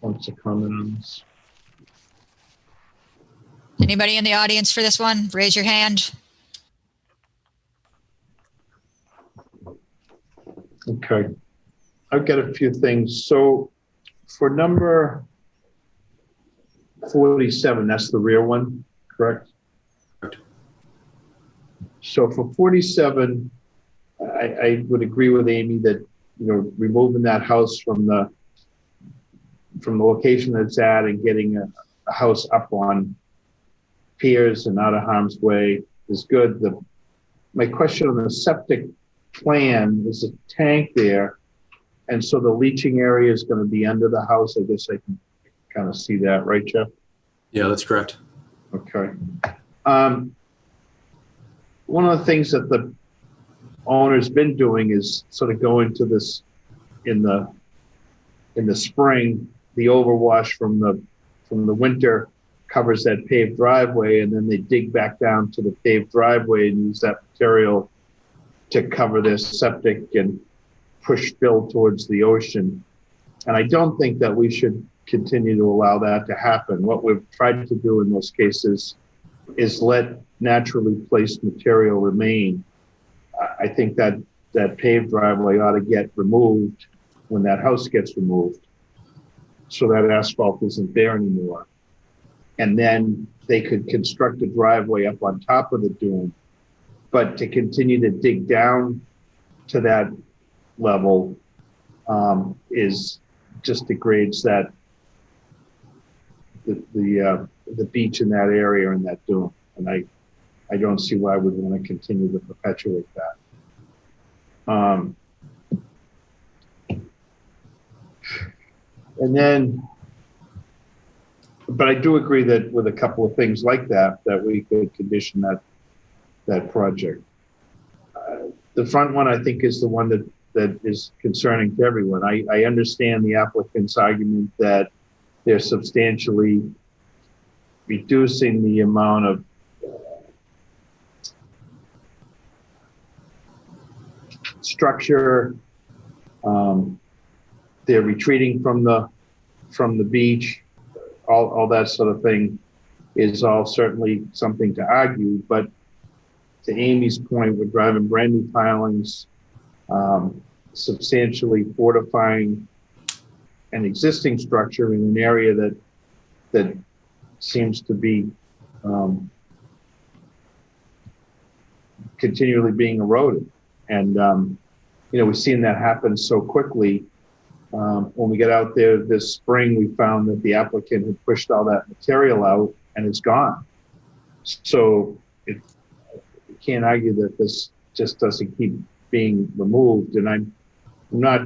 Speaker 1: wants to comment on this?
Speaker 6: Anybody in the audience for this one? Raise your hand.
Speaker 1: Okay. I've got a few things. So for number 47, that's the rear one, correct?
Speaker 17: Correct.
Speaker 1: So for 47, I would agree with Amy that, removing that house from the location that it's at and getting a house up on piers and out of harm's way is good. My question on the septic plan is a tank there, and so the leaching area is going to be under the house. I guess I can kind of see that, right, Jeff?
Speaker 17: Yeah, that's correct.
Speaker 1: Okay. One of the things that the owner's been doing is sort of going to this in the spring, the overwash from the winter covers that paved driveway, and then they dig back down to the paved driveway and use that material to cover their septic and push fill towards the ocean. And I don't think that we should continue to allow that to happen. What we've tried to do in those cases is let naturally placed material remain. I think that that paved driveway ought to get removed when that house gets removed, so that asphalt isn't there anymore. And then they could construct a driveway up on top of the dune, but to continue to dig down to that level is just degrades that the beach in that area and that dune. And I don't see why we'd want to continue to perpetuate that. And then, but I do agree that with a couple of things like that, that we could condition that project. The front one, I think, is the one that is concerning to everyone. I understand the applicant's argument that they're substantially reducing the amount of structure. They're retreating from the beach. All that sort of thing is all certainly something to argue, but to Amy's point, we're driving brand new pilings, substantially fortifying an existing structure in an area that seems to be continually being eroded. And we've seen that happen so quickly. When we get out there this spring, we found that the applicant had pushed all that material out and it's gone. So you can't argue that this just doesn't keep being removed. And I'm not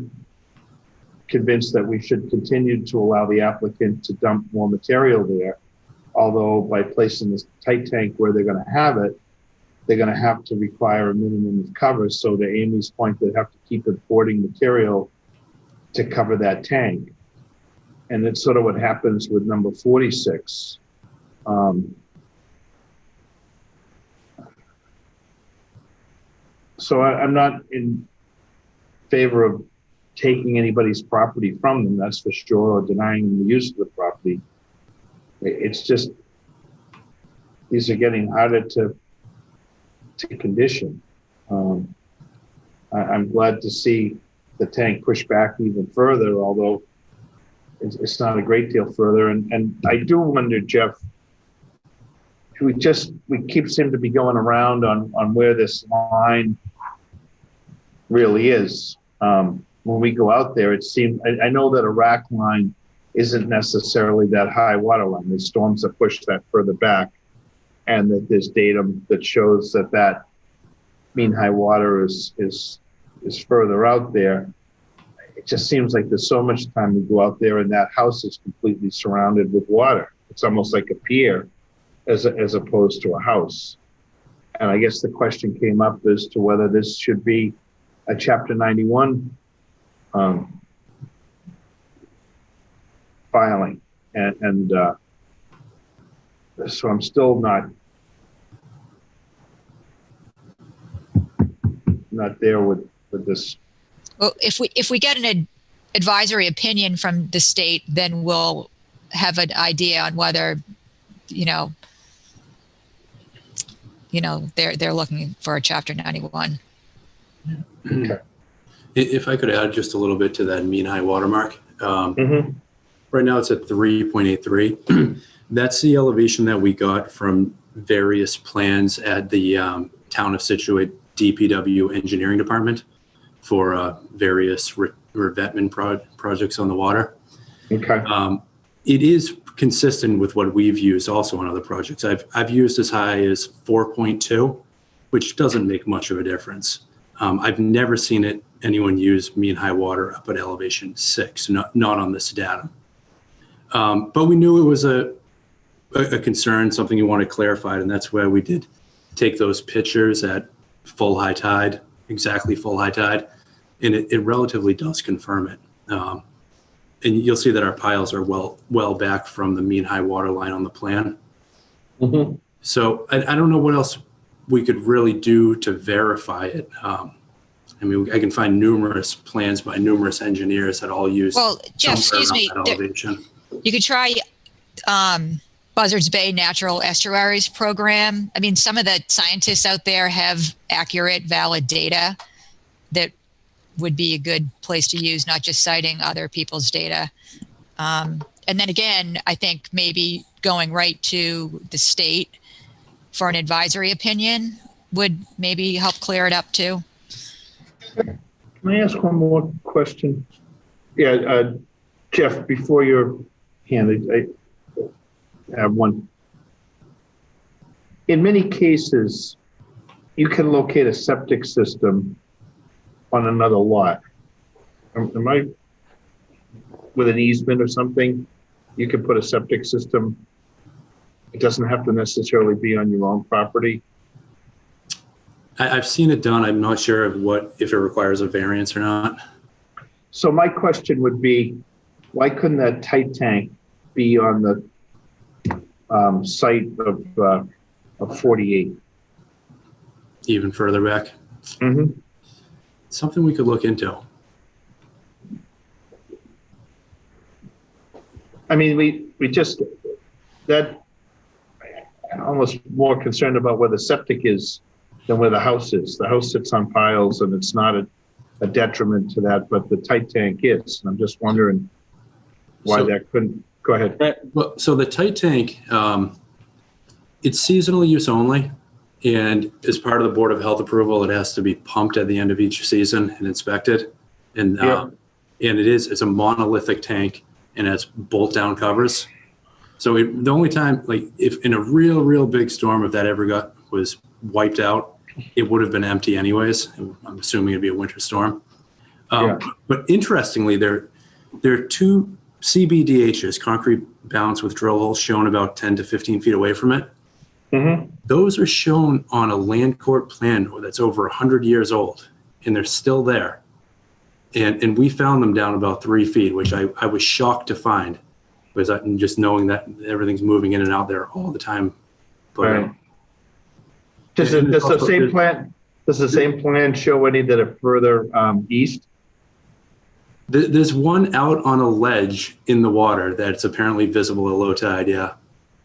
Speaker 1: convinced that we should continue to allow the applicant to dump more material there. Although by placing this tight tank where they're going to have it, they're going to have to require a minimum of cover. So to Amy's point, they have to keep importing material to cover that tank. And that's sort of what happens with number 46. So I'm not in favor of taking anybody's property from them, that's for sure, or denying them the use of the property. It's just, these are getting harder to condition. I'm glad to see the tank push back even further, although it's not a great deal further. And I do wonder, Jeff, we keep seem to be going around on where this line really is. When we go out there, it seems, I know that a rack line isn't necessarily that high water line. The storms have pushed that further back, and that there's data that shows that mean high water is further out there. It just seems like there's so much time to go out there, and that house is completely surrounded with water. It's almost like a pier as opposed to a house. And I guess the question came up as to whether this should be a Chapter 91 filing. And so I'm still not there with this.
Speaker 6: Well, if we get an advisory opinion from the state, then we'll have an idea on whether, they're looking for a Chapter 91.
Speaker 17: Okay. If I could add just a little bit to that mean high water mark. Right now it's at 3.83. That's the elevation that we got from various plans at the Town of Scituate DPW Engineering Department for various revetment projects on the water.
Speaker 1: Okay.
Speaker 17: It is consistent with what we've used also on other projects. I've used as high as 4.2, which doesn't make much of a difference. I've never seen anyone use mean high water up at elevation 6, not on this data. But we knew it was a concern, something you wanted clarified, and that's why we did take those pictures at full high tide, exactly full high tide, and it relatively does confirm it. And you'll see that our piles are well back from the mean high water line on the plan. So I don't know what else we could really do to verify it. I can find numerous plans by numerous engineers that all use.
Speaker 6: Well, Jeff, excuse me. You could try Buzzards Bay Natural Estuaries Program. I mean, some of the scientists out there have accurate, valid data that would be a good place to use, not just citing other people's data. And then again, I think maybe going right to the state for an advisory opinion would maybe help clear it up too.
Speaker 1: Can I ask one more question? Yeah, Jeff, before your hand, I have one. In many cases, you can locate a septic system on another lot. Am I, with an easement or something, you can put a septic system. It doesn't have to necessarily be on your own property.
Speaker 17: I've seen it done. I'm not sure if it requires a variance or not.
Speaker 1: So my question would be, why couldn't that tight tank be on the site of 48?
Speaker 17: Even further back?
Speaker 1: Mm-hmm.
Speaker 17: Something we could look into.
Speaker 1: I mean, we just, that, I'm almost more concerned about where the septic is than where the house is. The house sits on piles and it's not a detriment to that, but the tight tank is. And I'm just wondering why that couldn't, go ahead.
Speaker 17: So the tight tank, it's seasonal use only. And as part of the Board of Health approval, it has to be pumped at the end of each season and inspected. And it's a monolithic tank and it's bolt down covers. So the only time, like if in a real big storm, if that ever was wiped out, it would have been empty anyways. I'm assuming it'd be a winter storm. But interestingly, there are two CBDHs, concrete balance with drill holes, shown about 10 to 15 feet away from it.
Speaker 1: Mm-hmm.
Speaker 17: Those are shown on a land court plan that's over 100 years old, and they're still there. And we found them down about 3 feet, which I was shocked to find, because I'm just knowing that everything's moving in and out there all the time. But,
Speaker 1: right. Does the same plan show any that are further east?
Speaker 17: There's one out on a ledge in the water that's apparently visible at low tide. Yeah.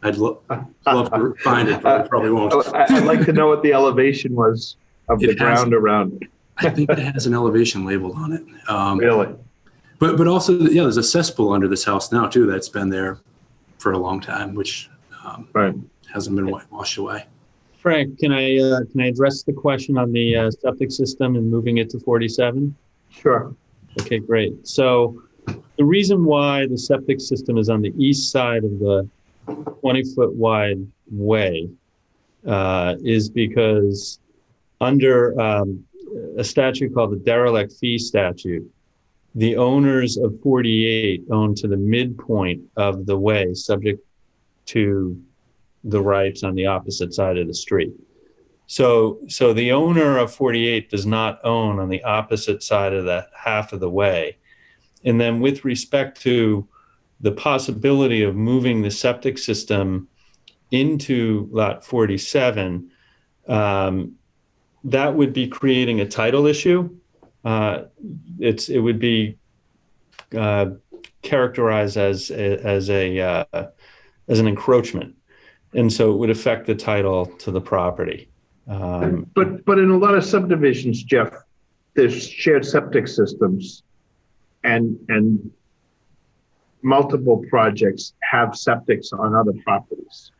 Speaker 17: I'd love to find it, but I probably won't.
Speaker 1: I'd like to know what the elevation was of the ground around it.
Speaker 17: I think it has an elevation labeled on it.
Speaker 1: Really?
Speaker 17: But also, yeah, there's a cesspool under this house now too that's been there for a long time, which hasn't been washed away.
Speaker 18: Frank, can I address the question on the septic system and moving it to 47?
Speaker 1: Sure.
Speaker 18: Okay, great. So the reason why the septic system is on the east side of the 20-foot wide way is because under a statute called the derelict fee statute, the owners of 48 own to the midpoint of the way, subject to the rights on the opposite side of the street. So the owner of 48 does not own on the opposite side of that half of the way. And then with respect to the possibility of moving the septic system into lot 47, that would be creating a title issue. It would be characterized as an encroachment, and so it would affect the title to the property.
Speaker 1: But in a lot of subdivisions, Jeff, there's shared septic systems, and multiple projects have septics on other properties.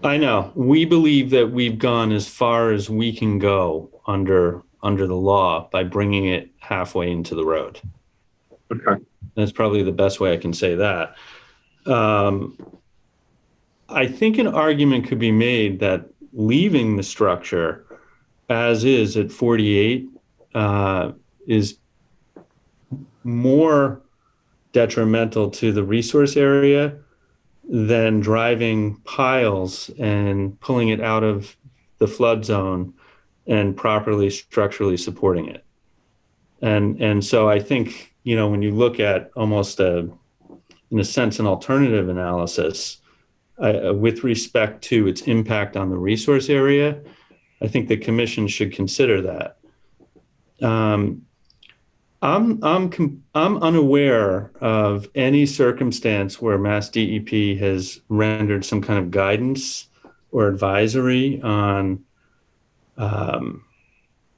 Speaker 18: I know. We believe that we've gone as far as we can go under the law by bringing it halfway into the road.
Speaker 1: Okay.
Speaker 18: That's probably the best way I can say that. I think an argument could be made that leaving the structure as is at 48 is more detrimental to the resource area than driving piles and pulling it out of the flood zone and properly structurally supporting it. And so I think, when you look at almost in a sense, an alternative analysis with respect to its impact on the resource area, I think the commission should consider that. I'm unaware of any circumstance where Mass DEP has rendered some kind of guidance or advisory on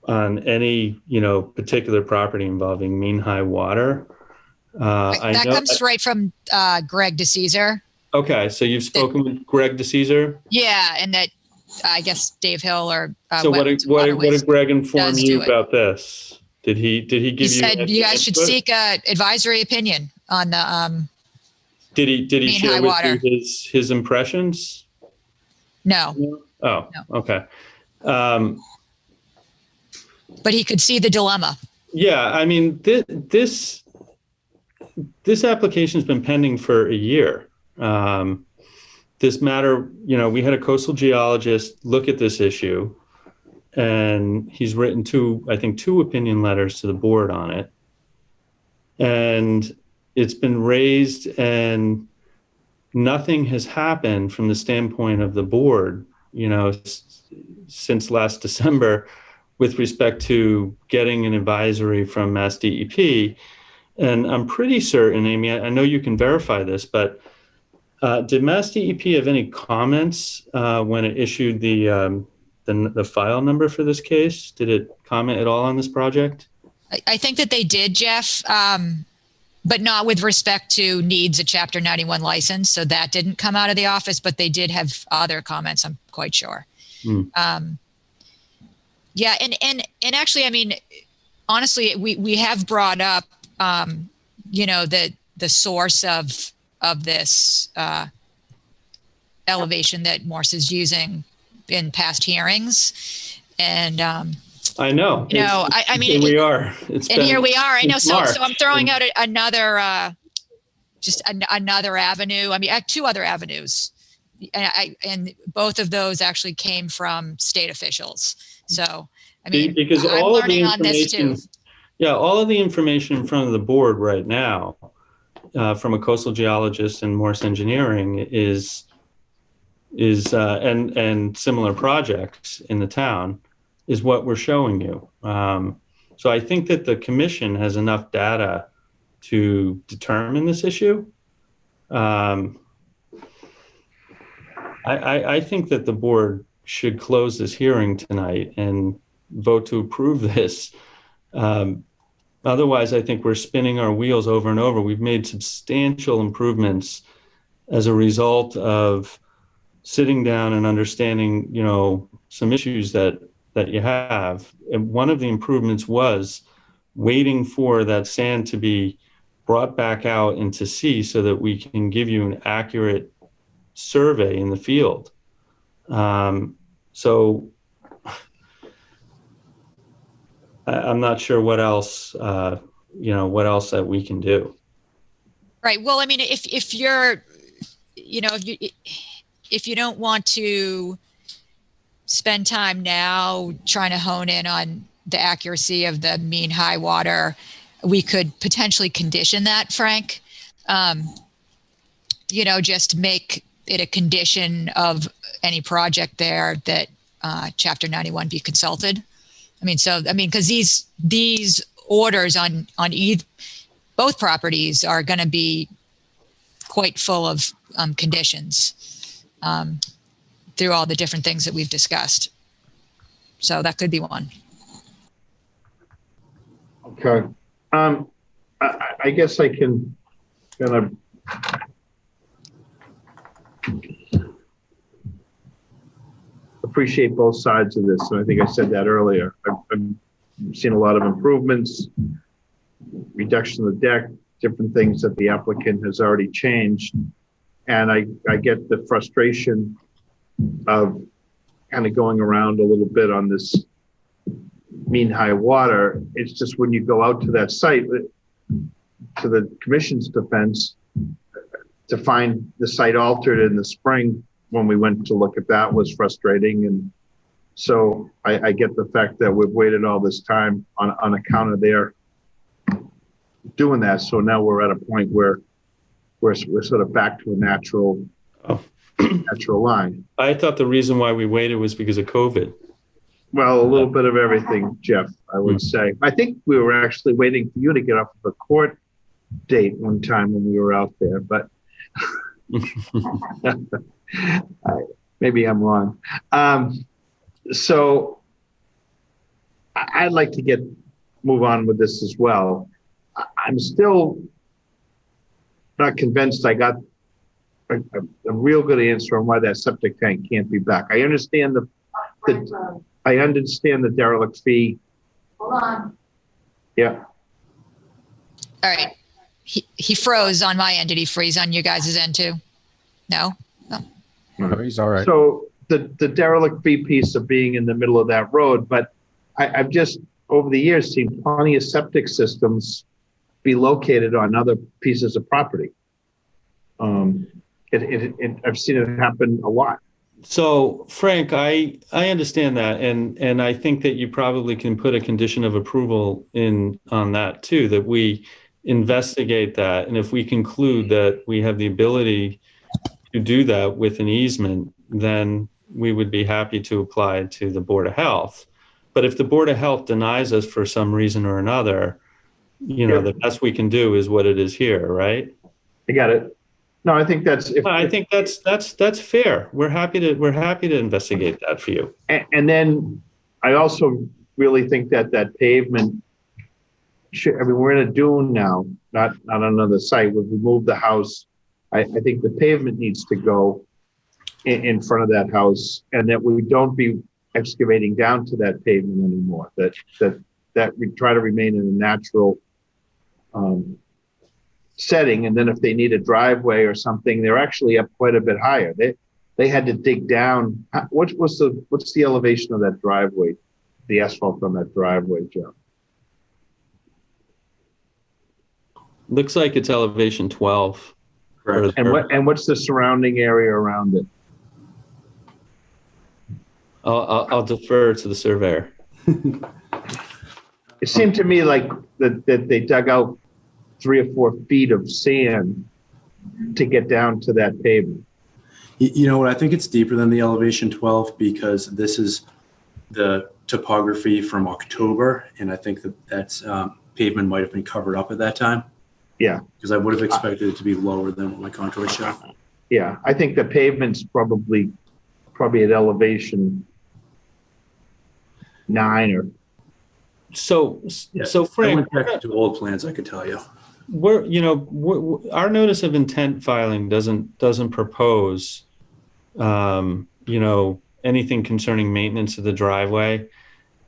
Speaker 18: any particular property involving mean high water.
Speaker 6: That comes right from Greg DeCesar.
Speaker 18: Okay, so you've spoken with Greg DeCesar?
Speaker 6: Yeah, and that I guess Dave Hill or
Speaker 18: so what did Greg inform you about this? Did he give you?
Speaker 6: He said you guys should seek an advisory opinion on the.
Speaker 18: Did he share with
Speaker 6: water.
Speaker 18: you his impressions?
Speaker 6: No.
Speaker 18: Oh, no. Okay.
Speaker 6: But he could see the dilemma.
Speaker 18: Yeah, I mean this application's been pending for a year. This matter, we had a coastal geologist look at this issue, and he's written two opinion letters to the board on it. And it's been raised, and nothing has happened from the standpoint of the board, since last December with respect to getting an advisory from Mass DEP. And I'm pretty certain, Amy, I know you can verify this, but did Mass DEP have any comments when it issued the file number for this case? Did it comment at all on this project?
Speaker 6: I think that they did, Jeff, but not with respect to needs a Chapter 91 license. So that didn't come out of the office, but they did have other comments, I'm quite sure. Yeah, and actually, I mean, honestly, we have brought up, the source of this elevation that Morse is using in past hearings, and
Speaker 18: I know.
Speaker 6: I mean,
Speaker 18: here we are.
Speaker 6: Here we are. I know. So I'm throwing
Speaker 18: out
Speaker 6: another, just another avenue. I mean, I have two other avenues, and both of those actually came from state officials. So I mean,
Speaker 18: because
Speaker 6: I'm
Speaker 18: all
Speaker 6: learning
Speaker 18: of the
Speaker 6: on this too.
Speaker 18: Yeah, all of the information in front of the board right now, from a coastal geologist and Morse Engineering is and similar projects in the town is what we're showing you. So I think that the commission has enough data to determine this issue. I think that the board should close this hearing tonight and vote to approve this. Otherwise, I think we're spinning our wheels over and over. We've made substantial improvements as a result of sitting down and understanding, some issues that you have. And one of the improvements was waiting for that sand to be brought back out into sea so that we can give you an accurate survey in the field. So I'm not sure what else, what else that we can do.
Speaker 6: Right. Well, I mean, if you're, if you don't want to spend time now trying to hone in on the accuracy of the mean high water, we could potentially condition that, Frank. Just make it a condition of any project there that Chapter 91 be consulted. Because these orders on both properties are going to be quite full of conditions through all the different things that we've discussed. So that could be one.
Speaker 1: Okay. I guess I can kind of appreciate both sides of this. And I think I said that earlier. I've seen a lot of improvements, reduction of the deck, different things that the applicant has already changed. And I get the frustration of kind of going around a little bit on this mean high water. It's just when you go out to that site, to the commission's defense, to find the site altered in the spring when we went to look at that was frustrating. And so I get the fact that we've waited all this time on account of their doing that. So now we're at a point where we're sort of back to a natural line.
Speaker 18: I thought the reason why we waited was because of COVID.
Speaker 1: Well, a little bit of everything, Jeff, I would say. I think we were actually waiting for you to get off of a court date one time when we were out there, but maybe I'm wrong. So I'd like to move on with this as well. I'm still not convinced I got a real good answer on why that septic tank can't be back. I understand I understand the derelict fee.
Speaker 6: Hold on.
Speaker 1: Yeah.
Speaker 6: All right. He froze on my end. Did he freeze on you guys' end too? No?
Speaker 2: No, he's all right.
Speaker 1: So the derelict fee piece of being in the middle of that road, but I've just, over the years, seen plenty of septic systems be located on other pieces of property. I've seen it happen a lot.
Speaker 18: So Frank, I understand that, and I think that you probably can put a condition of approval in on that too, that we investigate that, and if we conclude that we have the ability to do that with an easement, then we would be happy to apply to the Board of Health. But if the Board of Health denies us for some reason or another, the best we can do is what it is here, right?
Speaker 1: I got it. No, I think that's.
Speaker 18: I think that's fair. We're happy to investigate that for you.
Speaker 1: And then I also really think that pavement should. I mean, we're in a dune now, not on another site. We've removed the house. I think the pavement needs to go in front of that house, and that we don't be excavating down to that pavement anymore. That we try to remain in a natural setting, and then if they need a driveway or something, they're actually up quite a bit higher. They had to dig down. What's the elevation of that driveway? The asphalt on that driveway, Joe?
Speaker 18: Looks like it's elevation 12.
Speaker 17: Correct.
Speaker 1: And what's the surrounding area around it?
Speaker 18: I'll defer to the surveyor.
Speaker 1: It seemed to me like that they dug out 3 or 4 feet of sand to get down to that pavement.
Speaker 17: You know what? I think it's deeper than the elevation 12 because this is the topography from October, and I think that's pavement might have been covered up at that time.
Speaker 1: Yeah.
Speaker 17: Because I would have expected it to be lower than what my contours show.
Speaker 1: Yeah, I think the pavement's probably at elevation 9 or.
Speaker 18: So Frank,
Speaker 17: I went back to old plans, I could tell you.
Speaker 18: Our notice of intent filing doesn't propose, anything concerning maintenance of the driveway.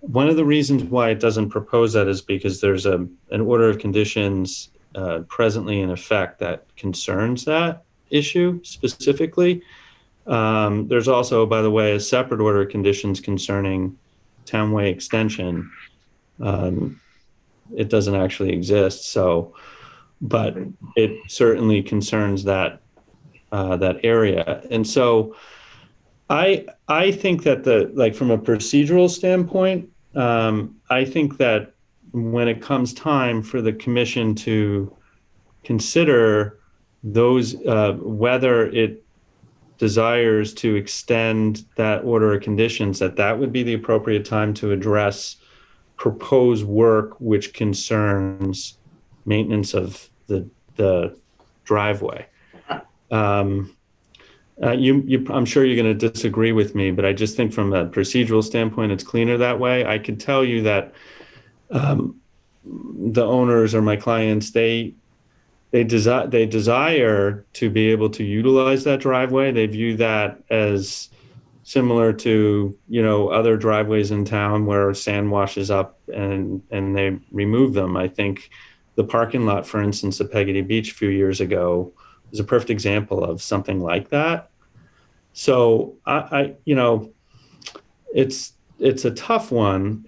Speaker 18: One of the reasons why it doesn't propose that is because there's an order of conditions presently in effect that concerns that issue specifically. There's also, by the way, a separate order of conditions concerning Townway extension. It doesn't actually exist, but it certainly concerns that area. And so I think that from a procedural standpoint, I think that when it comes time for the commission to consider those, whether it desires to extend that order of conditions, that would be the appropriate time to address proposed work which concerns maintenance of the driveway. I'm sure you're going to disagree with me, but I just think from a procedural standpoint, it's cleaner that way. I could tell you that the owners or my clients, they desire to be able to utilize that driveway. They view that as similar to, other driveways in town where sand washes up and they remove them. I think the parking lot, for instance, at Peggotty Beach a few years ago is a perfect example of something like that. So it's a tough one.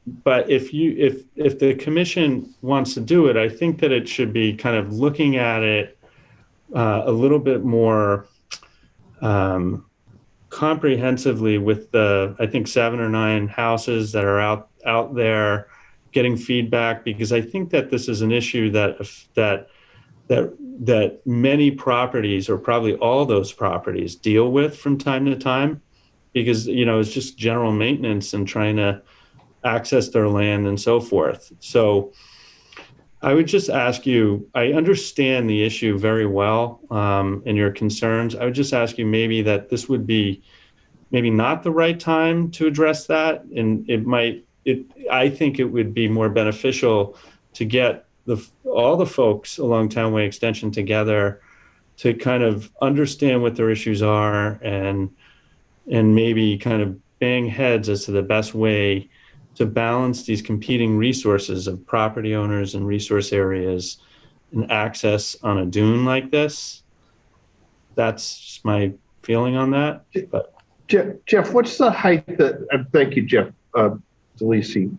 Speaker 18: But if the commission wants to do it, I think that it should be kind of looking at it a little bit more comprehensively with I think 7 or 9 houses that are out there getting feedback, because I think that this is an issue that many properties, or probably all those properties, deal with from time to time. because, it's just general maintenance and trying to access their land and so forth. So I would just ask you, I understand the issue very well, and your concerns. I would just ask you maybe that this would be maybe not the right time to address that. And I think it would be more beneficial to get all the folks along Townway Extension together to kind of understand what their issues are and maybe kind of bang heads as to the best way to balance these competing resources of property owners and resource areas and access on a dune like this. That's just my feeling on that. But
Speaker 1: Jeff, what's the height thank you, Jeff DeLisi.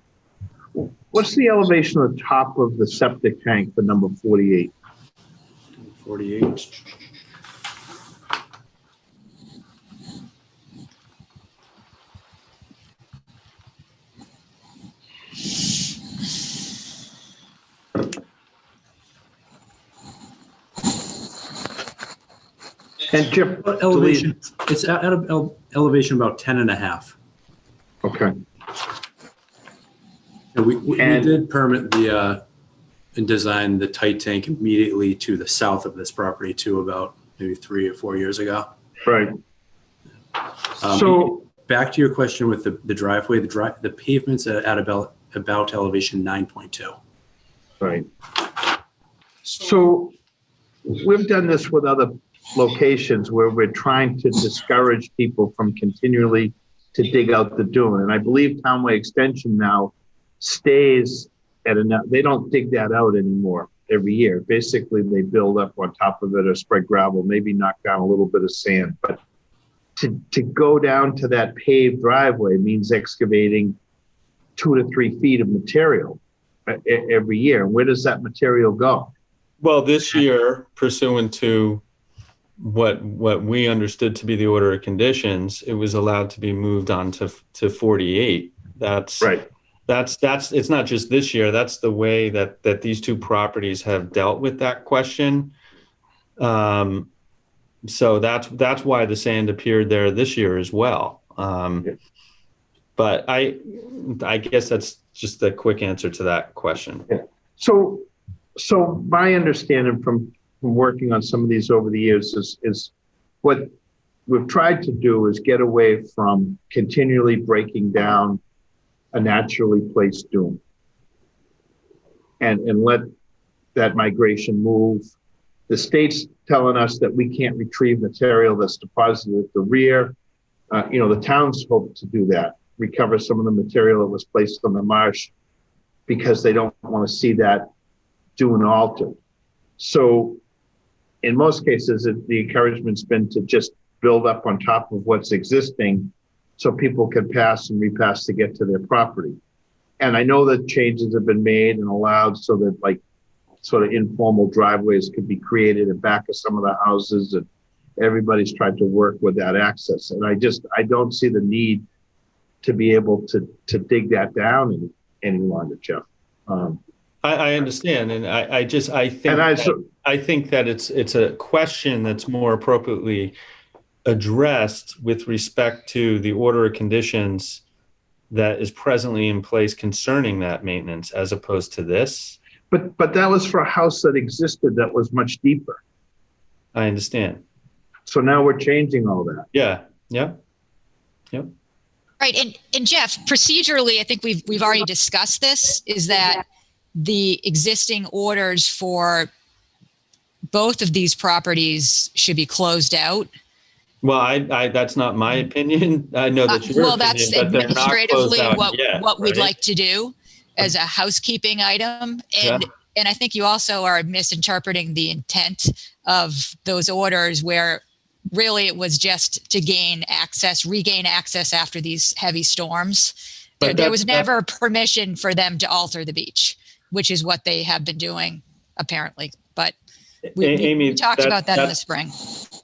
Speaker 1: What's the elevation of the top of the septic tank for number 48?
Speaker 17: 48.
Speaker 1: And Jeff,
Speaker 17: elevation, it's at elevation about 10 and a half.
Speaker 1: Okay.
Speaker 17: And we did permit and design the tight tank immediately to the south of this property too, about maybe 3 or 4 years ago.
Speaker 1: Right.
Speaker 17: So back to your question with the driveway, the pavement's at about elevation 9.2.
Speaker 1: Right. So we've done this with other locations where we're trying to discourage people from continually to dig out the dune. And I believe Townway Extension now stays at they don't dig that out anymore every year. Basically, they build up on top of it or spread gravel, maybe knock down a little bit of sand. But to go down to that paved driveway means excavating 2 to 3 feet of material every year. And where does that material go?
Speaker 18: Well, this year, pursuant to what we understood to be the order of conditions, it was allowed to be moved on to 48. That's right. That's it's not just this year. That's the way that these two properties have dealt with that question. So that's why the sand appeared there this year as well. But I guess that's just the quick answer to that question.
Speaker 1: Yeah. So my understanding from working on some of these over the years is what we've tried to do is get away from continually breaking down a naturally placed dune and let that migration move. The state's telling us that we can't retrieve material that's deposited at the rear. The towns hope to do that, recover some of the material that was placed on the marsh because they don't want to see that dune altered. So in most cases, the encouragement's been to just build up on top of what's existing so people can pass and repass to get to their property. And I know that changes have been made and allowed so that like sort of informal driveways could be created in back of some of the houses, and everybody's tried to work with that access. And I don't see the need to be able to dig that down any longer, Jeff.
Speaker 18: I understand, and I think that it's a question that's more appropriately addressed with respect to the order of conditions that is presently in place concerning that maintenance, as opposed to this.
Speaker 1: But that was for a house that existed that was much deeper.
Speaker 18: I understand.
Speaker 1: So now we're changing all that.
Speaker 18: Yeah.
Speaker 6: Right, and Jeff, procedurally, I think we've already discussed this. Is that the existing orders for both of these properties should be closed out?
Speaker 18: Well, I that's not my opinion. I know that your opinion,
Speaker 6: that's
Speaker 18: but they're not
Speaker 6: administratively
Speaker 18: closed out yet,
Speaker 6: what we'd
Speaker 18: right?
Speaker 6: like to do as a housekeeping item. And I think you also are misinterpreting the intent of those orders, where really it was just to regain access after these heavy storms. There was never permission for them to alter the beach, which is what they have been doing apparently. But we talked about that in the spring.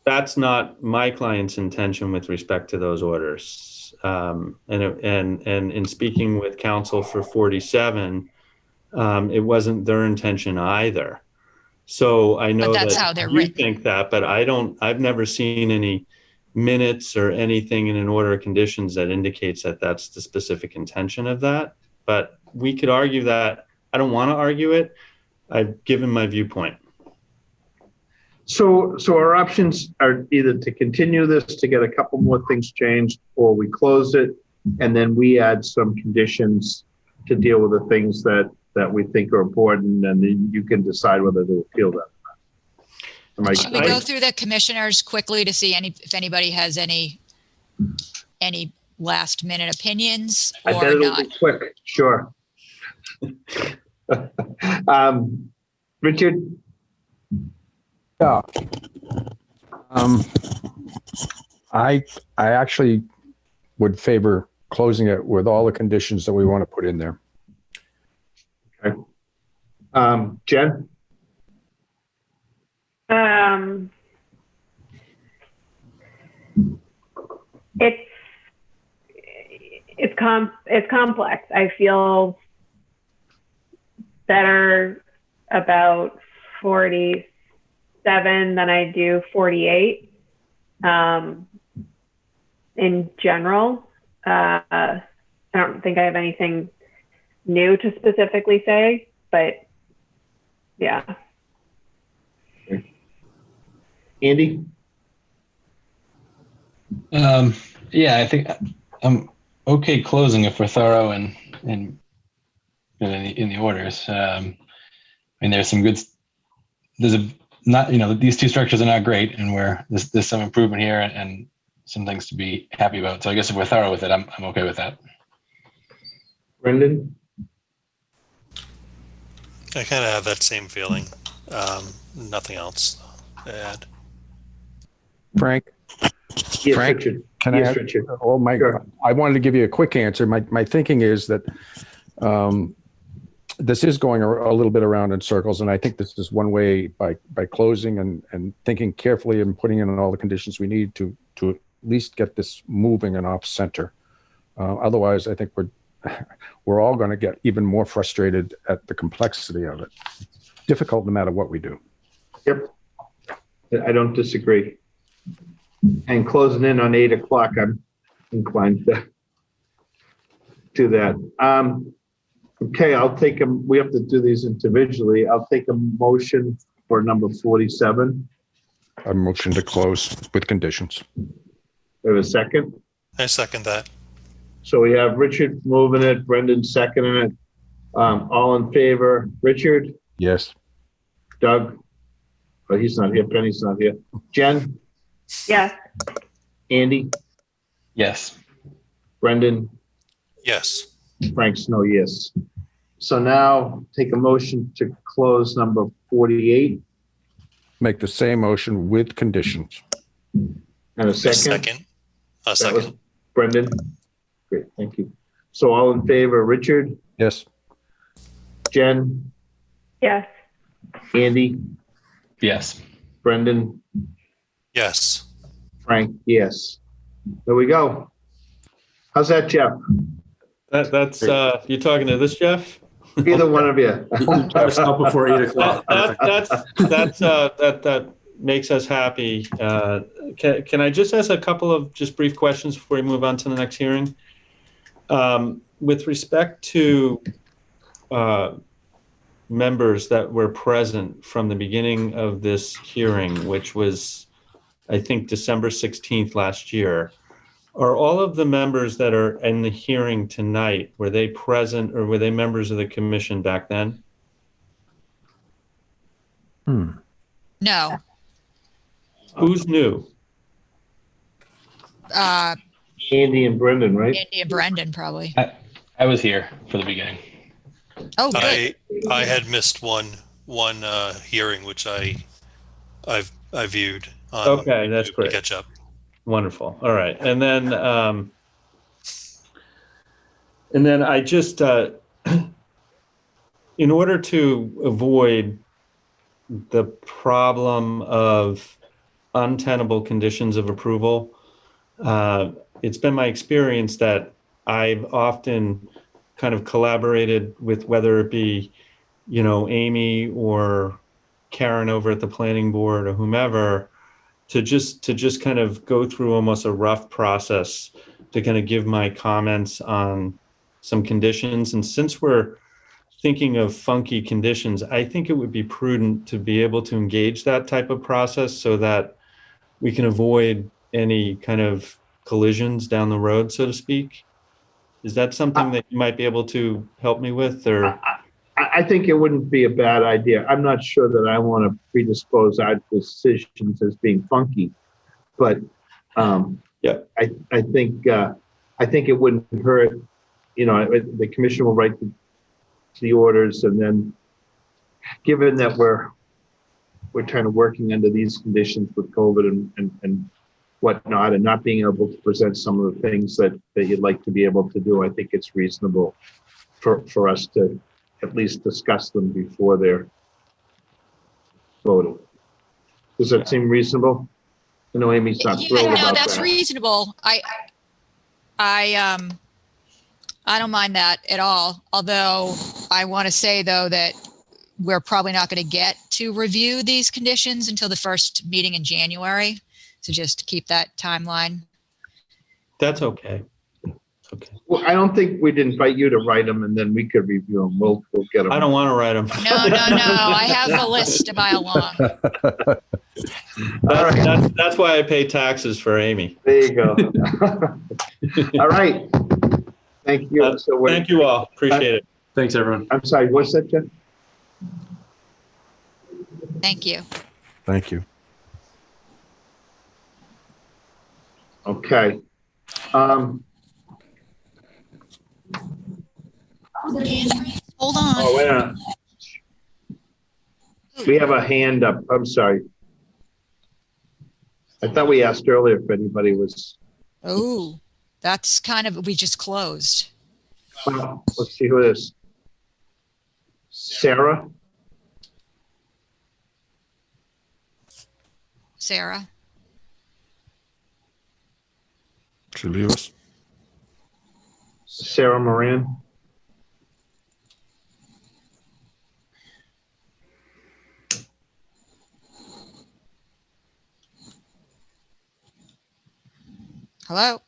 Speaker 18: That's not my client's intention with respect to those orders. And in speaking with counsel for 47, it wasn't their intention either. So I know that you think that, but I've never seen any minutes or anything in an order of conditions that indicates that that's the specific intention of that. But we could argue that. I don't want to argue it. I've given my viewpoint.
Speaker 1: So our options are either to continue this to get a couple more things changed, or we close it and then we add some conditions to deal with the things that we think are important, and then you can decide whether to appeal that.
Speaker 6: Should we go through the commissioners quickly to see if anybody has any last minute opinions
Speaker 1: I bet
Speaker 6: or
Speaker 1: it'll
Speaker 6: not?
Speaker 1: be quick, sure. Richard?
Speaker 2: Yeah. I actually would favor closing it with all the conditions that we want to put in there.
Speaker 1: Okay. Jen?
Speaker 3: It's complex. I feel better about 47 than I do 48. In general, I don't think I have anything new to specifically say, but yeah.
Speaker 1: Andy?
Speaker 4: Yeah, I think I'm okay closing if we're thorough and in the orders. I mean, there's some good. These two structures are not great, and there's some improvement here and some things to be happy about. So I guess if we're thorough with it, I'm okay with that.
Speaker 1: Brendan?
Speaker 5: I kind of have that same feeling. Nothing else to add.
Speaker 2: Frank?
Speaker 1: Yes,
Speaker 2: Frank,
Speaker 1: Richard.
Speaker 2: can
Speaker 1: Yes,
Speaker 2: I?
Speaker 1: Richard.
Speaker 2: Oh my!
Speaker 1: Sure.
Speaker 2: I wanted to give you a quick answer. My thinking is that this is going a little bit around in circles, and I think this is one way by closing and thinking carefully and putting in all the conditions we need to at least get this moving and off center. Otherwise, I think we're all going to get even more frustrated at the complexity of it. It's difficult no matter what we do.
Speaker 1: Yep. I don't disagree. And closing in on 8 o'clock, I'm inclined to do that. Okay, I'll take them. We have to do these individually. I'll take a motion for number 47.
Speaker 2: A motion to close with conditions.
Speaker 1: We have a second.
Speaker 5: I second that.
Speaker 1: So we have Richard moving it, Brendan seconding it. All in favor, Richard?
Speaker 2: Yes.
Speaker 1: Doug? Oh, he's not here. Penny's not here. Jen?
Speaker 3: Yes.
Speaker 1: Andy?
Speaker 4: Yes.
Speaker 1: Brendan?
Speaker 5: Yes.
Speaker 1: Frank Snow, yes. So now take a motion to close number 48.
Speaker 2: Make the same motion with conditions.
Speaker 1: And a second?
Speaker 5: A
Speaker 1: That
Speaker 5: second.
Speaker 1: was Brendan? Great, thank you. So all in favor, Richard?
Speaker 2: Yes.
Speaker 1: Jen?
Speaker 3: Yes.
Speaker 1: Andy?
Speaker 4: Yes.
Speaker 1: Brendan?
Speaker 5: Yes.
Speaker 1: Frank, yes. There we go. How's that, Jeff?
Speaker 18: That's you talking to this Jeff?
Speaker 1: Either one of you.
Speaker 17: Stop before 8 o'clock.
Speaker 18: That makes us happy. Can I just ask a couple of just brief questions before we move on to the next hearing? With respect to members that were present from the beginning of this hearing, which was, I think, December 16th last year, are all of the members that are in the hearing tonight, were they present or were they members of the commission back then?
Speaker 6: No.
Speaker 18: Who's new?
Speaker 1: Andy and Brendan, right?
Speaker 6: Andy and Brendan, probably.
Speaker 4: I was here for the beginning.
Speaker 6: Oh, good.
Speaker 5: I had missed one hearing, which I viewed.
Speaker 18: Okay, that's
Speaker 5: to
Speaker 18: great.
Speaker 5: Catch up.
Speaker 18: Wonderful. All right. And then I just, in order to avoid the problem of untenable conditions of approval, it's been my experience that I've often kind of collaborated with, whether it be, Amy or Karen over at the planning board or whomever, to just kind of go through almost a rough process to kind of give my comments on some conditions. And since we're thinking of funky conditions, I think it would be prudent to be able to engage that type of process so that we can avoid any kind of collisions down the road, so to speak. Is that something that you might be able to help me with, or?
Speaker 1: I think it wouldn't be a bad idea. I'm not sure that I want to predispose our decisions as being funky, but
Speaker 18: yeah,
Speaker 1: I think it wouldn't hurt. You know, the commission will write the orders, and then, given that we're kind of working under these conditions with COVID and whatnot, and not being able to present some of the things that you'd like to be able to do, I think it's reasonable for us to at least discuss them before they're voted. Does that seem reasonable? I know Amy's not thrilled about that.
Speaker 6: No, that's reasonable. I don't mind that at all. Although I want to say, though, that we're probably not going to get to review these conditions until the first meeting in January. So just keep that timeline.
Speaker 18: That's okay. Okay.
Speaker 1: Well, I don't think we'd invite you to write them and then we could review them. We'll get them.
Speaker 18: I don't want to write them.
Speaker 6: No. I have a list a mile long.
Speaker 18: That's why I pay taxes for Amy.
Speaker 1: There you go. All right. Thank you.
Speaker 18: Thank you all. Appreciate it.
Speaker 17: Thanks, everyone.
Speaker 1: I'm sorry. What's that, Jeff?
Speaker 6: Thank you.
Speaker 2: Thank you.
Speaker 1: Okay.
Speaker 6: Hold on.
Speaker 1: Oh, wait a minute. We have a hand up. I'm sorry. I thought we asked earlier if anybody was.
Speaker 6: Oh, that's kind of, we just closed.
Speaker 1: Well, let's see who it is. Sarah?
Speaker 6: Sarah?
Speaker 2: She leave us?
Speaker 1: Sarah Moran?
Speaker 6: Hello?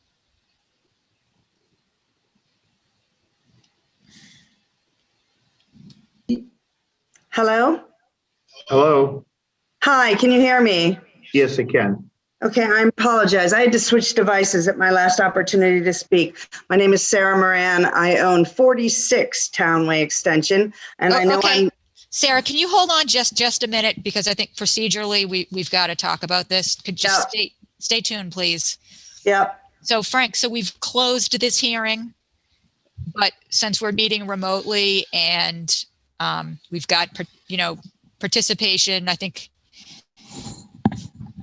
Speaker 19: Hello?
Speaker 1: Hello?
Speaker 19: Hi, can you hear me?
Speaker 1: Yes, I can.
Speaker 19: Okay, I apologize. I had to switch devices at my last opportunity to speak. My name is Sarah Moran. I own 46 Townway Extension, and I know
Speaker 6: okay. Sarah, can you hold on just a minute? Because I think procedurally we've got to talk about this. Could just stay tuned, please.
Speaker 19: Yep.
Speaker 6: So Frank, so we've closed this hearing, but since we're meeting remotely and we've got, participation, I think,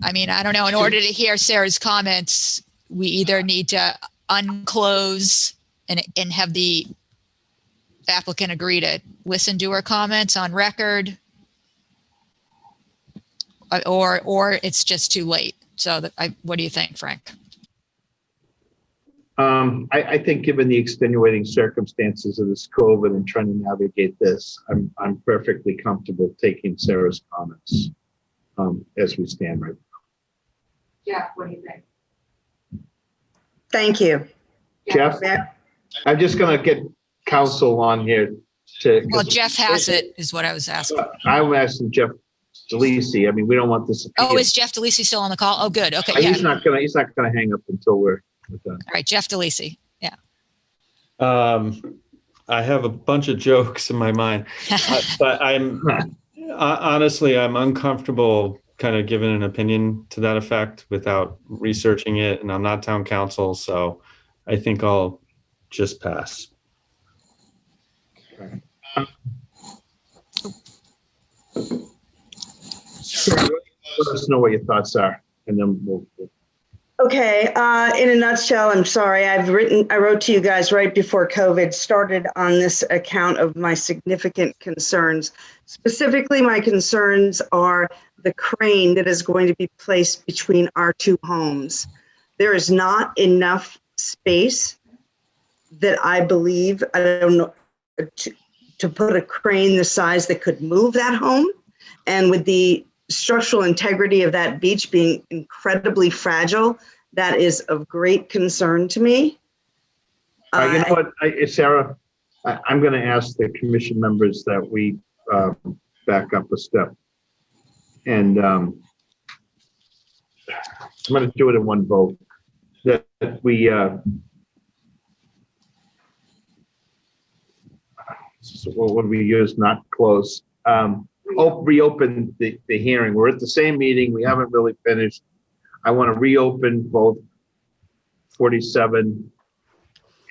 Speaker 6: I don't know, in order to hear Sarah's comments, we either need to unclose and have the applicant agree to listen to her comments on record, or it's just too late. So what do you think, Frank?
Speaker 1: I think given the extenuating circumstances of this COVID and trying to navigate this, I'm perfectly comfortable taking Sarah's comments as we stand right now.
Speaker 19: Jeff, what do you think? Thank you.
Speaker 1: Jeff, I'm just going to get counsel on here.
Speaker 6: Well, Jeff has it, is what I was asking.
Speaker 1: I'm asking Jeff DeLisi. We don't want this.
Speaker 6: Oh, is Jeff DeLisi still on the call? Oh, good. Okay.
Speaker 1: He's not gonna hang up until we're done.
Speaker 6: All right, Jeff DeLisi. Yeah.
Speaker 18: I have a bunch of jokes in my mind, but honestly, I'm uncomfortable kind of giving an opinion to that effect without researching it, and I'm not town council, so I think I'll just pass.
Speaker 1: Sure. Let us know what your thoughts are, and then we'll.
Speaker 19: Okay, in a nutshell, I'm sorry. I wrote to you guys right before COVID started on this account of my significant concerns. Specifically, my concerns are the crane that is going to be placed between our two homes. There is not enough space that I believe, I don't know, to put a crane the size that could move that home. And with the structural integrity of that beach being incredibly fragile, that is of great concern to me.
Speaker 1: You know what, Sarah, I'm going to ask the commission members that we back up a step. And I'm going to do it in one vote. That we so what we use, not close. Reopen the hearing. We're at the same meeting. We haven't really finished. I want to reopen both 47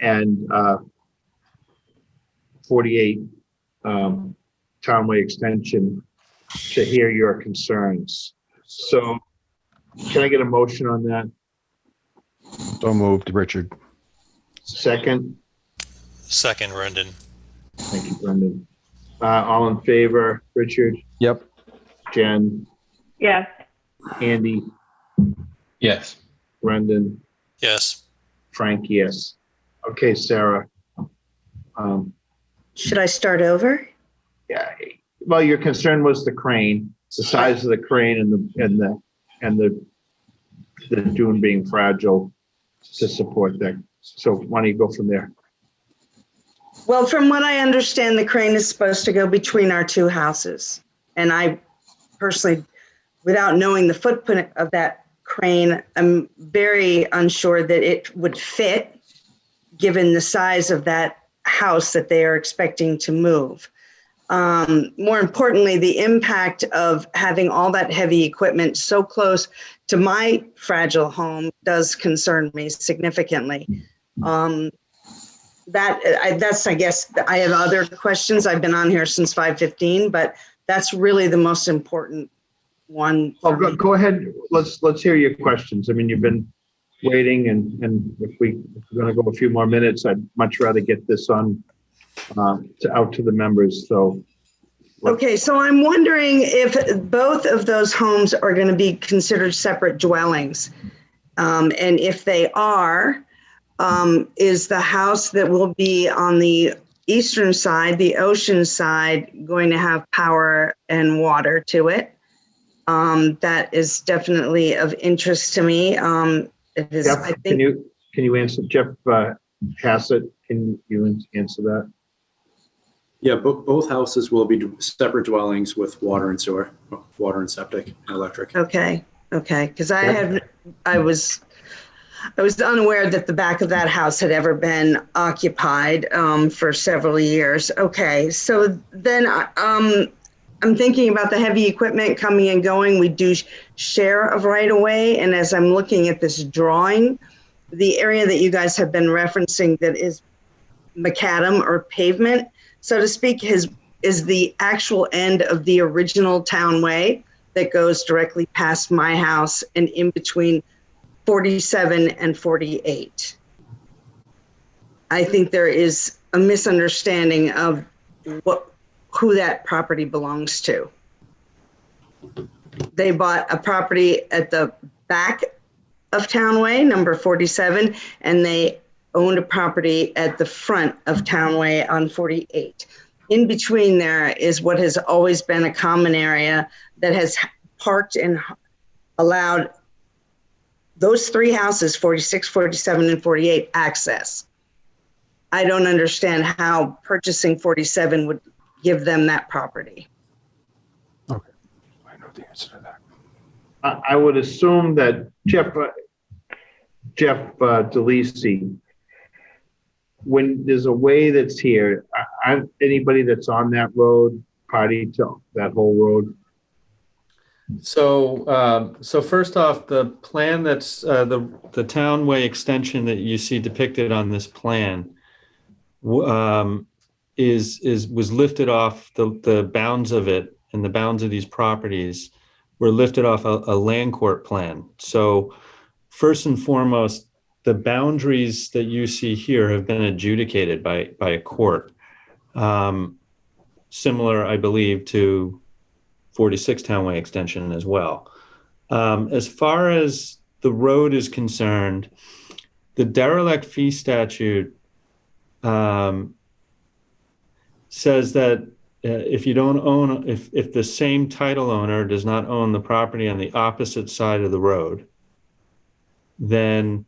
Speaker 1: and 48 Townway extension to hear your concerns. So can I get a motion on that?
Speaker 2: So moved, Richard.
Speaker 1: Second?
Speaker 5: Second, Brendan.
Speaker 1: Thank you, Brendan. All in favor? Richard?
Speaker 2: Yep.
Speaker 1: Jen?
Speaker 3: Yes.
Speaker 1: Andy?
Speaker 4: Yes.
Speaker 1: Brendan?
Speaker 5: Yes.
Speaker 1: Frank, yes. Okay, Sarah.
Speaker 19: Should I start over?
Speaker 1: Yeah. Well, your concern was the crane, the size of the crane, and the dune being fragile to support that. So why don't you go from there?
Speaker 19: Well, from what I understand, the crane is supposed to go between our two houses. And I personally, without knowing the footprint of that crane, I'm very unsure that it would fit given the size of that house that they are expecting to move. More importantly, the impact of having all that heavy equipment so close to my fragile home does concern me significantly. That's, I guess, I have other questions. I've been on here since 5:15, but that's really the most important one.
Speaker 1: Oh, go ahead. Let's hear your questions. I mean, you've been waiting, and if we're going to go a few more minutes, I'd much rather get this on out to the members. So.
Speaker 19: Okay, so I'm wondering if both of those homes are going to be considered separate dwellings. And if they are, is the house that will be on the eastern side, the ocean side, going to have power and water to it? That is definitely of interest to me. It is,
Speaker 1: Jeff,
Speaker 19: I think,
Speaker 1: can you answer, Jeff Hassett? Can you answer that?
Speaker 17: Yeah, both houses will be separate dwellings with water and sewer, water and septic and electric.
Speaker 19: Okay, because I was unaware that the back of that house had ever been occupied for several years. Okay, so then I'm thinking about the heavy equipment coming and going. We do share a right of way, and as I'm looking at this drawing, the area that you guys have been referencing that is macadam or pavement, so to speak, is the actual end of the original townway that goes directly past my house and in between 47 and 48. I think there is a misunderstanding of who that property belongs to. They bought a property at the back of Townway, number 47, and they owned a property at the front of Townway on 48. In between there is what has always been a common area that has parked and allowed those three houses, 46, 47, and 48, access. I don't understand how purchasing 47 would give them that property.
Speaker 2: Okay, I know the answer to that.
Speaker 1: I would assume that Jeff DeLisi, when there's a way that's here, anybody that's on that road party to that whole road?
Speaker 18: So, so first off, the plan that's the townway extension that you see depicted on this plan was lifted off the bounds of it, and the bounds of these properties were lifted off a land court plan. So, first and foremost, the boundaries that you see here have been adjudicated by a court, similar, I believe, to 46 Townway extension as well. As far as the road is concerned, the derelict fee statute says that if you don't own, if the same title owner does not own the property on the opposite side of the road, then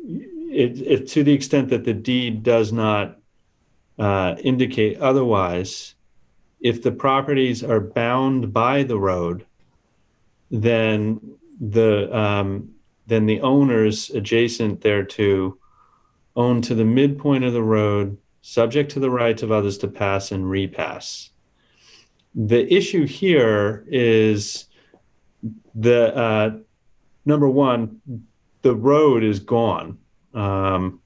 Speaker 18: it to the extent that the deed does not indicate otherwise, if the properties are bound by the road, then the owners adjacent thereto own to the midpoint of the road, subject to the rights of others to pass and repass. The issue here is the number one, the road is gone. And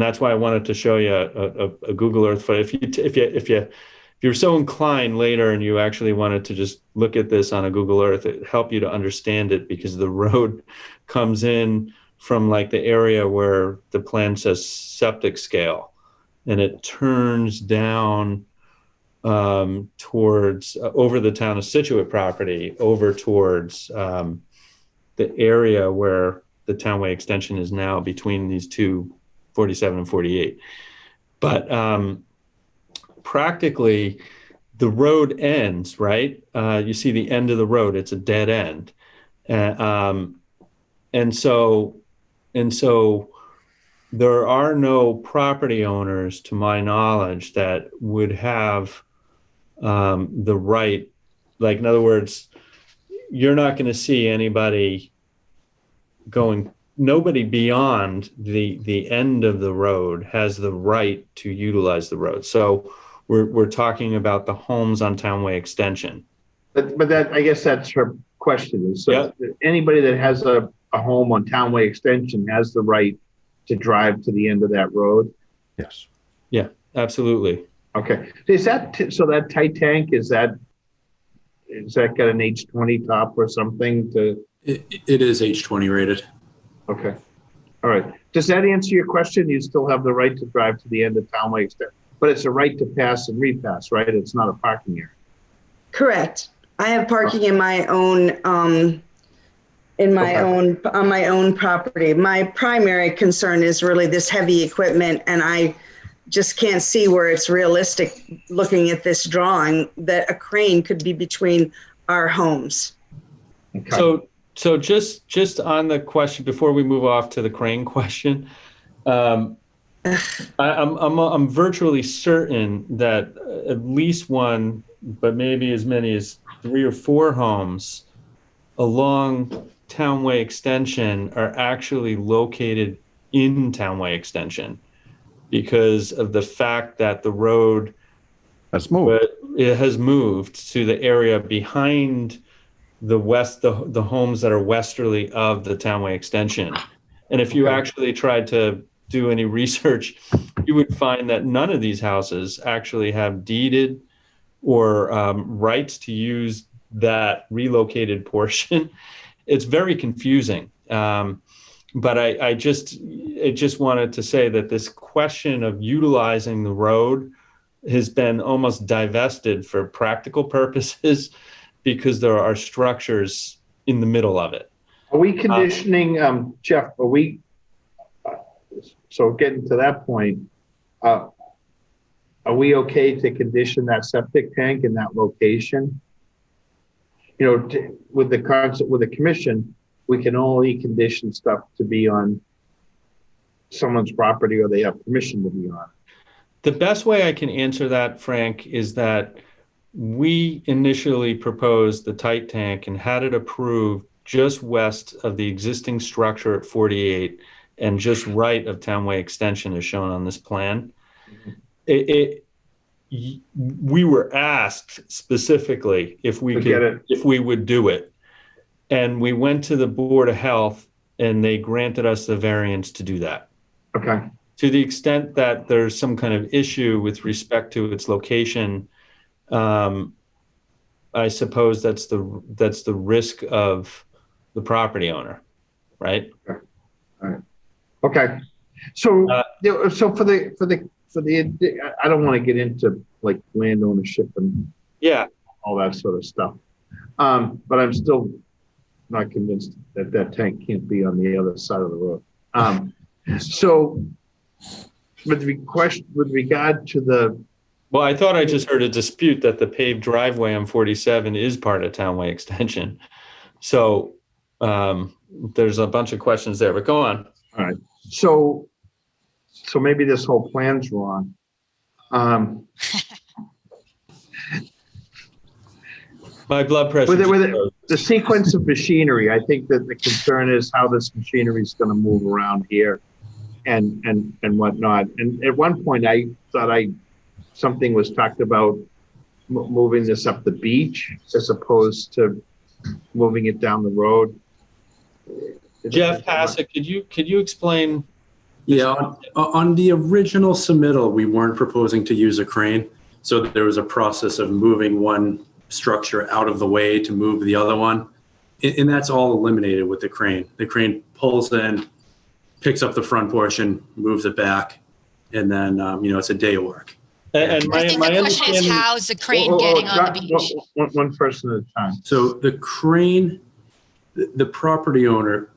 Speaker 18: that's why I wanted to show you a Google Earth photo. If you're so inclined later and you actually wanted to just look at this on a Google Earth, it'd help you to understand it, because the road comes in from like the area where the plan says septic scale, and it turns down towards over the town of Scituate property, over towards the area where the Townway extension is now, between these two, 47 and 48. But practically the road ends, right? You see the end of the road, it's a dead end. And so there are no property owners, to my knowledge, that would have the right, like, in other words, you're not going to see anybody nobody beyond the end of the road has the right to utilize the road. So we're talking about the homes on Townway extension.
Speaker 1: But that, I guess that's her question. Is so anybody that has a home on Townway extension has the right to drive to the end of that road?
Speaker 2: Yes.
Speaker 18: Yeah, absolutely.
Speaker 1: Okay. Is that so? That tight tank, is that got an H20 top or something?
Speaker 17: It is H20 rated.
Speaker 1: Okay. All right. Does that answer your question? You still have the right to drive to the end of Townway extension, but it's a right to pass and repass, right? It's not a parking area.
Speaker 19: Correct. I have parking in my own, on my own property. My primary concern is really this heavy equipment, and I just can't see where it's realistic, looking at this drawing, that a crane could be between our homes.
Speaker 1: Okay.
Speaker 18: So just on the question, before we move off to the crane question, I'm virtually certain that at least one, but maybe as many as 3 or 4 homes along Townway extension are actually located in Townway extension, because of the fact that the road
Speaker 2: has moved.
Speaker 18: It has moved to the area behind the homes that are westerly of the Townway extension. And if you actually tried to do any research, you would find that none of these houses actually have deeded or rights to use that relocated portion. It's very confusing. But I just wanted to say that this question of utilizing the road has been almost divested for practical purposes, because there are structures in the middle of it.
Speaker 1: Are we conditioning, Jeff, so getting to that point, are we okay to condition that septic tank in that location? You know, with the concept, with the commission, we can only condition stuff to be on someone's property, or they have permission to be on.
Speaker 18: The best way I can answer that, Frank, is that we initially proposed the tight tank and had it approved just west of the existing structure at 48 and just right of Townway extension, as shown on this plan. We were asked specifically if we would do it, and we went to the Board of Health and they granted us the variance to do that.
Speaker 1: Okay.
Speaker 18: To the extent that there's some kind of issue with respect to its location, I suppose that's the risk of the property owner, right?
Speaker 1: Okay. All right. Okay. So, so for the, I don't want to get into like land ownership and all that sort of stuff. But I'm still not convinced that that tank can't be on the other side of the road. So with regard to
Speaker 18: Well, I thought I just heard a dispute that the paved driveway on 47 is part of Townway Extension. So there's a bunch of questions there, but go on.
Speaker 1: All right. So maybe this whole plan's wrong.
Speaker 18: My blood pressure.
Speaker 1: With the sequence of machinery, I think that the concern is how this machinery is going to move around here and whatnot. And at one point, I thought something was talked about moving this up the beach as opposed to moving it down the road.
Speaker 18: Jeff Hassett, could you explain?
Speaker 17: Yeah, on the original submittal, we weren't proposing to use a crane. So there was a process of moving one structure out of the way to move the other one. And that's all eliminated with the crane. The crane pulls in, picks up the front portion, moves it back, and then, it's a day of work.
Speaker 18: And
Speaker 6: I think the question is, how's the crane getting on the beach?
Speaker 1: One person at a time.
Speaker 17: So the crane, the property owner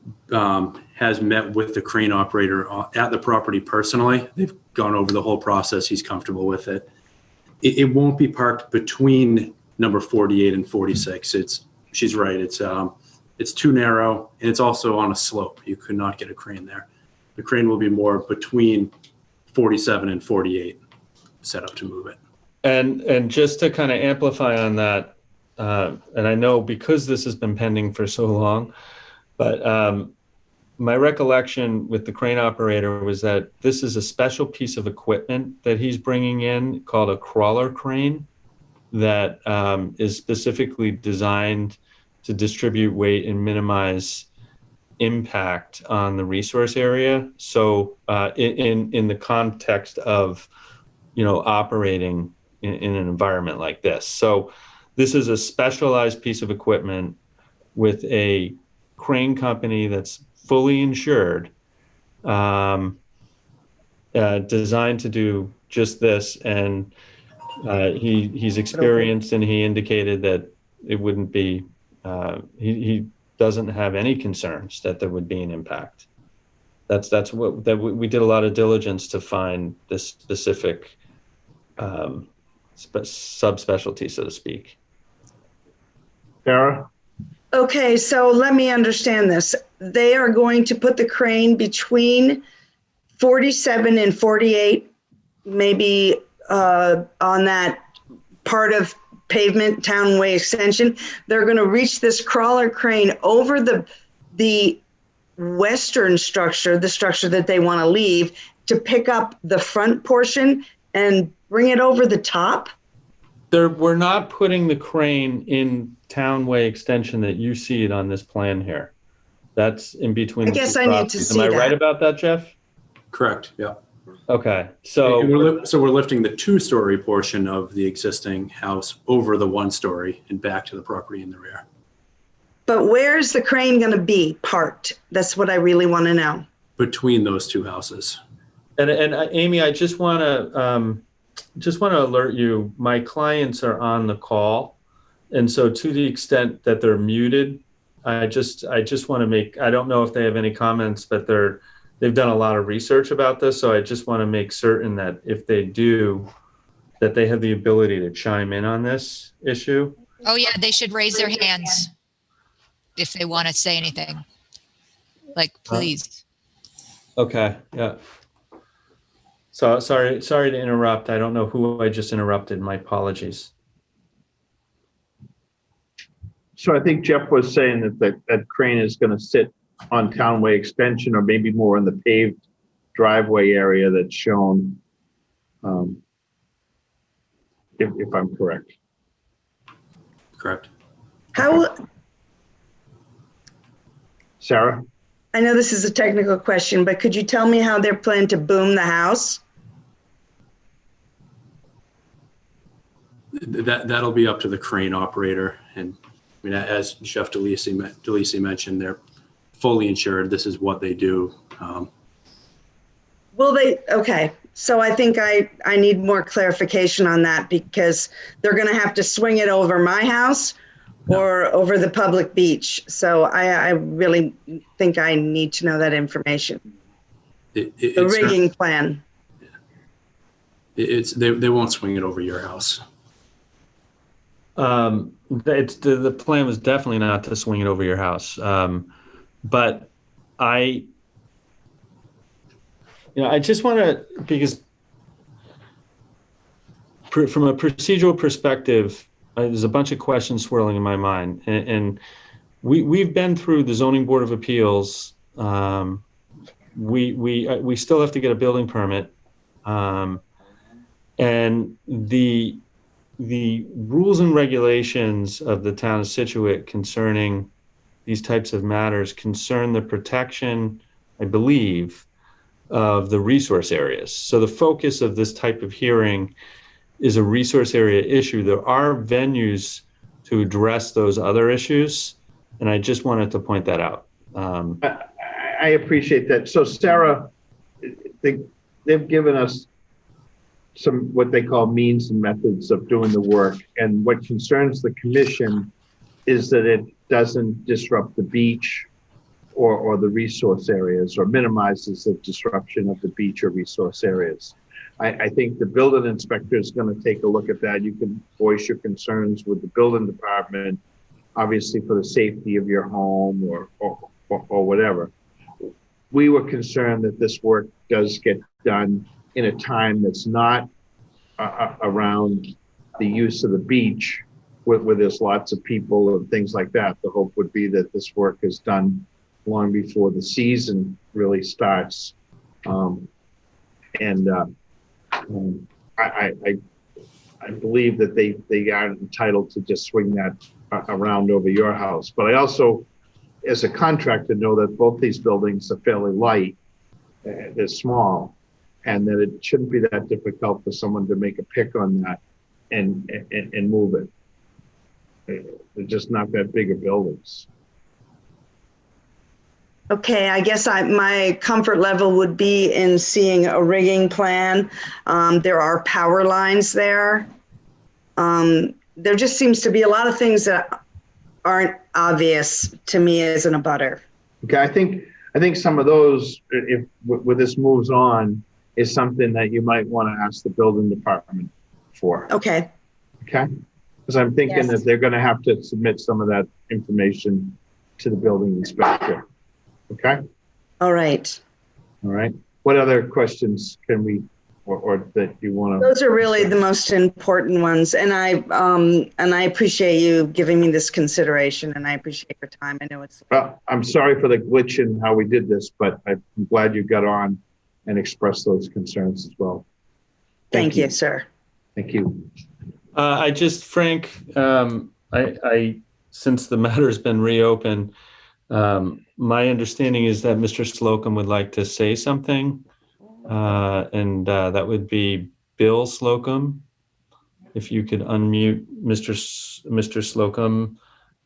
Speaker 17: has met with the crane operator at the property personally. They've gone over the whole process. He's comfortable with it. It won't be parked between number 48 and 46. She's right. It's too narrow, and it's also on a slope. You could not get a crane there. The crane will be more between 47 and 48 set up to move it.
Speaker 18: And just to kind of amplify on that, and I know because this has been pending for so long, but my recollection with the crane operator was that this is a special piece of equipment that he's bringing in called a crawler crane that is specifically designed to distribute weight and minimize impact on the resource area. So in the context of, operating in an environment like this. So this is a specialized piece of equipment with a crane company that's fully insured, designed to do just this. And he's experienced, and he indicated that it wouldn't be, he doesn't have any concerns that there would be an impact. That's what we did a lot of diligence to find this specific subspecialty, so to speak.
Speaker 1: Sarah?
Speaker 19: Okay, so let me understand this. They are going to put the crane between 47 and 48, maybe on that part of pavement Townway Extension. They're going to reach this crawler crane over the western structure, the structure that they want to leave, to pick up the front portion and bring it over the top?
Speaker 18: We're not putting the crane in Townway Extension that you see it on this plan here. That's in between.
Speaker 19: I guess I need to see
Speaker 18: that. Am I right
Speaker 19: that.
Speaker 18: about that, Jeff?
Speaker 17: Correct. Yeah.
Speaker 18: Okay. So
Speaker 17: we're lifting the 2-story portion of the existing house over the 1-story and back to the property in the rear.
Speaker 19: But where's the crane going to be parked? That's what I really want to know.
Speaker 17: Between those 2 houses.
Speaker 18: And Amy, I just want to alert you, my clients are on the call. And so to the extent that they're muted, I just want to make, I don't know if they have any comments, but they've done a lot of research about this. So I just want to make certain that if they do, that they have the ability to chime in on this issue.
Speaker 6: Oh yeah, they should raise their hands if they want to say anything. Like, please.
Speaker 18: Okay, yeah. So sorry to interrupt. I don't know who I just interrupted. My apologies.
Speaker 1: So I think Jeff was saying that crane is going to sit on Townway Extension, or maybe more in the paved driveway area that's shown, if I'm correct.
Speaker 17: Correct.
Speaker 19: How,
Speaker 1: Sarah?
Speaker 19: I know this is a technical question, but could you tell me how they're planning to boom the house?
Speaker 17: That'll be up to the crane operator. And I mean, as Chef DeLisi mentioned, they're fully insured. This is what they do.
Speaker 19: Okay. So I think I need more clarification on that, because they're going to have to swing it over my house or over the public beach. So I really think I need to know that information. The rigging plan.
Speaker 17: They won't swing it over your house.
Speaker 18: The plan was definitely not to swing it over your house. But I just want to, because from a procedural perspective, there's a bunch of questions swirling in my mind, and we've been through the Zoning Board of Appeals. We still have to get a building permit, and the rules and regulations of the town of Scituate concerning these types of matters concern the protection, I believe, of the resource areas. So the focus of this type of hearing is a resource area issue. There are venues to address those other issues, and I just wanted to point that out.
Speaker 1: I appreciate that. So Sarah, they've given us some, what they call means and methods of doing the work. And what concerns the commission is that it doesn't disrupt the beach or the resource areas, or minimizes the disruption of the beach or resource areas. I think the building inspector is going to take a look at that. You can voice your concerns with the building department, obviously for the safety of your home or whatever. We were concerned that this work does get done in a time that's not around the use of the beach, where there's lots of people and things like that. The hope would be that this work is done long before the season really starts. I believe that they aren't entitled to just swing that around over your house. But I also, as a contractor, know that both these buildings are fairly light, they're small, and that it shouldn't be that difficult for someone to make a pick on that and move it. They're just not that big of buildings.
Speaker 19: Okay, I guess my comfort level would be in seeing a rigging plan. There are power lines there. There just seems to be a lot of things that aren't obvious to me as an abutter.
Speaker 1: Okay, I think some of those, if where this moves on, is something that you might want to ask the building department for.
Speaker 19: Okay.
Speaker 1: Okay, because I'm thinking that they're going to have to submit some of that information to the building inspector. Okay.
Speaker 19: All right.
Speaker 1: All right. What other questions can we, or that you want to?
Speaker 19: Those are really the most important ones, and I appreciate you giving me this consideration, and I appreciate your time. I know it's.
Speaker 1: Well, I'm sorry for the glitch in how we did this, but I'm glad you got on and expressed those concerns as well.
Speaker 19: Thank you, sir.
Speaker 1: Thank you.
Speaker 18: Frank, I since the matter's been reopened, my understanding is that Mr. Slocum would like to say something, and that would be Bill Slocum. If you could unmute Mr. Slocum.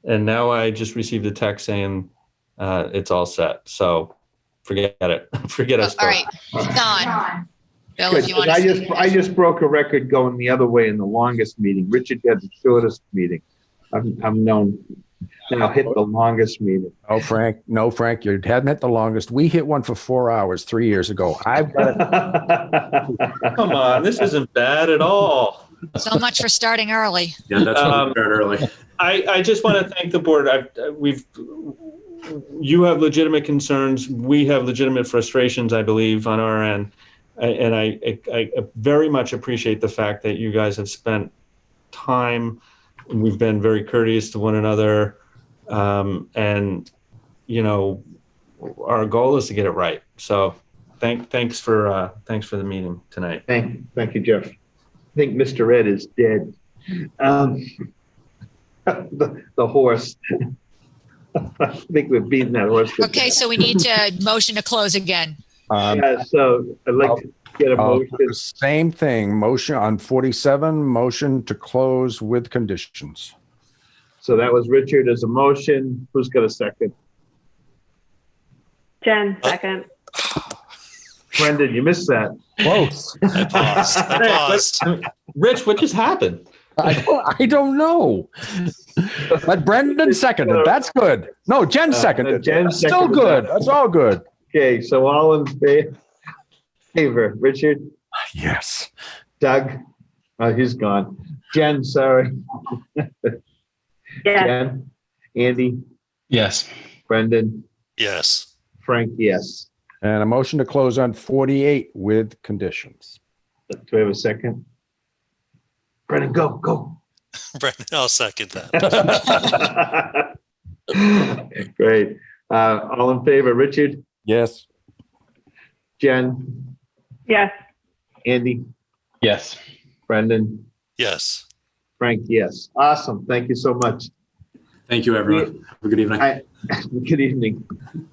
Speaker 18: And now I just received a text saying it's all set. So forget it. Forget us.
Speaker 6: All right, he's gone. Bill, if you want to.
Speaker 1: I just broke a record going the other way in the longest meeting. Richard had the shortest meeting. I'm known. Now hit the longest meeting.
Speaker 2: Oh, Frank. No, Frank, you hadn't hit the longest. We hit one for 4 hours 3 years ago. I've got it.
Speaker 18: Come on, this isn't bad at all.
Speaker 6: So much for starting early.
Speaker 17: Yeah, that's why we start early.
Speaker 18: I just want to thank the board. You have legitimate concerns. We have legitimate frustrations, I believe, on our end. And I very much appreciate the fact that you guys have spent time. We've been very courteous to one another. And, you know, our goal is to get it right. So thanks for the meeting tonight.
Speaker 1: Thank you, Jeff. I think Mr. Ed is dead. The horse. I think we've beaten that horse.
Speaker 6: Okay, so we need to motion to close again.
Speaker 1: So I'd like to get a motion.
Speaker 2: Same thing. Motion on 47. Motion to close with conditions.
Speaker 1: So that was Richard as a motion. Who's got a second?
Speaker 3: Jen, second.
Speaker 1: Brendan, you missed that.
Speaker 2: Close.
Speaker 5: I paused.
Speaker 18: Rich, what just happened?
Speaker 2: I don't know. But Brendan seconded. That's good. No, Jen seconded. That's still good. That's all good.
Speaker 1: Okay, so all in favor. Richard?
Speaker 2: Yes.
Speaker 1: Doug? Oh, he's gone. Jen, sorry.
Speaker 3: Yes.
Speaker 1: Jen? Andy?
Speaker 4: Yes.
Speaker 1: Brendan?
Speaker 5: Yes.
Speaker 1: Frank, yes.
Speaker 2: And a motion to close on 48 with conditions.
Speaker 1: Do we have a second? Brendan, go.
Speaker 5: Brendan, I'll second that.
Speaker 1: Great. All in favor, Richard?
Speaker 2: Yes.
Speaker 1: Jen?
Speaker 3: Yes.
Speaker 1: Andy?
Speaker 4: Yes.
Speaker 1: Brendan?
Speaker 5: Yes.
Speaker 1: Frank, yes. Awesome. Thank you so much.
Speaker 17: Thank you, everyone. Have a good evening.
Speaker 1: Good evening.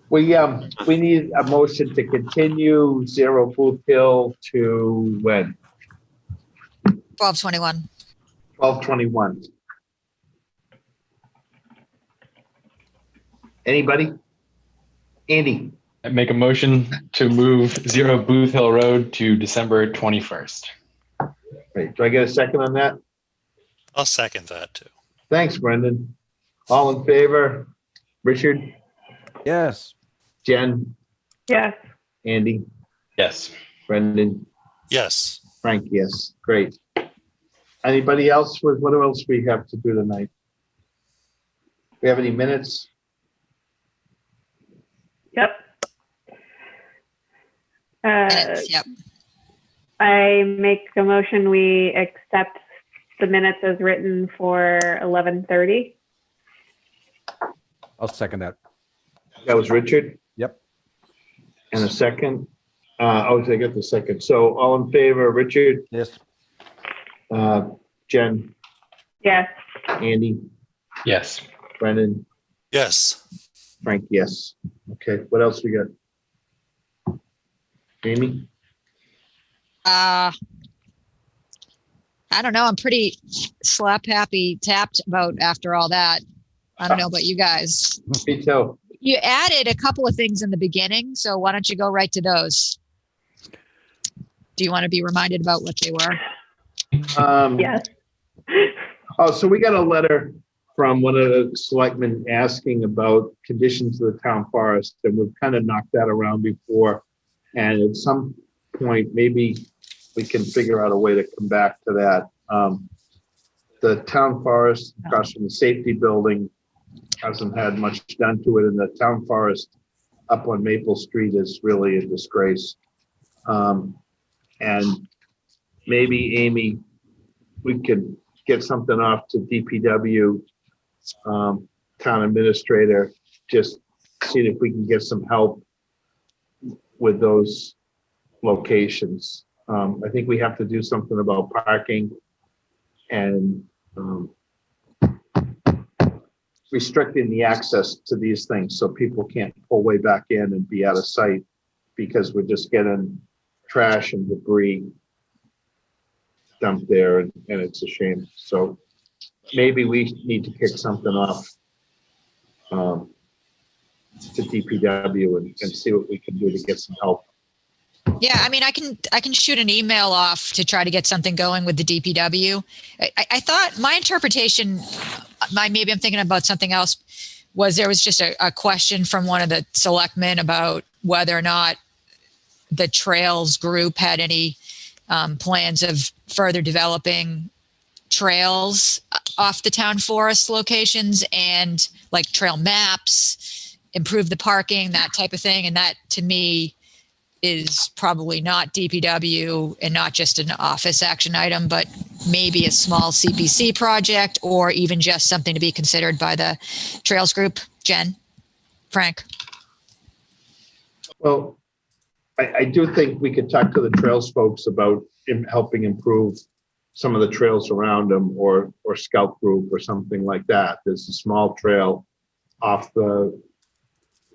Speaker 1: We need a motion to continue Zero Booth Hill to when?
Speaker 6: 12/21.
Speaker 1: 12/21. Anybody? Andy?
Speaker 4: I make a motion to move 0 Booth Hill Road to December 21st.
Speaker 1: Great. Do I get a second on that?
Speaker 5: I'll second that too.
Speaker 1: Thanks, Brendan. All in favor? Richard?
Speaker 2: Yes.
Speaker 1: Jen?
Speaker 3: Yes.
Speaker 1: Andy?
Speaker 4: Yes.
Speaker 1: Brendan?
Speaker 5: Yes.
Speaker 1: Frank, yes. Great. Anybody else? What else we have to do tonight? We have any minutes?
Speaker 3: Yep.
Speaker 6: Yep.
Speaker 3: I make a motion, we accept the minutes as written for 11:30.
Speaker 2: I'll second that.
Speaker 1: That was Richard?
Speaker 2: Yep.
Speaker 1: And a second? I got the second. So all in favor, Richard?
Speaker 2: Yes.
Speaker 1: Jen?
Speaker 3: Yes.
Speaker 1: Andy?
Speaker 4: Yes.
Speaker 1: Brendan?
Speaker 5: Yes.
Speaker 1: Frank, yes. Okay, what else we got? Amy?
Speaker 6: I don't know. I'm pretty slap happy tapped about after all that. I don't know about you guys.
Speaker 1: Me too.
Speaker 6: You added a couple of things in the beginning, so why don't you go right to those? Do you want to be reminded about what they were?
Speaker 3: Yes.
Speaker 1: Oh, so we got a letter from one of the selectmen asking about conditions of the town forest, and we've kind of knocked that around before. And at some point, maybe we can figure out a way to come back to that. The town forest across from the safety building hasn't had much done to it, and the town forest up on Maple Street is really a disgrace. And maybe, Amy, we could get something off to DPW, town administrator, just see if we can get some help with those locations. I think we have to do something about parking and restricting the access to these things so people can't pull way back in and be out of sight because we're just getting trash and debris dumped there, and it's a shame. So maybe we need to kick something off to DPW and see what we can do to get some help.
Speaker 6: Yeah, I mean, I can shoot an email off to try to get something going with the DPW. I thought my interpretation, maybe I'm thinking about something else, was there was just a question from one of the selectmen about whether or not the trails group had any plans of further developing trails off the town forest locations and like trail maps, improve the parking, that type of thing. And that to me is probably not DPW and not just an office action item, but maybe a small CPC project or even just something to be considered by the trails group. Jen, Frank.
Speaker 1: Well, I do think we could talk to the trails folks about helping improve some of the trails around them, or scout group or something like that. There's a small trail off the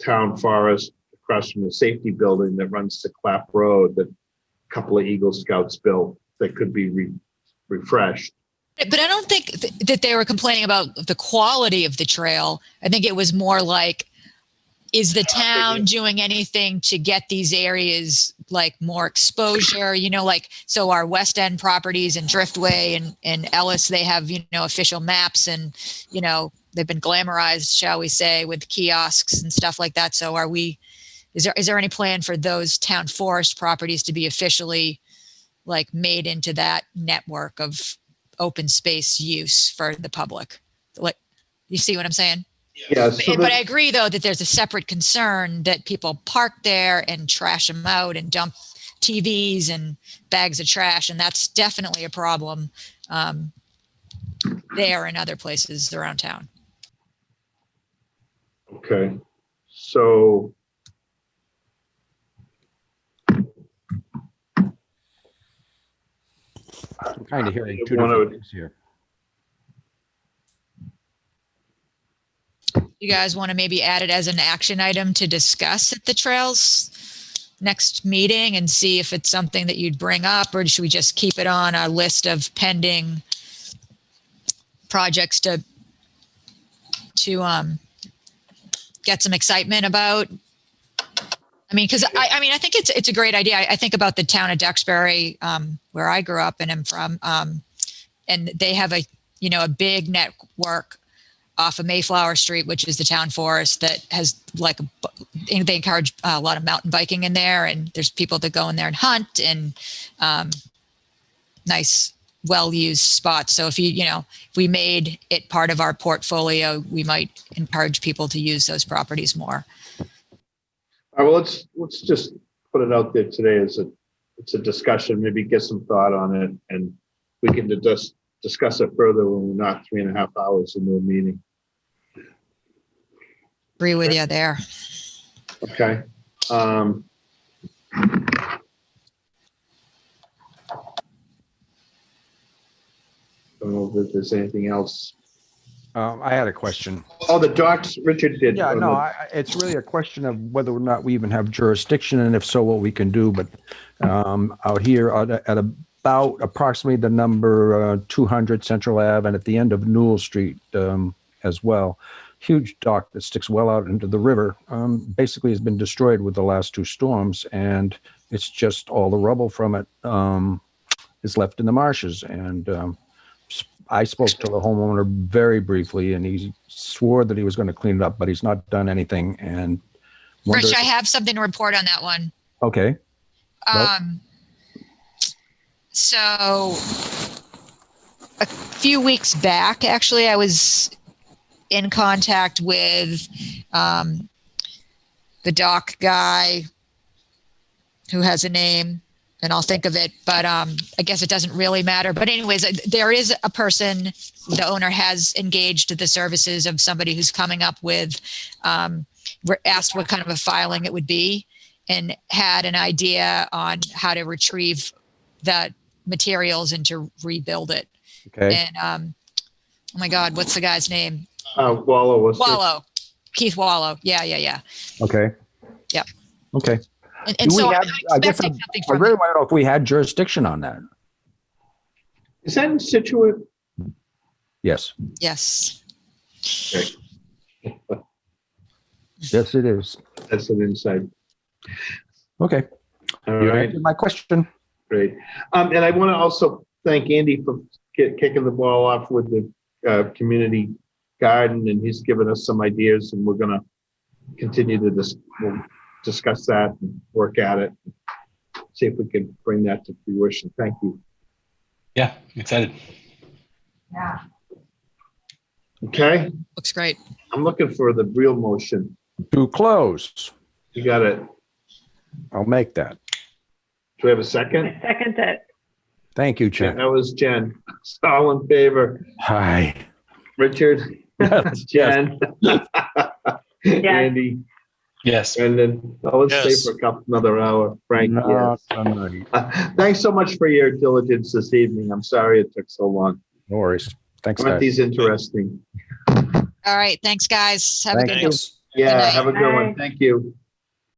Speaker 1: town forest across from the safety building that runs to Clap Road that a couple of Eagle Scouts built that could be refreshed.
Speaker 6: But I don't think that they were complaining about the quality of the trail. I think it was more like, is the town doing anything to get these areas like more exposure? You know, like, so our West End properties and Driftway and Ellis, they have, you know, official maps and, you know, they've been glamorized, shall we say, with kiosks and stuff like that. So is there any plan for those town forest properties to be officially like made into that network of open space use for the public. Like, you see what I'm saying?
Speaker 1: Yeah. So
Speaker 6: But I agree, though, that there's a separate concern that people park there and trash them out and dump TVs and bags of trash. And that's definitely a problem there and other places around town.
Speaker 1: okay. So
Speaker 2: I'm kind of hearing two
Speaker 1: One
Speaker 2: different
Speaker 1: of-
Speaker 2: things here.
Speaker 6: You guys want to maybe add it as an action item to discuss at the trails next meeting and see if it's something that you'd bring up, or should we just keep it on our list of pending projects to get some excitement about? I mean, because I think it's a great idea. I think about the town of Duxbury, where I grew up and am from, and they have a big network off of Mayflower Street, which is the town forest, that has they encourage a lot of mountain biking in there, and there's people that go in there and hunt, and nice, well-used spots. So if we made it part of our portfolio, we might encourage people to use those properties more.
Speaker 1: All right, well, let's just put it out there today as it's a discussion, maybe get some thought on it, and we can just discuss it further when we're not 3.5 hours into a meeting.
Speaker 6: Agree with you there.
Speaker 1: Okay. Don't know if there's anything else.
Speaker 2: I had a question.
Speaker 1: Oh, the docks, Richard did.
Speaker 2: Yeah, no, it's really a question of whether or not we even have jurisdiction, and if so, what we can do. But out here at about approximately the number 200 Central Ave, and at the end of Newell Street as well, huge dock that sticks well out into the river, basically has been destroyed with the last 2 storms, and it's just all the rubble from it is left in the marshes. And I spoke to the homeowner very briefly, and he swore that he was going to clean it up, but he's not done anything. And
Speaker 6: Rich, I have something to report on that one.
Speaker 2: Okay.
Speaker 6: So a few weeks back, actually, I was in contact with the dock guy who has a name, and I'll think of it, but I guess it doesn't really matter. But anyways, there is a person, the owner has engaged the services of somebody who's coming up with, asked what kind of a filing it would be, and had an idea on how to retrieve the materials and to rebuild it.
Speaker 2: Okay.
Speaker 6: And oh my God, what's the guy's name?
Speaker 1: Wallow.
Speaker 6: Wallow. Keith Wallow. Yeah.
Speaker 2: Okay.
Speaker 6: Yep.
Speaker 2: Okay.
Speaker 6: And so
Speaker 2: I guess I really want to know if we had jurisdiction on that.
Speaker 1: Is that in Scituate?
Speaker 2: Yes.
Speaker 6: Yes.
Speaker 1: Okay.
Speaker 2: Yes, it is.
Speaker 1: That's an insight.
Speaker 2: Okay.
Speaker 1: All
Speaker 2: You
Speaker 1: right.
Speaker 2: answered my question.
Speaker 1: Great. And I want to also thank Andy for kicking the ball off with the community garden, and he's given us some ideas, and we're going to continue to discuss that and work at it. See if we can bring that to fruition. Thank you.
Speaker 4: Yeah, excited.
Speaker 19: Yeah.
Speaker 1: Okay.
Speaker 6: Looks great.
Speaker 1: I'm looking for the real motion.
Speaker 2: To close.
Speaker 1: You got it.
Speaker 2: I'll make that.
Speaker 1: Do we have a second?
Speaker 3: Second it.
Speaker 2: Thank you, Jen.
Speaker 1: That was Jen. All in favor.
Speaker 2: Hi.
Speaker 1: Richard.
Speaker 2: Yes.
Speaker 1: Jen. Andy.
Speaker 4: Yes.
Speaker 1: Brendan. Let's
Speaker 5: Yes.
Speaker 1: stay for another hour. Frank.
Speaker 2: No,
Speaker 1: Yes.
Speaker 2: I'm ready.
Speaker 1: Thanks so much for your diligence this evening. I'm sorry it took so long.
Speaker 2: No worries. Thanks,
Speaker 1: Aren't
Speaker 2: guys.
Speaker 1: these interesting?
Speaker 6: All right. Thanks, guys. Have a good
Speaker 2: Thank
Speaker 6: night.
Speaker 2: you.
Speaker 1: Yeah,
Speaker 6: night.
Speaker 1: have a good one.
Speaker 3: Bye.
Speaker 1: Thank you.